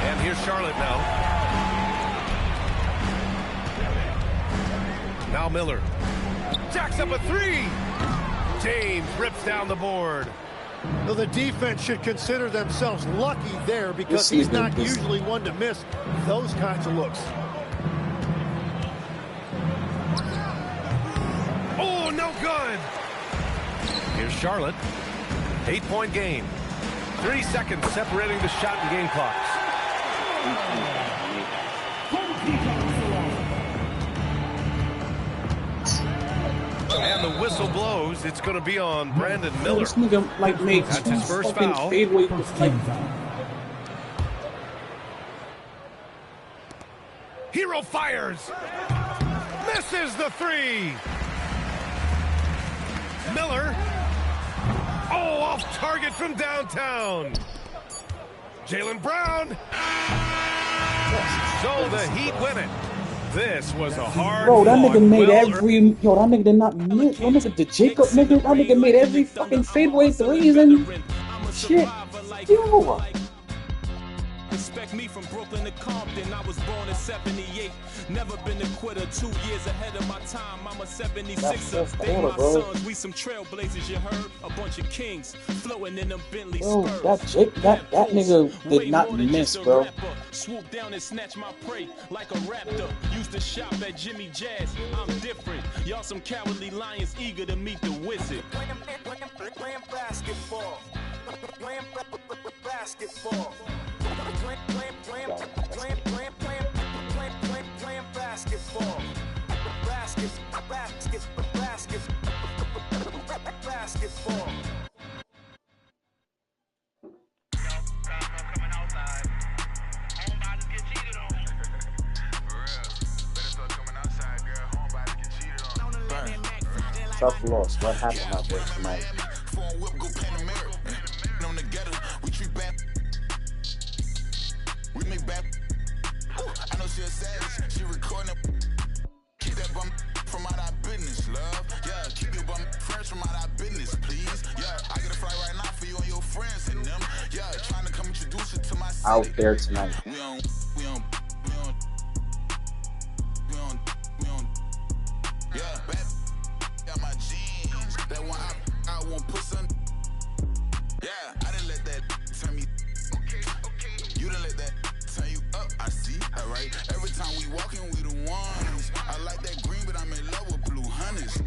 And here's Charlotte now. Now Miller. Jacks up a 3. James rips down the board. Well, the defense should consider themselves lucky there because he's not usually one to miss those kinds of looks. Oh, no good. Here's Charlotte. 8-point game. 3 seconds separating the shot and game clocks. And the whistle blows. It's going to be on Brandon Miller. This nigga like made That's two his first fucking foul. fadeaway. Like, Hero fires. Misses the 3. Miller. Oh, off target from downtown. Jaylen Brown. So the Heat win it. This was a hard. Bro, that nigga made every. Yo, that nigga did not miss. What nigga, the Jacob nigga? That nigga made every fucking fadeaway threes and shit. Yo. Respect me from Brooklyn to Compton. I was born in 78. Never been a quitter. 2 years ahead of my time. I'm a 76er. They my sons. We some trailblazers, you heard? A bunch of kings floating in them Bentley Bro, Spurs. that nigga did not miss, bro. Swoop down and snatch my prey like a raptor. Used to shop at Jimmy Jazz. I'm different. Y'all some cowardly lions eager to meet the wizard. Playing basketball. Playing basketball. Playing basketball. Basketball. Tough loss. What happened out there tonight? We make bad. I know she a savage. She recording. Keep that bum from out our business, love. Yeah, keep your bum friends from out our business, please. Yeah, I get a flight right now for you and your friends and them. Yeah, trying to come introduce it to my city. Out there tonight. We on. Yeah, bad. Got my jeans. That one I won't put some. Yeah, I didn't let that turn me. You didn't let that turn you up. I see. Alright. Every time we walking, we the ones. I like that green, but I'm in love with blue hunters.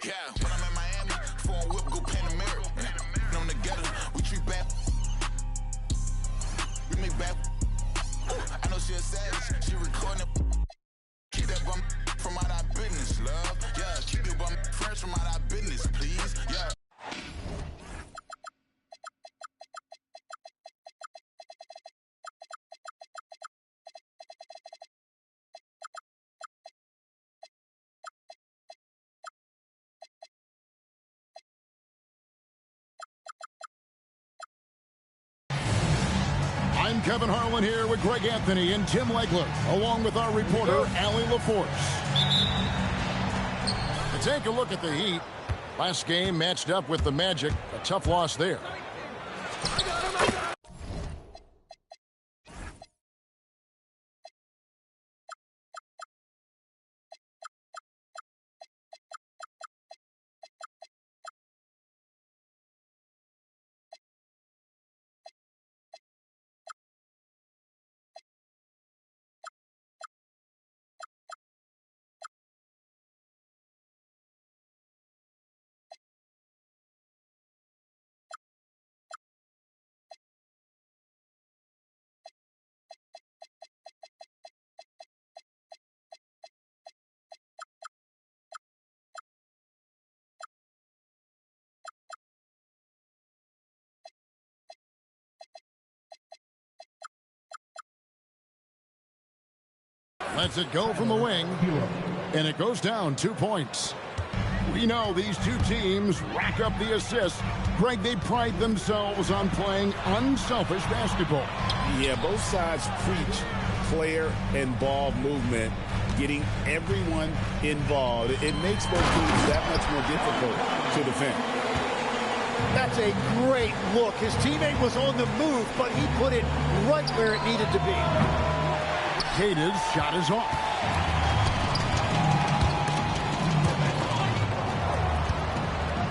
Yeah, when I'm in Miami, phone whip, go Panamera. On together, we treat bad. We make bad. I know she a savage. She recording. Keep that bum from out our business, love. Yeah, keep your bum friends from out our business, please. Yeah. I'm Kevin Harlan here with Greg Anthony and Tim Legler, along with our reporter, Allie LaForce. To take a look at the Heat, last game matched up with the Magic, a tough loss there. Lets it go from the wing, and it goes down 2 points. We know these two teams rack up the assists. Greg, they pride themselves on playing unselfish basketball. Yeah, both sides preach player and ball movement, getting everyone involved. It makes both teams that much more difficult to defend. That's a great look. His teammate was on the move, but he put it right where it needed to be. Kata's shot is off.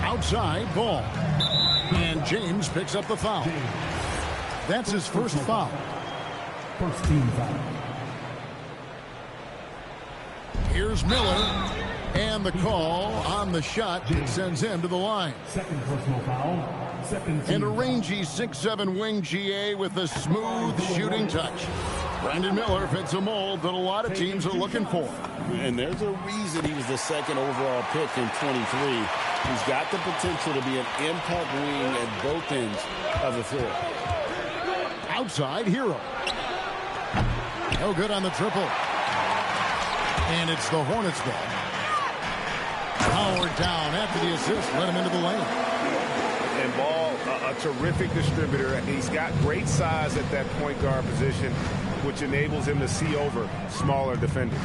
Outside ball. And James picks up the foul. That's his first foul. First team foul. Here's Miller. And the call on the shot sends him to the line. Second personal foul. Second team And a rangy 6'7" wing GA with a smooth shooting touch. Brandon Miller fits a mold that a lot of teams are looking for. And there's a reason he was the second overall pick in 23. He's got the potential to be an impact wing at both ends of the floor. Outside Hero. No good on the triple. And it's the Hornets ball. Howard down after the assist, let him into the lane. And Ball, a terrific distributor. He's got great size at that point guard position, which enables him to see over smaller defenders.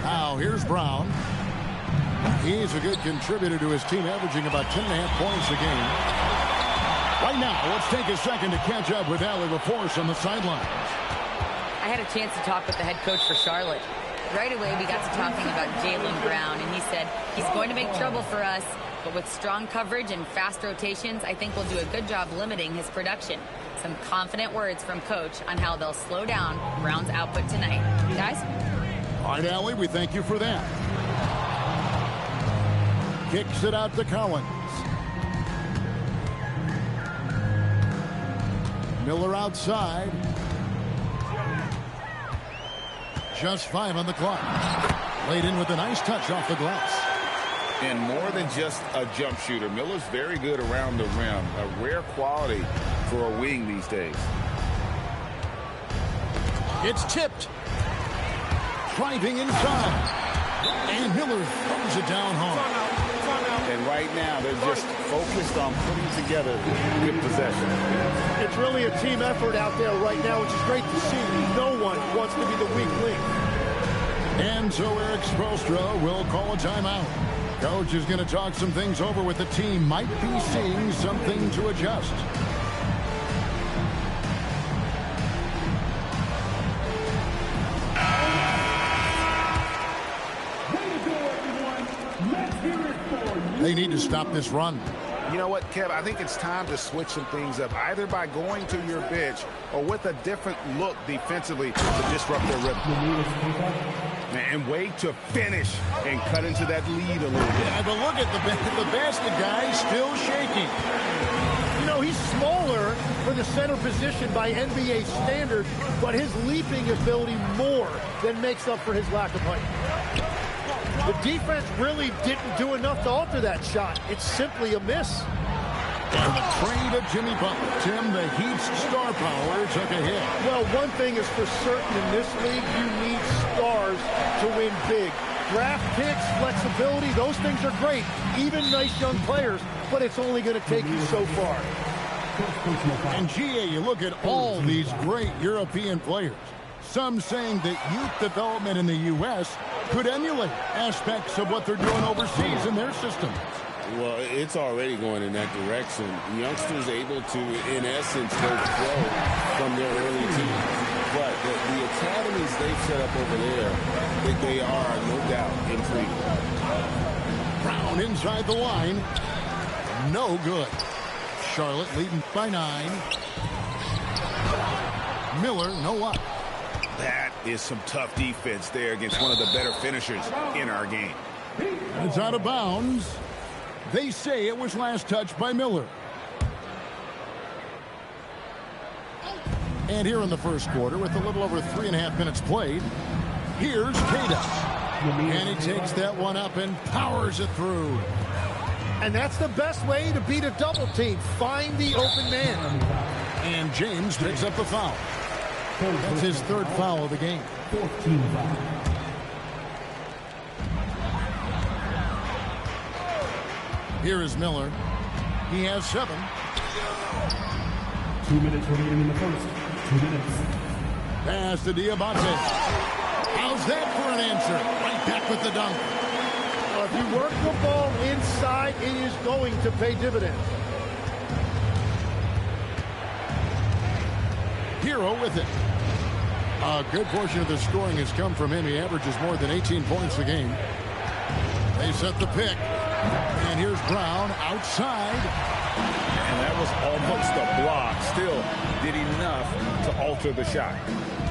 Now here's Brown. He's a good contributor to his team, averaging about 10.5 points a game. Right now, let's take a second to catch up with Allie LaForce on the sidelines. I had a chance to talk with the head coach for Charlotte. Right away, we got to talking about Jaylen Brown, and he said he's going to make trouble for us, but with strong coverage and fast rotations, I think we'll do a good job limiting his production. Some confident words from Coach on how they'll slow down Brown's output tonight. Guys? All right, Allie, we thank you for that. Kicks it out to Collins. Miller outside. Just 5 on the clock. Laid in with a nice touch off the glass. And more than just a jump shooter, Miller's very good around the rim. A rare quality for a wing these days. It's tipped. Driving inside. And Miller throws it down hard. And right now, they're just focused on putting together good possession. It's really a team effort out there right now, which is great to see. No one wants to be the weak link. And so Eric Spoelstra will call a timeout. Coach is going to talk some things over with the team. Might be seeing something to adjust. They need to stop this run. You know what, Kev? I think it's time to switch some things up, either by going to your bench or with a different look defensively to disrupt their rhythm. And wait to finish and cut into that lead a little bit. Yeah, but look at the basket guy still shaking. You know, he's smaller for the center position by NBA standards, but his leaping ability more than makes up for his lack of height. The defense really didn't do enough to alter that shot. It's simply a miss. And the trade of Jimmy Butler. Tim, the Heat's star power took a hit. Well, one thing is for certain in this league, you need stars to win big. Draft picks, flexibility, those things are great. Even nice young players, but it's only going to take you so far. And GA, you look at all these great European players. Some saying that youth development in the U.S. could emulate aspects of what they're doing overseas in their systems. Well, it's already going in that direction. Youngsters able to, in essence, go pro from their early teens. But the academies they've set up over there, they are, no doubt, intriguing. Brown inside the line. No good. Charlotte leading by 9. Miller, no up. That is some tough defense there against one of the better finishers in our game. It's out of bounds. They say it was last touched by Miller. And here in the first quarter, with a little over 3.5 minutes played, here's Queta. And he takes that one up and powers it through. And that's the best way to beat a double team. Find the open man. And James picks up the foul. That's his 3rd foul of the game. 14 foul. Here is Miller. He has 7. 2 minutes remaining in the first. 2 minutes. Pass to Diabate. How's that for an answer? Right back with the dunk. Well, if you work the ball inside, it is going to pay dividends. Hero with it. A good portion of the scoring has come from him. He averages more than 18 points a game. They set the pick. And here's Brown outside. And that was almost a block. Still did enough to alter the shot.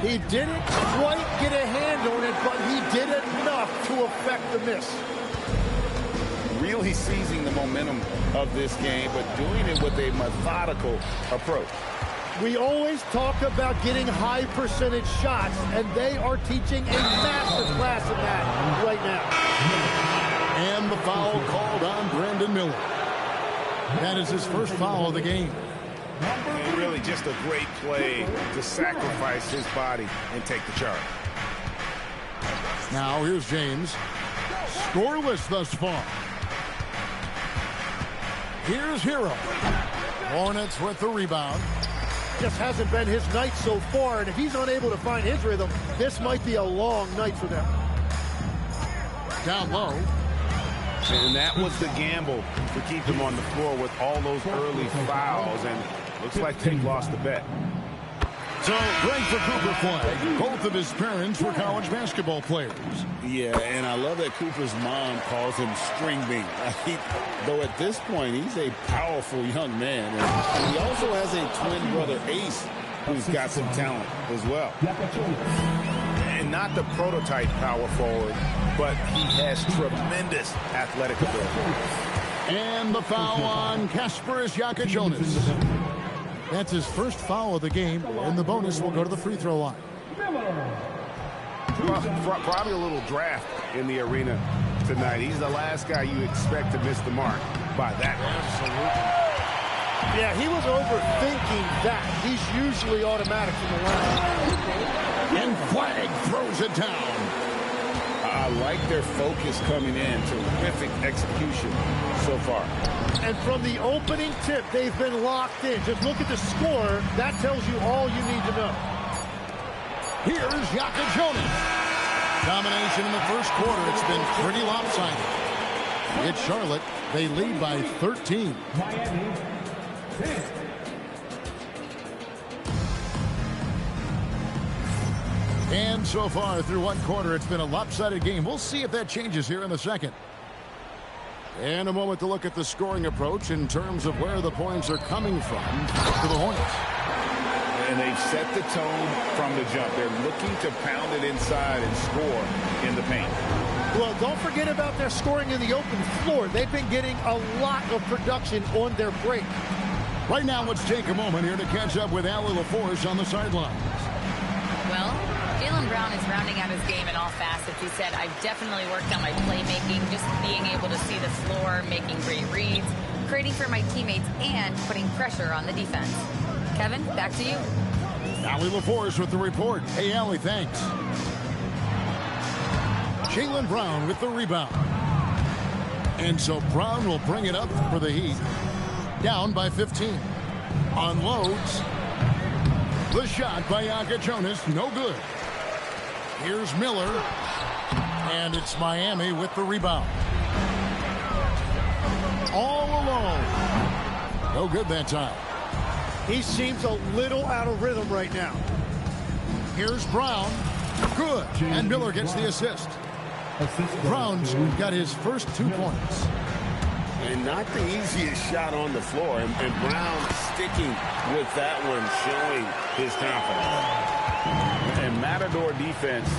He didn't quite get a hand on it, but he did enough to affect the miss. Really seizing the momentum of this game, but doing it with a methodical approach. We always talk about getting high percentage shots, and they are teaching a master class in that right now. And the foul called on Brandon Miller. That is his first foul of the game. And really just a great play to sacrifice his body and take the charge. Now here's James. Scoreless thus far. Here's Hero. Hornets with the rebound. Just hasn't been his night so far, and if he's unable to find his rhythm, this might be a long night for them. Down low. And that was the gamble to keep him on the floor with all those early fouls, and looks like they've lost the bet. So, great for Cooper Flag. Both of his parents were college basketball players. Yeah, and I love that Cooper's mom calls him String Bean. Though at this point, he's a powerful young man. And he also has a twin brother, Ace, who's got some talent as well. And not the prototype power forward, but he has tremendous athletic ability. And the foul on Kasparas Jakubonis. That's his first foul of the game, and the bonus will go to the free throw line. Probably a little draft in the arena tonight. He's the last guy you expect to miss the mark by that. Absolutely. Yeah, he was overthinking that. He's usually automatic from the line. And Flag throws it down. I like their focus coming in. Terrific execution so far. And from the opening tip, they've been locked in. Just look at the score. That tells you all you need to know. Here's Jakubonis. Domination in the first quarter. It's been pretty lopsided. It's Charlotte. They lead by 13. And so far through one quarter, it's been a lopsided game. We'll see if that changes here in the second. And a moment to look at the scoring approach in terms of where the points are coming from for the Hornets. And they've set the tone from the jump. They're looking to pound it inside and score in the paint. Well, don't forget about their scoring in the open floor. They've been getting a lot of production on their break. Right now, let's take a moment here to catch up with Allie LaForce on the sidelines. Well, Jaylen Brown is rounding out his game in all facets. He said, I've definitely worked on my playmaking, just being able to see the floor, making great reads, creating for my teammates, and putting pressure on the defense. Kevin, back to you. Allie LaForce with the report. Hey, Allie, thanks. Jaylen Brown with the rebound. And so Brown will bring it up for the Heat. Down by 15. Unloads. The shot by Jakubonis, no good. Here's Miller. And it's Miami with the rebound. All alone. No good that time. He seems a little out of rhythm right now. Here's Brown. Good. And Miller gets the assist. Brown's got his first 2 points. And not the easiest shot on the floor. And Brown sticking with that one, showing his confidence. And Matador defense,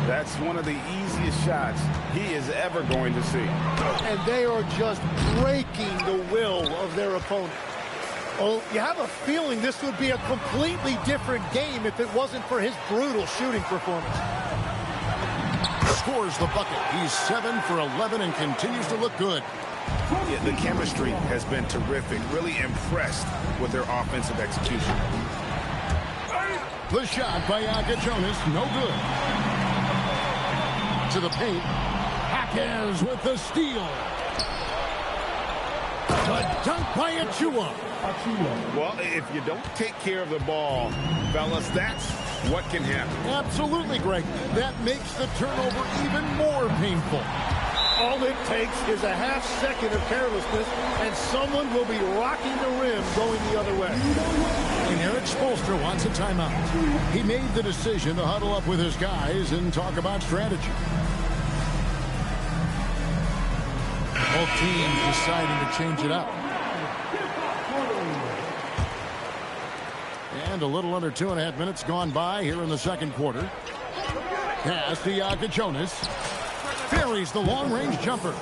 that's one of the easiest shots he is ever going to see. And they are just breaking the will of their opponent. Oh, you have a feeling this would be a completely different game if it wasn't for his brutal shooting performance. Scores the bucket. He's 7 for 11 and continues to look good. Yeah, the chemistry has been terrific. Really impressed with their offensive execution. The shot by Jakubonis, no good. To the paint. Jaquez with the steal. The dunk by Achua. Well, if you don't take care of the ball, fellas, that's what can happen. Absolutely, Greg. That makes the turnover even more painful. All it takes is a half second of carelessness, and someone will be rocking the rim going the other way. And Eric Spoelstra wants a timeout. He made the decision to huddle up with his guys and talk about strategy. Both teams deciding to change it up. And a little under 2.5 minutes gone by here in the second quarter. Pass to Jakubonis. Buries the long-range jumper.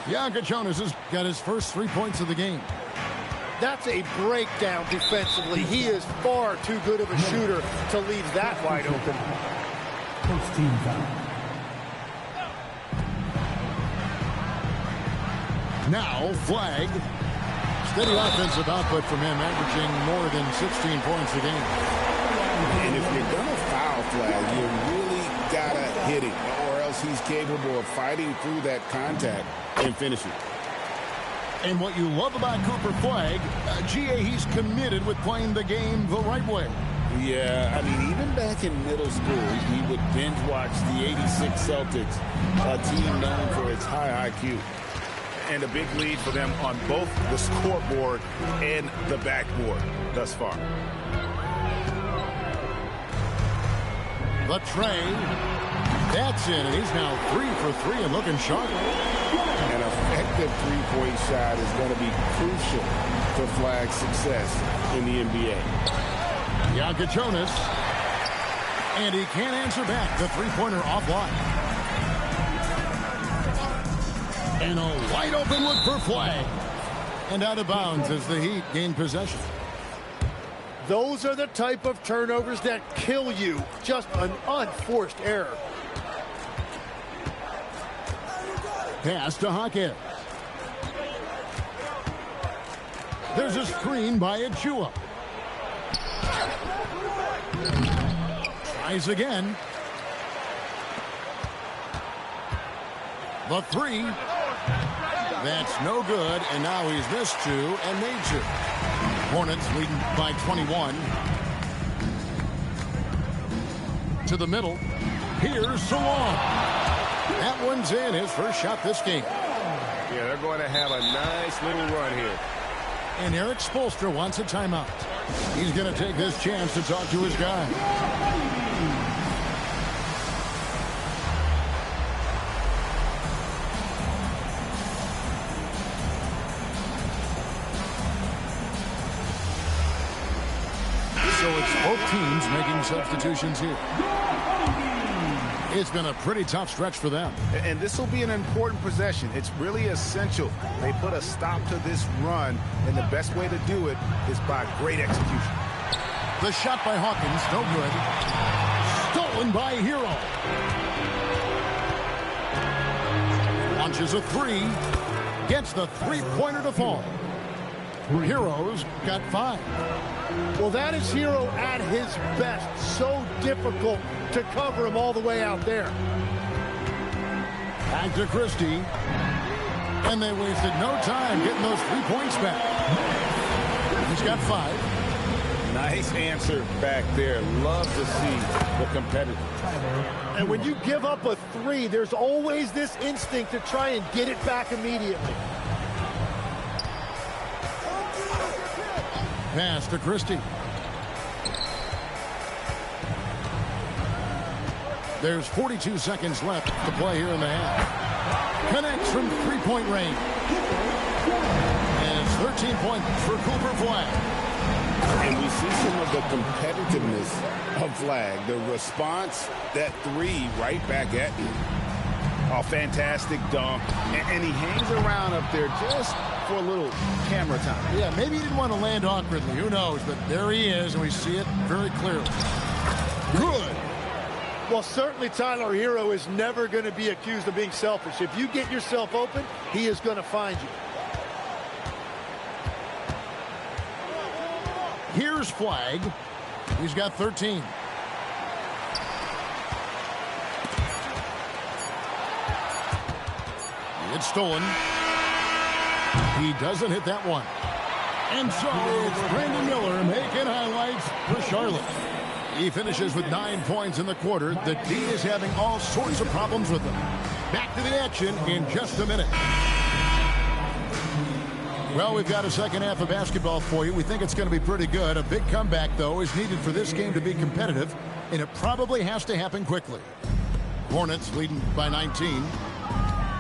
Jakubonis has got his first 3 points of the game. That's a breakdown defensively. He is far too good of a shooter to leave that wide open. First team foul. Now, Flag. Steady offensive output from him, averaging more than 16 points a game. And if you're going to foul Flag, you really got to hit him, or else he's capable of fighting through that contact and finishing. And what you love about Cooper Flagg, GA, he's committed with playing the game the right way. Yeah, I mean, even back in middle school, he would binge watch the '86 Celtics, a team known for its high IQ. And a big lead for them on both the scoreboard and the backboard thus far. The tray. That's in, and he's now 3 for 3 and looking sharp. An effective three-point shot is going to be crucial to Flagg's success in the NBA. Bianca Jonas. And he can't answer back. The three-pointer offline. And a wide open look for Flagg. And out of bounds as the Heat gain possession. Those are the type of turnovers that kill you. Just an unforced error. Pass to Hawkins. There's a screen by Achua. Tries again. The three. That's no good, and now he's missed 2 and made 2. Hornets leading by 21. To the middle. Here's Salon. That one's in, his first shot this game. Yeah, they're going to have a nice little run here. And Eric Spoelstra wants a timeout. He's going to take this chance to talk to his guy. So it's both teams making substitutions here. It's been a pretty tough stretch for them. And this will be an important possession. It's really essential. They put a stop to this run, and the best way to do it is by great execution. The shot by Hawkins, no good. Stolen by Hero. Launches a 3. Gets the three-pointer to fall. Hero's got 5. Well, that is Hero at his best. So difficult to cover him all the way out there. Back to Christie. And they wasted no time getting those 3 points back. He's got 5. Nice answer back there. Love to see the competitor. And when you give up a 3, there's always this instinct to try and get it back immediately. Pass to Christie. There's 42 seconds left to play here in the half. Connects from three-point range. And it's 13 points for Cooper Flagg. And we see some of the competitiveness of Flagg. The response, that 3 right back at you. Oh, fantastic dunk. And he hangs around up there just for a little camera time. Yeah, maybe he didn't want to land awkwardly. Who knows? But there he is, and we see it very clearly. Good. Well, certainly Tyler Hero is never going to be accused of being selfish. If you get yourself open, he is going to find you. Here's Flagg. He's got 13. It's stolen. He doesn't hit that one. And so it's Brandon Miller making highlights for Charlotte. He finishes with 9 points in the quarter. The D is having all sorts of problems with them. Back to the action in just a minute. Well, we've got a second half of basketball for you. We think it's going to be pretty good. A big comeback, though, is needed for this game to be competitive, and it probably has to happen quickly. Hornets leading by 19.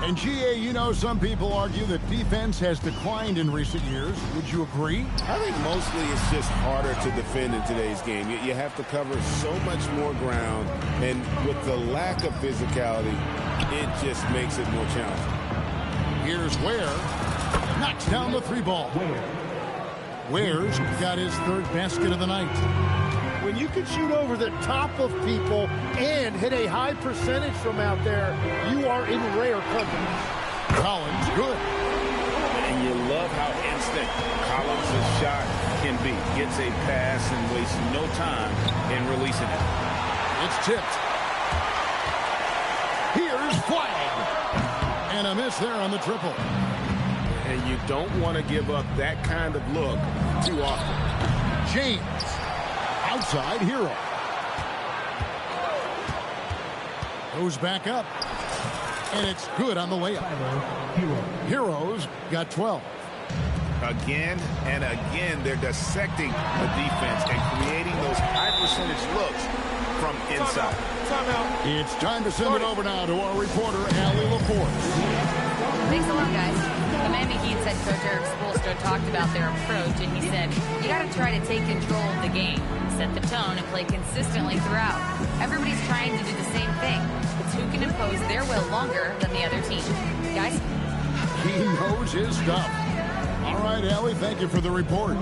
And GA, you know, some people argue that defense has declined in recent years. Would you agree? I think mostly it's just harder to defend in today's game. You have to cover so much more ground, and with the lack of physicality, it just makes it more challenging. Here's Ware. Knocks down the 3 ball. Ware's got his 3rd basket of the night. When you can shoot over the top of people and hit a high percentage from out there, you are in rare company. Collins, good. And you love how instant Collins' shot can be. Gets a pass and wastes no time in releasing it. It's tipped. Here's Flagg. And a miss there on the triple. And you don't want to give up that kind of look too often. James. Outside Hero. Goes back up. And it's good on the layup. Heroes got 12. Again and again, they're dissecting the defense and creating those high percentage looks from inside. It's time to send it over now to our reporter, Allie LaForce. Thanks a lot, guys. The Miami Heat's head coach Eric Spoelstra talked about their approach, and he said, you got to try to take control of the game, set the tone, and play consistently throughout. Everybody's trying to do the same thing. It's who can impose their will longer than the other team. Guys? He knows his stuff. All right, Allie, thank you for the report.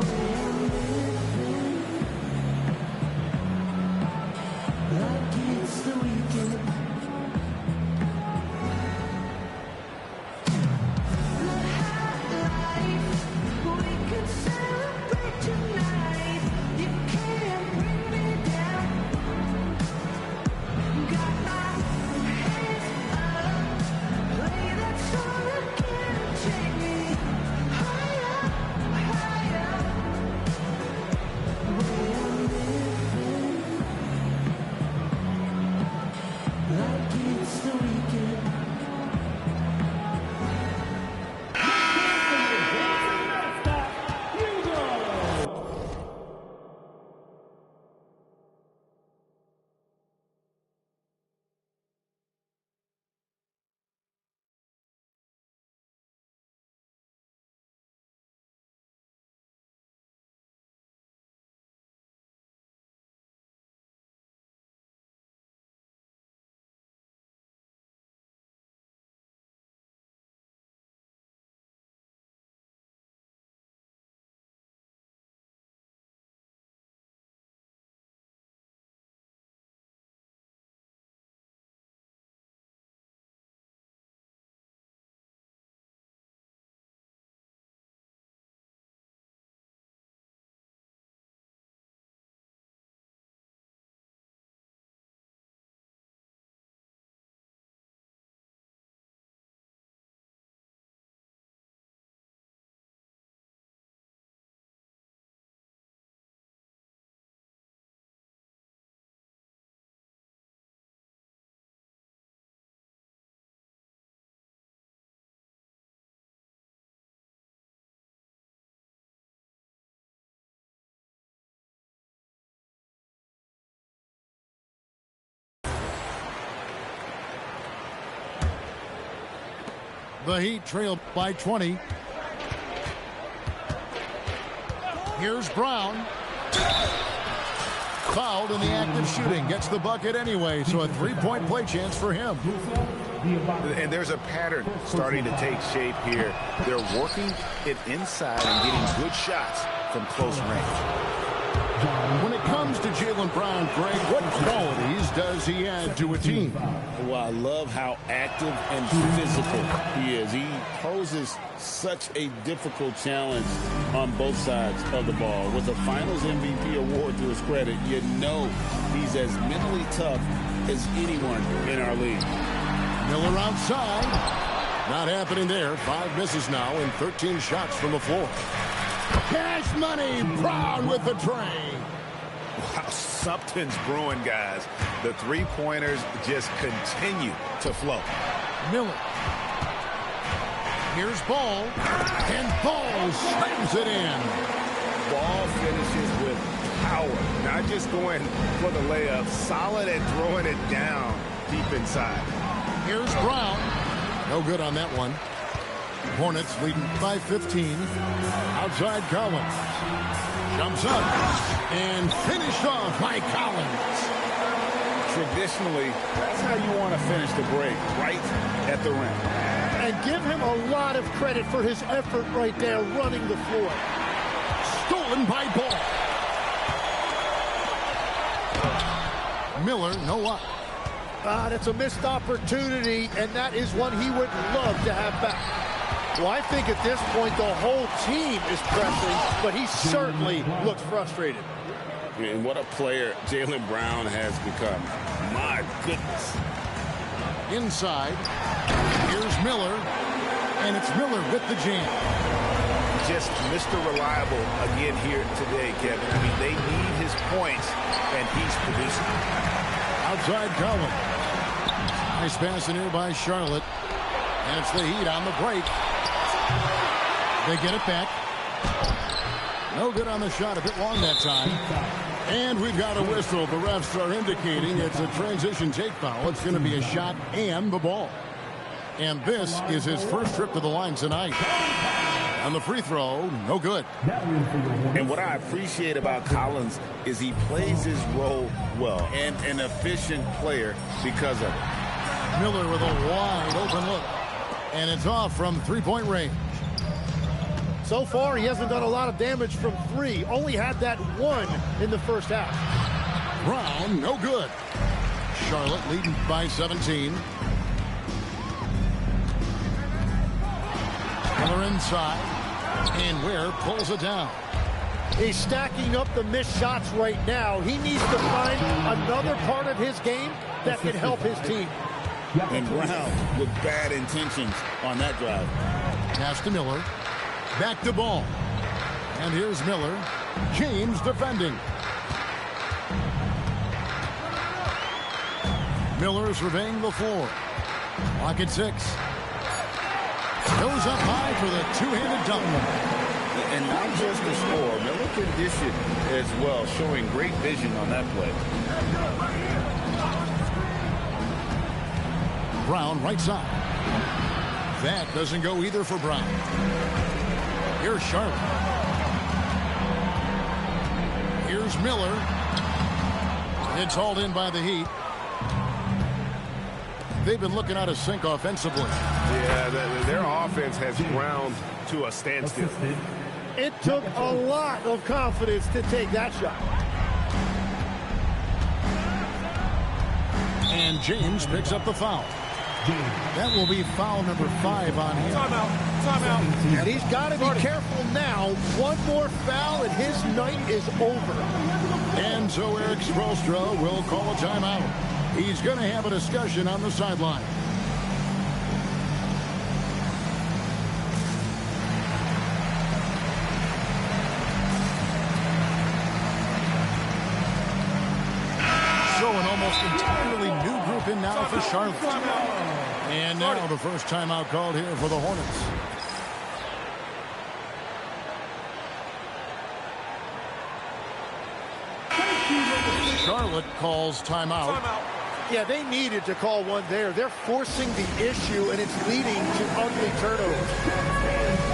The Heat trail by 20. Here's Brown. Fouled in the act of shooting. Gets the bucket anyway, so a three-point play chance for him. And there's a pattern starting to take shape here. They're working it inside and getting good shots from close range. When it comes to Jaylen Brown, Greg, what qualities does he add to a team? Well, I love how active and physical he is. He poses such a difficult challenge on both sides of the ball. With a Finals MVP award to his credit, you know he's as mentally tough as anyone in our league. Miller outside. Not happening there. 5 misses now and 13 shots from the floor. Cash money. Brown with the tray. Wow, something's brewing, guys. The three-pointers just continue to flow. Miller. Here's Ball. And Ball slams it in. Ball finishes with power. Not just going for the layup. Solid at throwing it down deep inside. Here's Brown. No good on that one. Hornets leading by 15. Outside Collins. Jumps up and finished off by Collins. Traditionally, that's how you want to finish the break, right at the rim. And give him a lot of credit for his effort right there running the floor. Stolen by Ball. Miller, no up. That's a missed opportunity, and that is one he would love to have back. Well, I think at this point the whole team is pressing, but he certainly looks frustrated. And what a player Jaylen Brown has become. My goodness. Inside. Here's Miller. And it's Miller with the jam. Just Mr. Reliable again here today, Kevin. I mean, they need his points, and he's producing. Outside Collins. Nice pass in here by Charlotte. And it's the Heat on the break. They get it back. No good on the shot. A bit long that time. And we've got a whistle. The refs are indicating it's a transition take foul. It's going to be a shot and the ball. And this is his first trip to the line tonight. And the free throw, no good. And what I appreciate about Collins is he plays his role well and an efficient player because of it. Miller with a wide open look. And it's off from three-point range. So far, he hasn't done a lot of damage from three. Only had that one in the first half. Brown, no good. Charlotte leading by 17. Miller inside. And Ware pulls it down. He's stacking up the missed shots right now. He needs to find another part of his game that can help his team. And Brown with bad intentions on that drive. Pass to Miller. Back to ball. And here's Miller. James defending. Miller surveying the floor. Clock at 6. Goes up high for the two-handed dunk. And not just the score. Miller can dish it as well, showing great vision on that play. Brown right side. That doesn't go either for Brown. Here's Charlotte. Here's Miller. It's hauled in by the Heat. They've been looking out of sync offensively. Yeah, their offense has ground to a standstill. It took a lot of confidence to take that shot. And James picks up the foul. That will be foul number 5 on him. Timeout. And he's got to be careful now. One more foul and his night is over. And so Eric Spoelstra will call a timeout. He's going to have a discussion on the sideline. So an almost entirely new group in now for Charlotte. And now the first timeout called here for the Hornets. Charlotte calls timeout. Yeah, they needed to call one there. They're forcing the issue, and it's leading to ugly turnovers.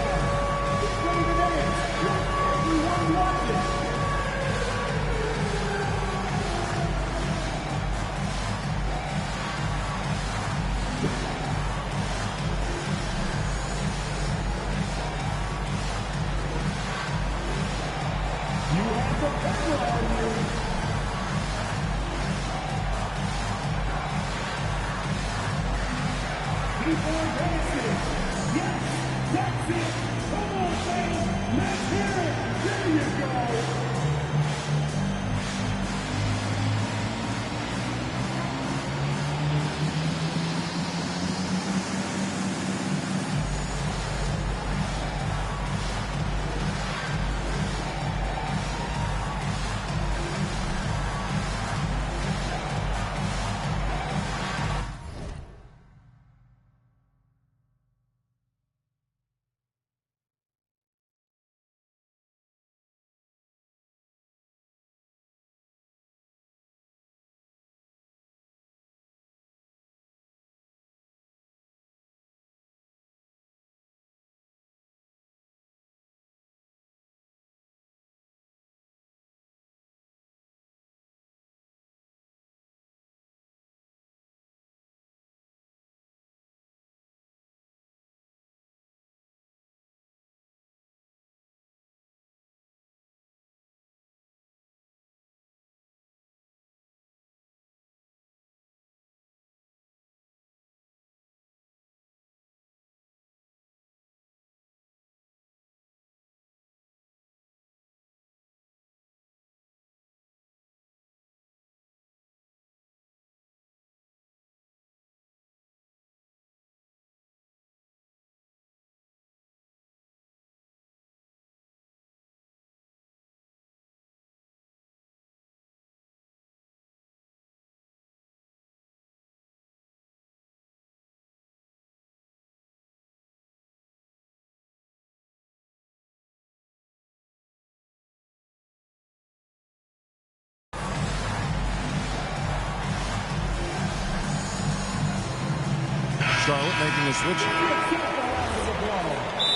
making a switch.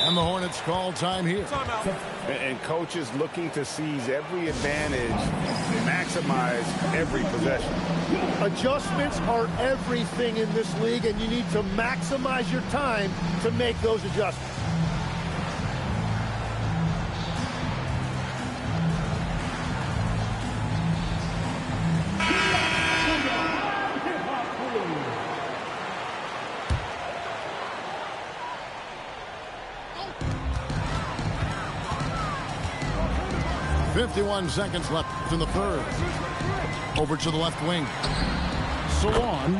And the Hornets call time here. And coaches looking to seize every advantage and maximize every possession. Adjustments are everything in this league, and you need to maximize your time to make those adjustments. Seconds left in the third. Over to the left wing. Salon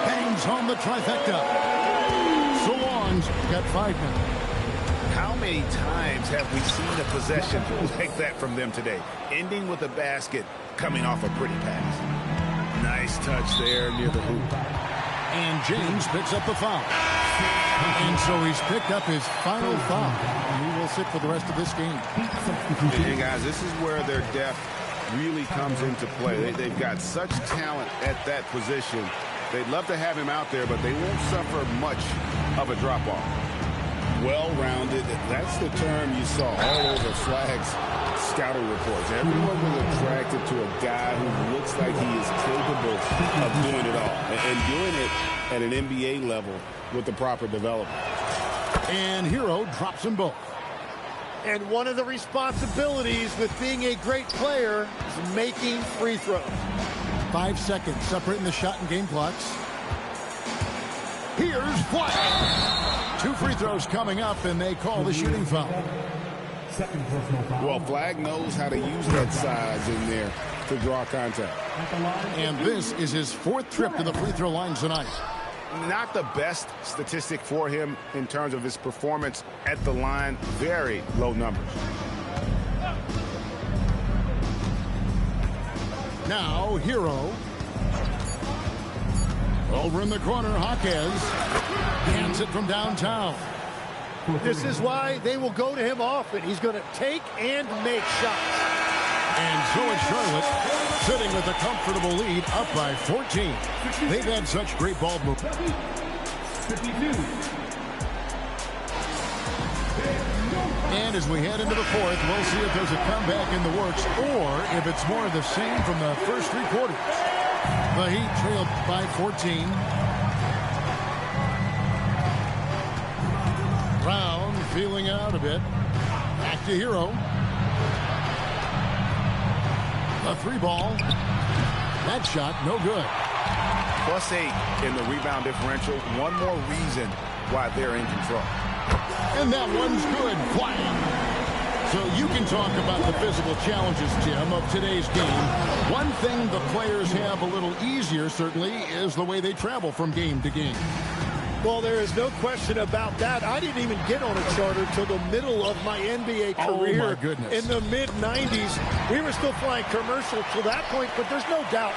bangs home the trifecta. Salon's got 5 now. How many times have we seen a possession like that from them today? Ending with a basket, coming off a pretty pass. Nice touch there near the hoop. And James picks up the foul. And so he's picked up his final foul. He will sit for the rest of this game. Hey, guys, this is where their depth really comes into play. They've got such talent at that position. They'd love to have him out there, but they won't suffer much of a drop-off. Well-rounded. That's the term you saw all over Flag's scouting reports. Everyone was attracted to a guy who looks like he is capable of doing it all and doing it at an NBA level with the proper development. And Hero drops them both. And one of the responsibilities with being a great player is making free throws. 5 seconds separating the shot and game clocks. Here's Flag. 2 free throws coming up, and they call the shooting foul. Well, Flag knows how to use that size in there to draw contact. And this is his 4th trip to the free throw line tonight. Not the best statistic for him in terms of his performance at the line. Very low numbers. Now, Hero. Over in the corner, Jaquez hands it from downtown. This is why they will go to him often. He's going to take and make shots. And so is Charlotte, sitting with a comfortable lead, up by 14. They've had such great ball movement. And as we head into the 4th, we'll see if there's a comeback in the works or if it's more of the same from the first 3 quarters. The Heat trailed by 14. Brown feeling out a bit. Back to Hero. A 3 ball. That shot, no good. +8 in the rebound differential. One more reason why they're in control. And that one's good. Flag. So you can talk about the physical challenges, Jim, of today's game. One thing the players have a little easier, certainly, is the way they travel from game to game. Well, there is no question about that. I didn't even get on a charter till the middle of my NBA career. Oh, my goodness. In the mid-90s, we were still flying commercial to that point, but there's no doubt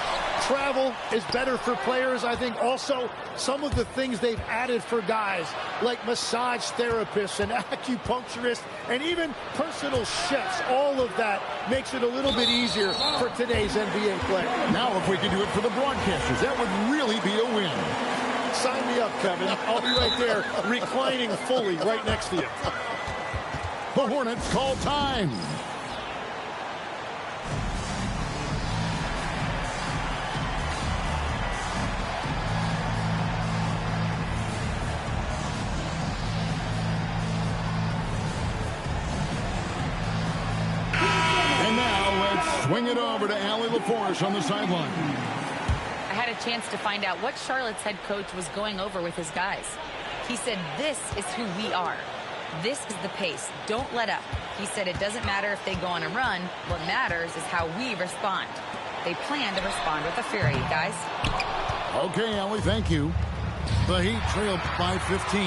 travel is better for players. I think also some of the things they've added for guys like massage therapists and acupuncturists and even personal chefs, all of that makes it a little bit easier for today's NBA player. Now, if we can do it for the broadcasters, that would really be a win. Sign me up, Kevin. I'll be right there reclining fully right next to you. The Hornets call time. And now let's swing it over to Allie LaForce on the sideline. I had a chance to find out what Charlotte's head coach was going over with his guys. He said, this is who we are. This is the pace. Don't let up. He said it doesn't matter if they go on a run. What matters is how we respond. They plan to respond with a fury, guys. Okay, Allie, thank you. The Heat trailed by 15.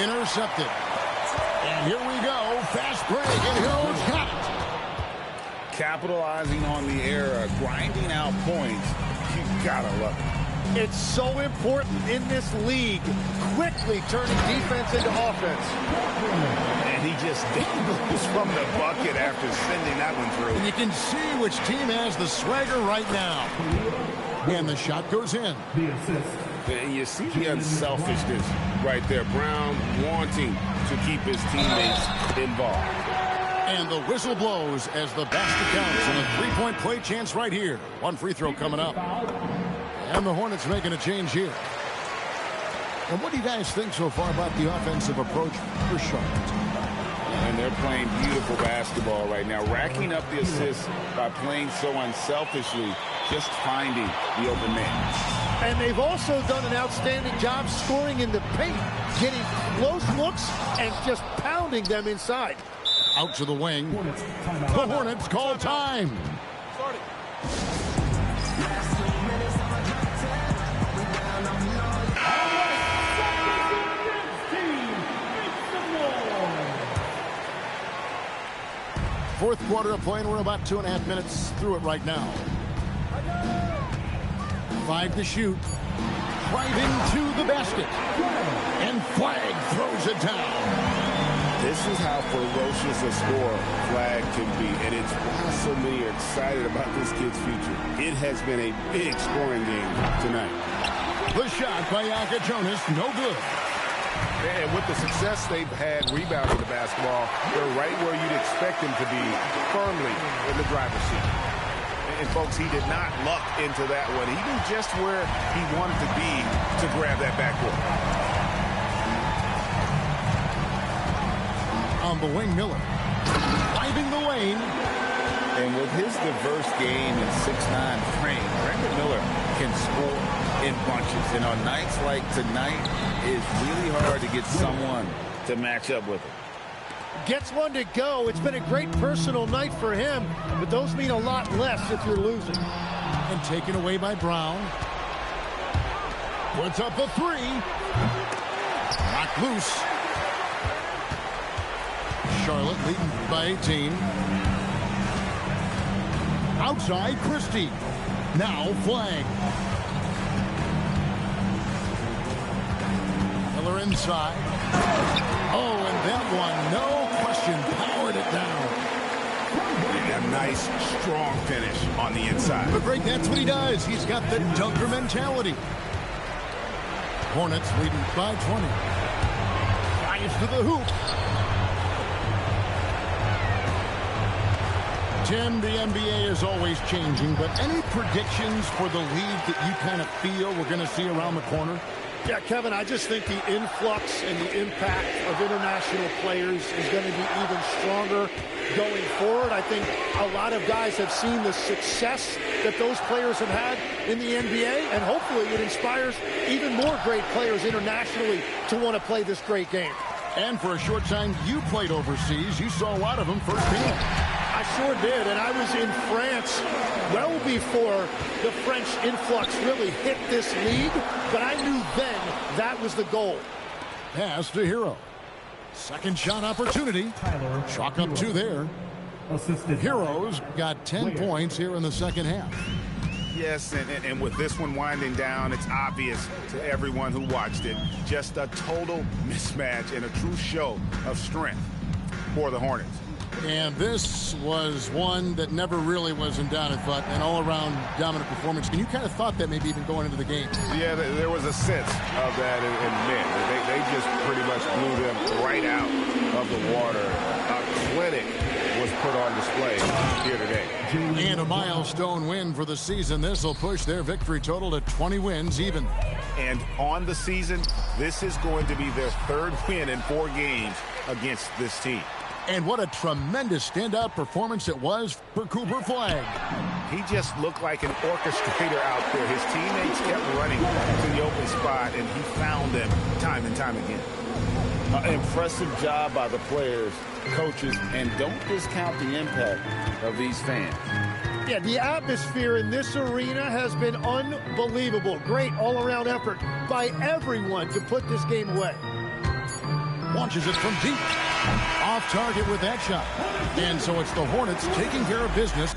Intercepted. And here we go. Fast break, and Hero's got it. Capitalizing on the error, grinding out points. You gotta love it. It's so important in this league, quickly turning defense into offense. And he just dangles from the bucket after sending that one through. And you can see which team has the swagger right now. And the shot goes in. The assist And you see the unselfishness right there. Brown wanting to keep his teammates involved. And the whistle blows as the basket counts, and a three-point play chance right here. One free throw coming up. And the Hornets making a change here. And what do you guys think so far about the offensive approach for Charlotte? And they're playing beautiful basketball right now, racking up the assists by playing so unselfishly, just finding the open man. And they've also done an outstanding job scoring in the paint, getting close looks and just pounding them inside. Out to the wing. The Hornets call time. Fourth quarter of play, and we're about 2.5 minutes through it right now. 5 to shoot. Driving to the basket. And Flagg throws it down. This is how ferocious a scorer Flagg can be, and it's why so many are excited about this kid's future. It has been a big scoring game tonight. The shot by Yaka Jonas, no good. And with the success they've had rebounding the basketball, they're right where you'd expect them to be, firmly in the driver's seat. And folks, he did not luck into that one. He knew just where he wanted to be to grab that backboard. On the wing, Miller. Driving the lane. And with his diverse game and 6'9" frame, Brandon Miller can score in bunches. And on nights like tonight, it's really hard to get someone to match up with him. Gets one to go. It's been a great personal night for him, but those mean a lot less if you're losing. And taken away by Brown. Puts up a three. Knocked loose. Charlotte leading by 18. Outside, Christie. Now Flagg. Miller inside. Oh, and that one, no question, powered it down. A nice, strong finish on the inside. But Greg, that's what he does. He's got the dunker mentality. Hornets leading by 20. Drives to the hoop. Tim, the NBA is always changing, but any predictions for the league that you kind of feel we're going to see around the corner? Yeah, Kevin, I just think the influx and the impact of international players is going to be even stronger going forward. I think a lot of guys have seen the success that those players have had in the NBA, and hopefully it inspires even more great players internationally to want to play this great game. And for a short time, you played overseas. You saw a lot of them firsthand. I sure did, and I was in France well before the French influx really hit this league, but I knew then that was the goal. Pass to Hero. Second shot opportunity. Chalk up 2 there. Heroes got 10 points here in the second half. Yes, and with this one winding down, it's obvious to everyone who watched it. Just a total mismatch and a true show of strength for the Hornets. And this was one that never really was in doubt, I thought, an all-around dominant performance. And you kind of thought that maybe even going into the game. Yeah, there was a sense of that in men. They just pretty much blew them right out of the water. A clinic was put on display here today. And a milestone win for the season. This will push their victory total to 20 wins even. And on the season, this is going to be their 3rd win in 4 games against this team. And what a tremendous standout performance it was for Cooper Flagg. He just looked like an orchestrator out there. His teammates kept running to the open spot, and he found them time and time again. An impressive job by the players, coaches, and don't discount the impact of these fans. Yeah, the atmosphere in this arena has been unbelievable. Great all-around effort by everyone to put this game away. Launches it from deep. Off target with that shot. And so it's the Hornets taking care of business.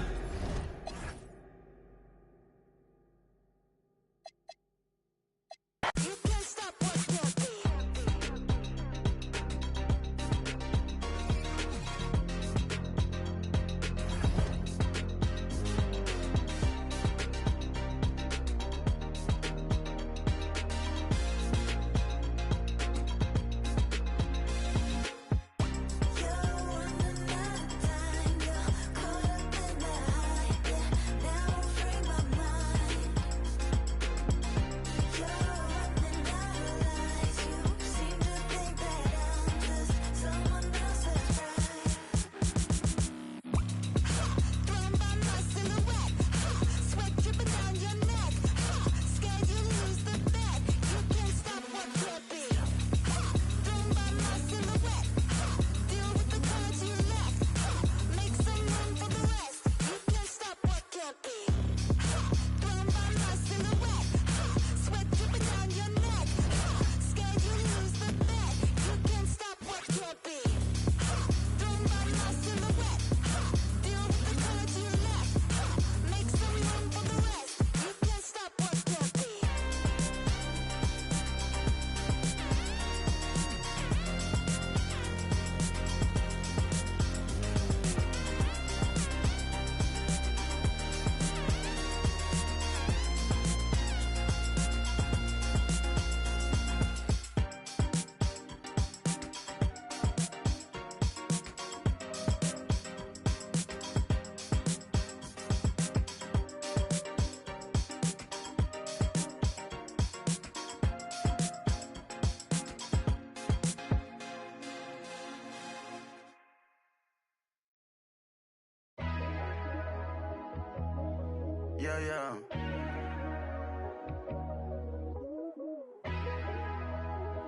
Yeah, yeah.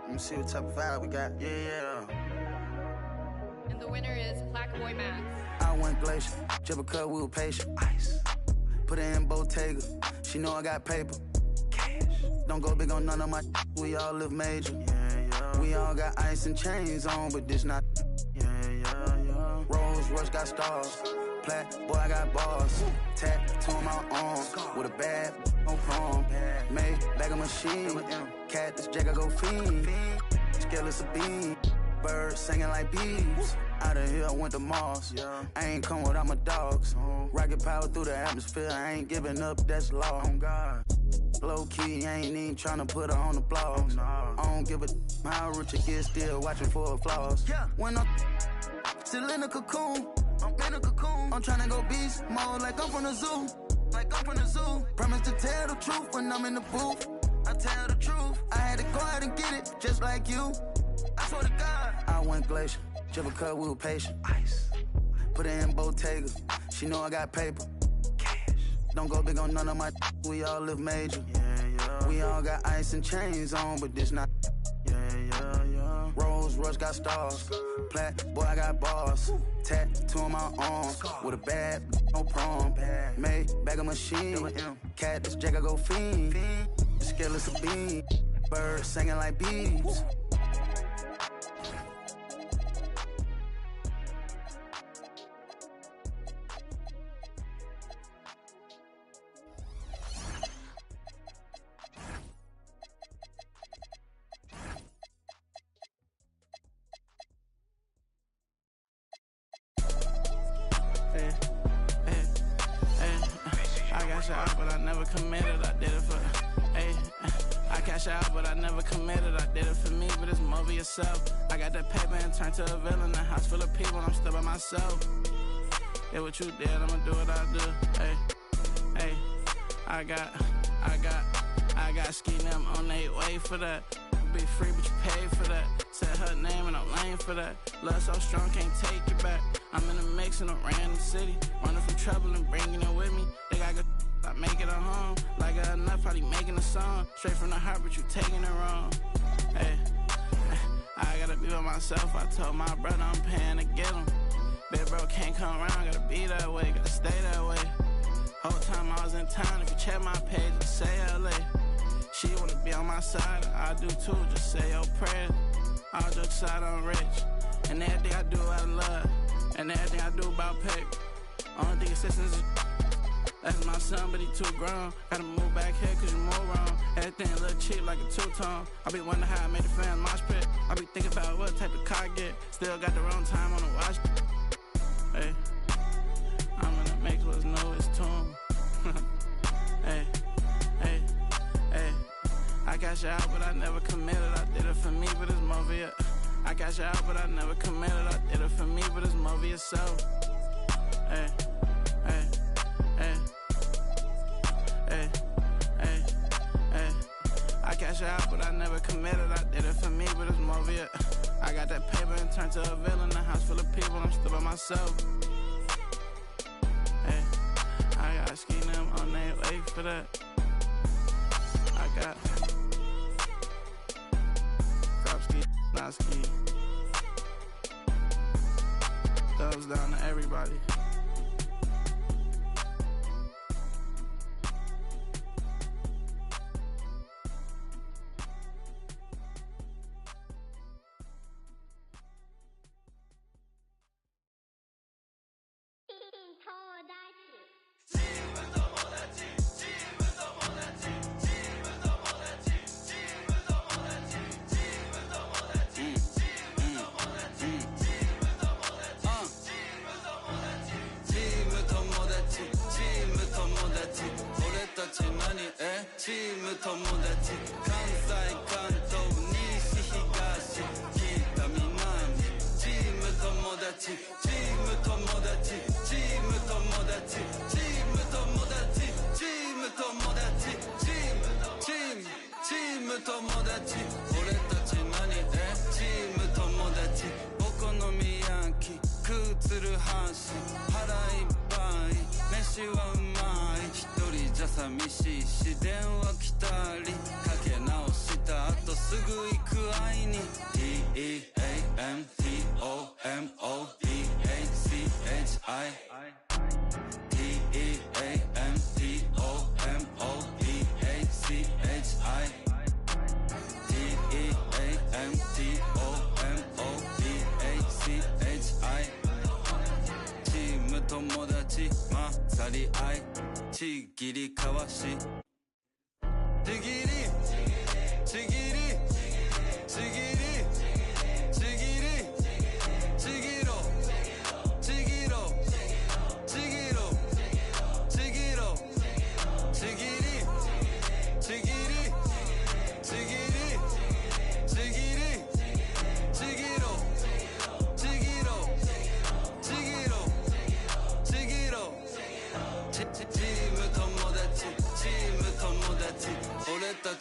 Let me see what type of vibe we got. Yeah, yeah. And the winner is Plaqueboy Max. I went glacier, Jibba cut, we were patient. Ice. Put it in Bottega. She know I got paper. Cash. Don't go big on none of my. We all live major. Yeah, yeah. We all got ice and chains on, but this not. Yeah, yeah, yeah. Rolls Royce got stars. Plat, boy, I got bars. Tattoo on my arm. With a bad on prom. Made bag of machine. Cat, this jack, I go fiend. Scaleless a bean. Birds singing like bees. Out of here, I went to Mars. I ain't come without my dogs. Rocket power through the atmosphere. I ain't giving up, that's law. On God. Low key, I ain't even tryna put her on the blogs. I don't give a how rich it gets, still watching for her flaws. When I'm still in a cocoon, I'm in a cocoon. I'm tryna go beast mode like I'm from the zoo. Like I'm from the zoo. Promise to tell the truth when I'm in the booth. I tell the truth. I had to go out and get it, just like you. I swear to God. I went glacier, Jibba cut, we were patient. Ice. Put it in Bottega. She know I got paper. Cash. Don't go big on none of my. We all live major. Yeah, yeah. We all got ice and chains on, but this not. Yeah, yeah, yeah. Rolls Royce got stars. Plat, boy, I got bars. Tattoo on my arm. With a bad, no prom. Made bag of machine. Cat, this jack, I go fiend. Scaleless a bean. Birds singing like bees. I got shot, but I never committed. I did it for. I cash out, but I never committed. I did it for me, but it's more for yourself. I got that paper and turned to a villain. A house full of people, and I'm still by myself. Yeah, what you did, I'ma do what I do. Hey, I got ski them on their way for that. Be free, but you pay for that. Said her name and I'm lame for that. Love so strong, can't take it back. I'm in the mix in a random city. Running from trouble and bringing it with me. Think I could stop making it home. Like I enough, probably making a song. Straight from the heart, but you taking it wrong. Hey, I gotta be with myself. I told my brother I'm paying to get him. Big bro can't come around, gotta be that way, gotta stay that way. Whole time I was in town, if you check my page, just say LA. She wanna be on my side, I do too, just say your prayer. All jokes aside, I'm rich. And everything I do out of love. And everything I do about pay. Only thing assistance is that's my son, but he too grown. Gotta move back here cause you move wrong. Everything a little cheap like a two-tone. I be wondering how I made the fans mosh pit. I be thinking about what type of car I get. Still got the wrong time on the watch. Hey, I'm gonna make what's new, it's tune. Hey. I cash out, but I never committed. I did it for me, but it's more for you. I cash out, but I never committed. I did it for me, but it's more for yourself. Hey. I cash out, but I never committed. I did it for me, but it's more for you. I got that paper and turned to a villain. A house full of people, I'm still by myself. Hey, I got ski them on their way for that. I got crop ski, not ski. Thumbs down to everybody. し電話来たりかけ直した後すぐ行く会いに TEAMTOMODHCHIチーム友達混ざり合いちぎりかわしちぎりちぎりちぎりちぎりちぎろちぎろちぎろちぎろちぎりちぎりちぎりちぎりちぎろちぎろちぎろちぎろチーム友達チーム友達俺た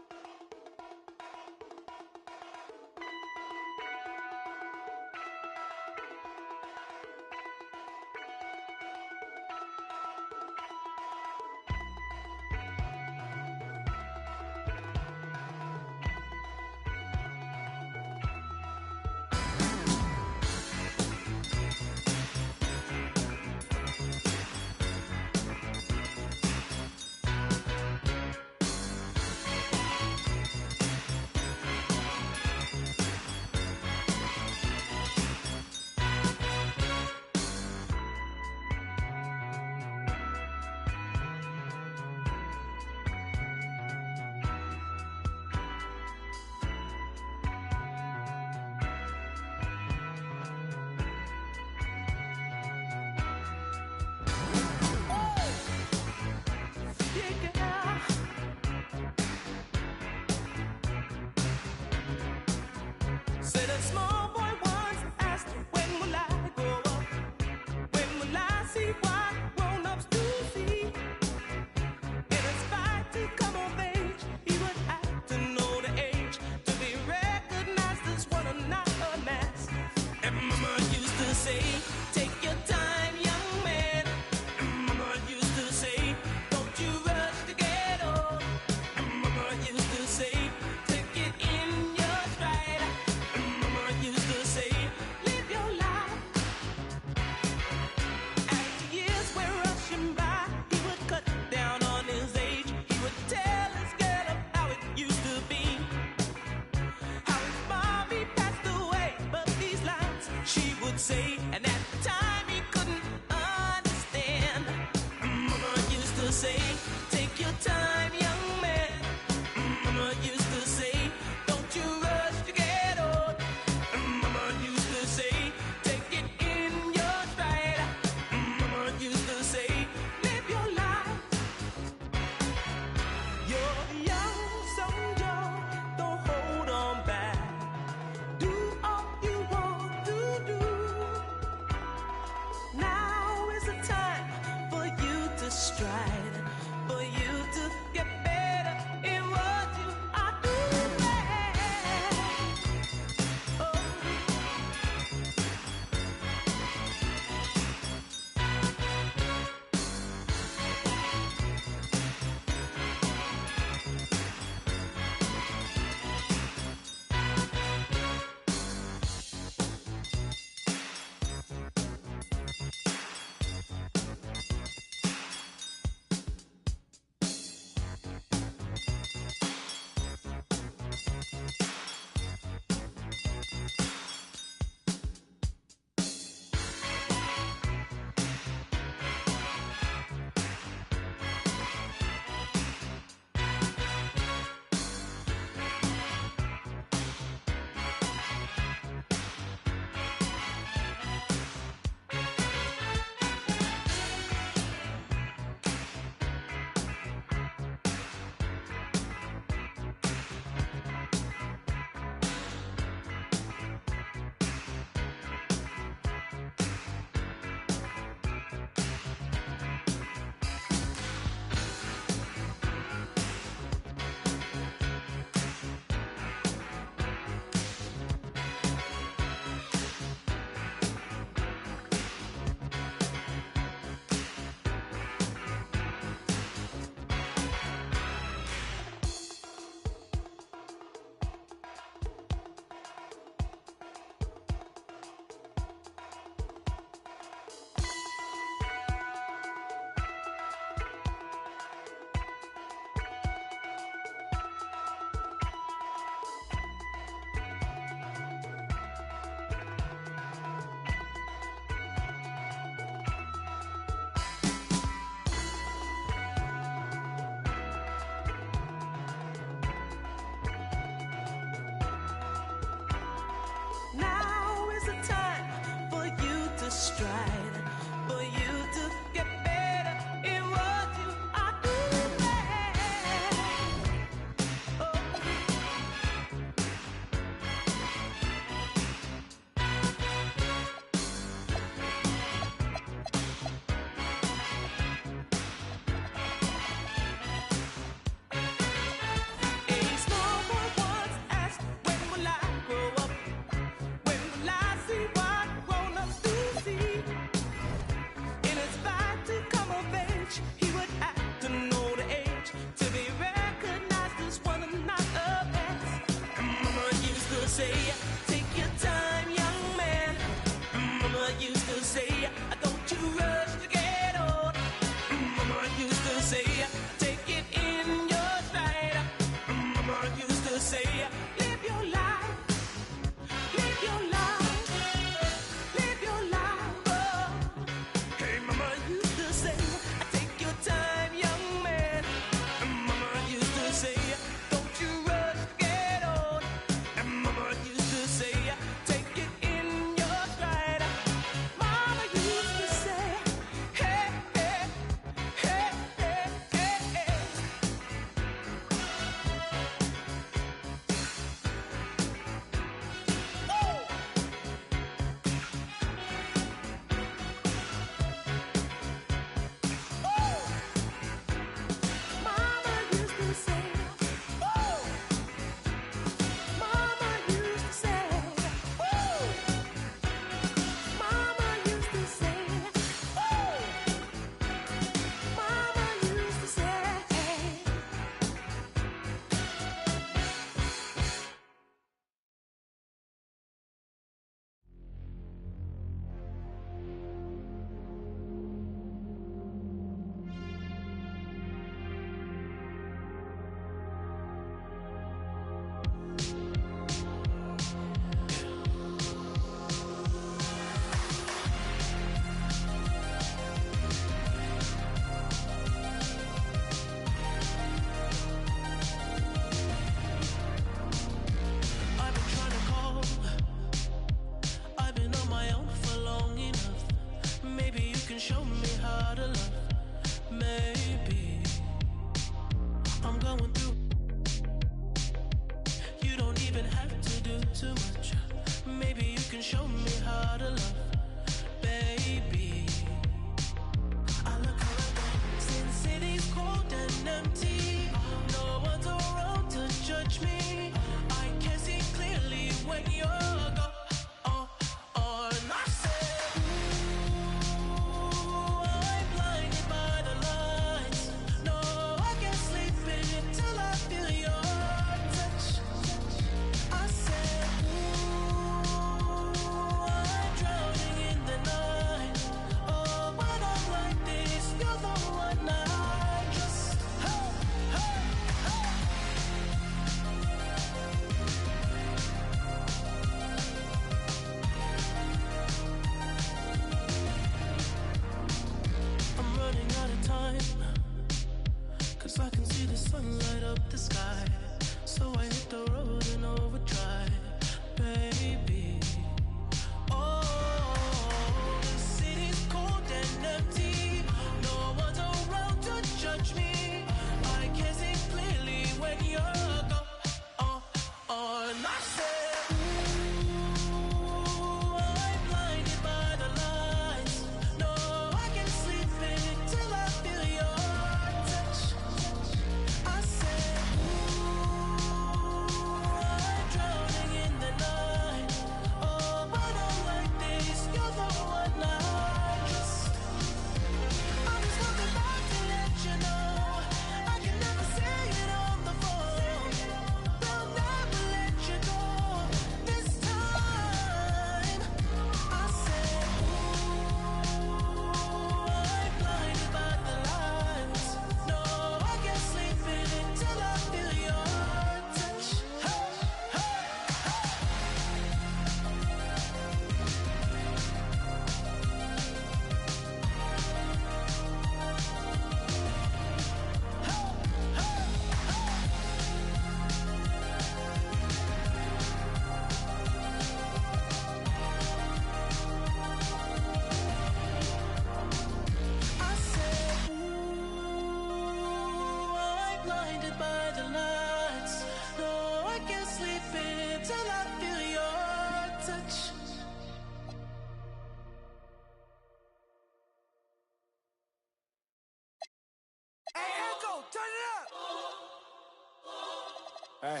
Hey,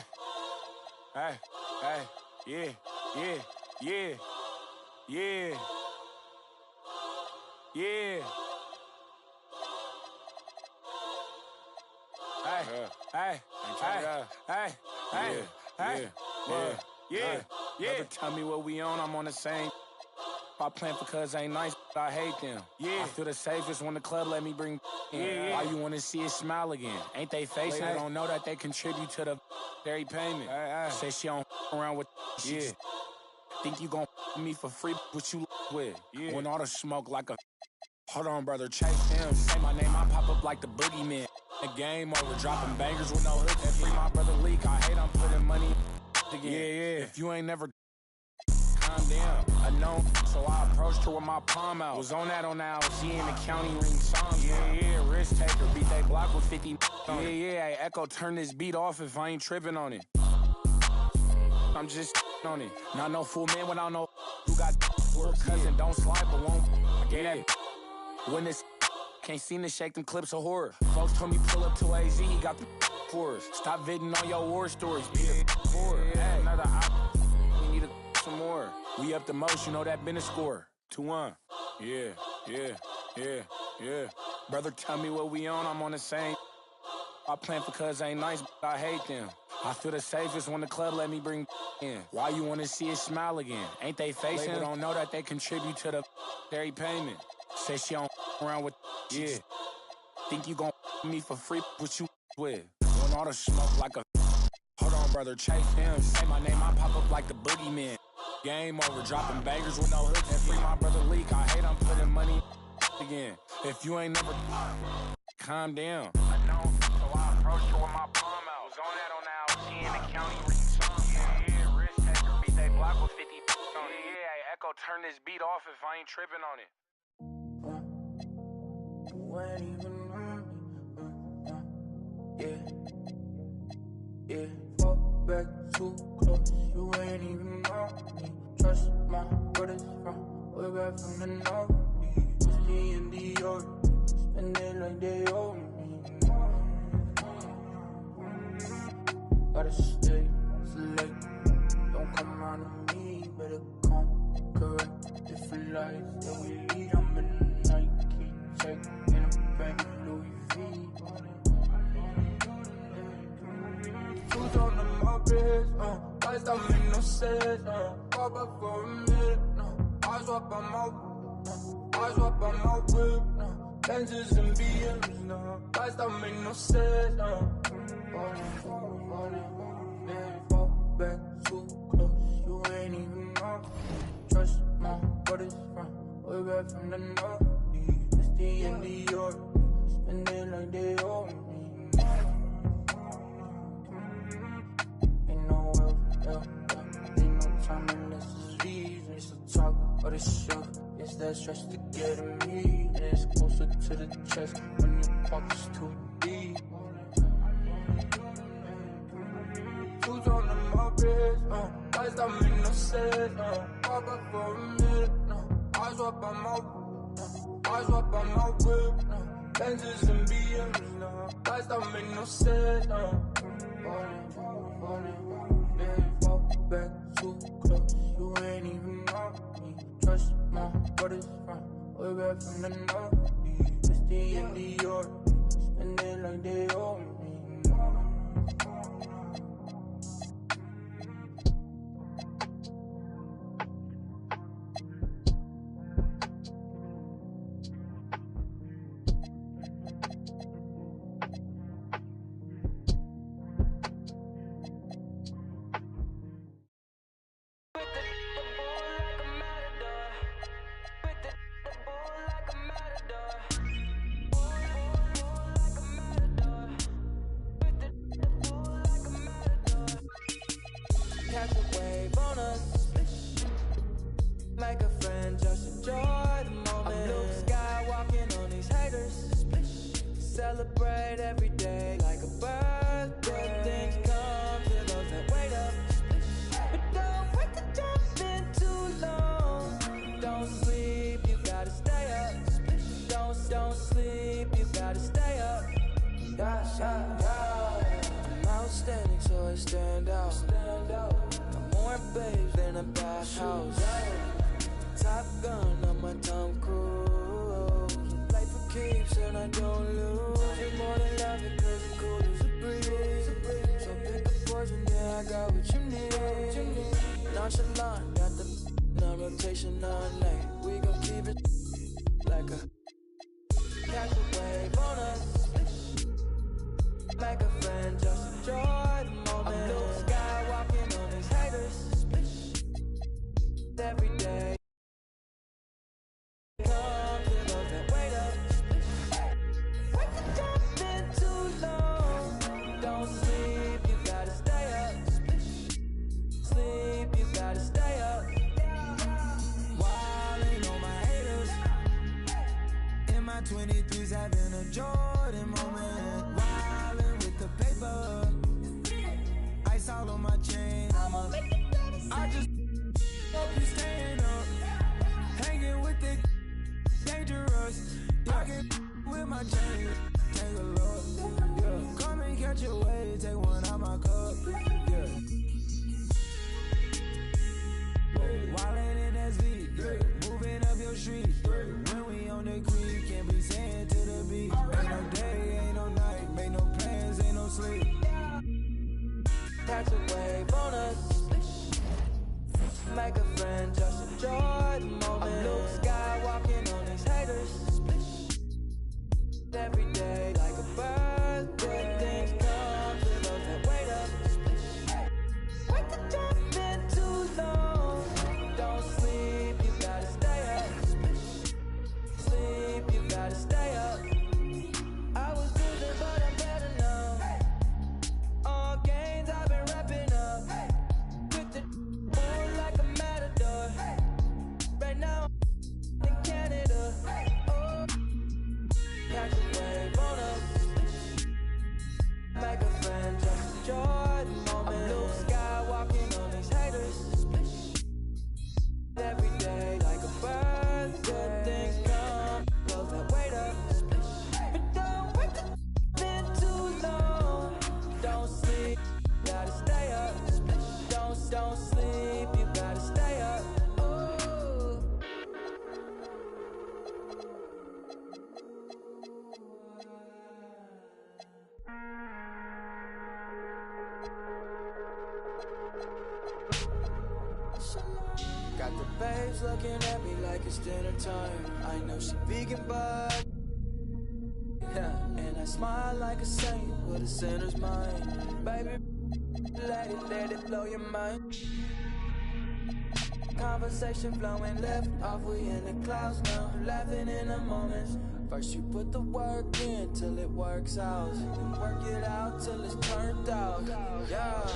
hey, hey, yeah, yeah, yeah, yeah, yeah. Hey, hey, hey, hey, hey, yeah, Never tell me what we on, I'm on the same. I plan for cuz ain't nice, but I hate them. Yeah. I feel the safest when the club let me bring in. Why you wanna see it smile again? Ain't they facing? They don't know that they contribute to the dairy payment. Say she don't around with shit. Think you gon' me for free, what you with? When all the smoke like a. Hold on, brother, chase him. Say my name, I pop up like the boogeyman. The game over, dropping bangers with no hook. And free my brother leak. I hate I'm putting money again. Yeah. If you ain't never calm down, I know. So I approached her with my palm out. Was on that LG in the county ring song. Yeah, risk taker. Beat they block with 50 on it. Yeah, hey, Echo, turn this beat off if I ain't tripping on it. I'm just on it. Not no fool man without no you got little cousin, don't slide but won't get that. When this can't seem to shake them clips of horror. Folks told me pull up to AZ, he got the for us. Stop viding on your war stories. Be a for hey, another op. We need some more. We up the most, you know that been a score. 2-1. Yeah. Brother, tell me what we on, I'm on the same. I plan for cuz ain't nice, but I hate them. I feel the safest when the club let me bring in. Why you wanna see it smile again? Ain't they facing? They don't know that they contribute to the dairy payment. Say she don't around with Think you gon' me for free, what you with? When all the smoke like a. Hold on, brother, chase him. Say my name, I pop up like the boogeyman. Game over, dropping bangers with no hook. And free my brother leak. I hate I'm putting money again. If you ain't never calm down. I know, so I approached her with my palm out. Was on that LG in the county ring song. Yeah, risk taker. Beat they block with 50 on it. Yeah, Echo, turn this beat off if I ain't tripping on it. You ain't even on me. Yeah. Fall back too close. You ain't even on me. Trust my brothers from way back from the north. It's me and Dior. Spend it like they owe me. Gotta stay select. Don't come round to me. Better come correct. Different lives that we lead. I'm in the Nike check. In a bag of Louis V. Shoes on the Mopeds, lights don't make no sense, pop up for a minute, eyes up on my whip, Benzes and BMs, lights don't make no sense, fall back too close, you ain't even know, trust my brothers from way back from the north, it's the end of York, spend it like they owe me. Ain't no time unless it's leaves. It's the talk or the show. It's that stress to get in me. And it's closer to the chest when the pocket's too deep. Shoes on the Mopeds, lights don't make no sense, pop up for a minute, eyes up on my whip, Benzes and BMs, lights don't make no sense, fall back too close, you ain't even on me. Trust my brothers from way back from the north. It's the end of York, spend it like they owe me. Catch a wave on us. Make a friend, just enjoy the moment. I'm Luke Skywalking on these haters. Celebrate every day like a birthday. Good things come to those that wait up. But don't wait to jump in too long. Don't sleep, you gotta stay up. Don't sleep, you gotta stay up. I'm outstanding, so I stay babes in a bathhouse. Top Gun on my Tom Cruise. Play for keeps and I don't lose. You're more than love it 'cause it's cool as a breeze. So pick a poison, yeah, I got what you need. Nonchalant, got the on rotation all night. We gon' keep it like a catch a wave on us. Make a friend, just enjoy the moment. I'm blue sky walking on these haters. Every day. Come to those that wait up. Wait to jump in too long. Don't sleep, you gotta stay up. Sleep, you gotta stay up. Wildin' on my haters. In my 23s, having a Jordan moment. Wildin' with the paper. Ice all on my chain. I just hope you staying up. Hanging with the dangerous. I can with my chain. Take a look. Yeah. Come and catch a wave. Take one out my cup. Yeah. Wildin' in SV. Yeah. Moving up your street. Yeah. When we on the creek, can't be saying to the beat. Ain't no day, ain't no night. Make no plans, ain't no sleep. Catch a wave on us. Make a friend, just enjoy the moment. I'm blue sky walking on these haters. Every day like a bird. Good things come to those that wait up. Wait to jump in too long. Don't sleep, you gotta stay up. Sleep, you gotta stay up. I was losing, but I'm better now. All gains I've been wrapping up. With the bull like a matador. Right now I'm in Canada. Oh, catch a wave on us. Make a friend, just enjoy the moment. I'm blue sky walking on these haters. Every day like a bird. Good things come, those that wait up. But don't wait to been too long. Don't sleep, gotta stay up. Don't sleep, you gotta stay up. Ooh. Got the babes looking at me like it's dinner time. I know she vegan, but yeah, and I smile like a saint with a sinner's mind. Baby, let it blow your mind. Conversation flowing left off, we in the clouds now. Laughing in the moments. First you put the work in till it works out. Then work it out till it's turned out. Yeah.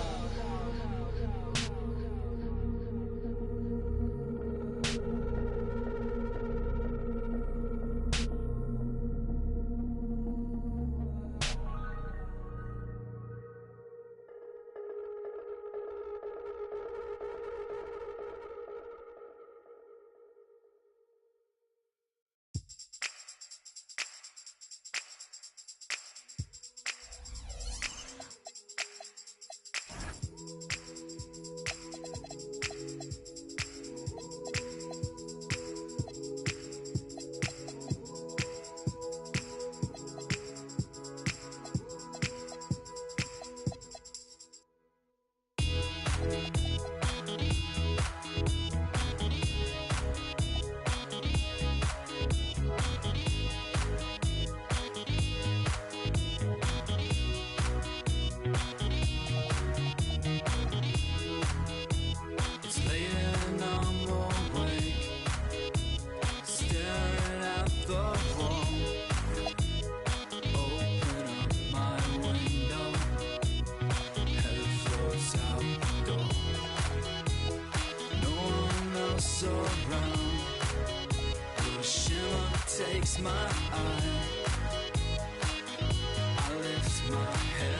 takes my eye. I lift my head.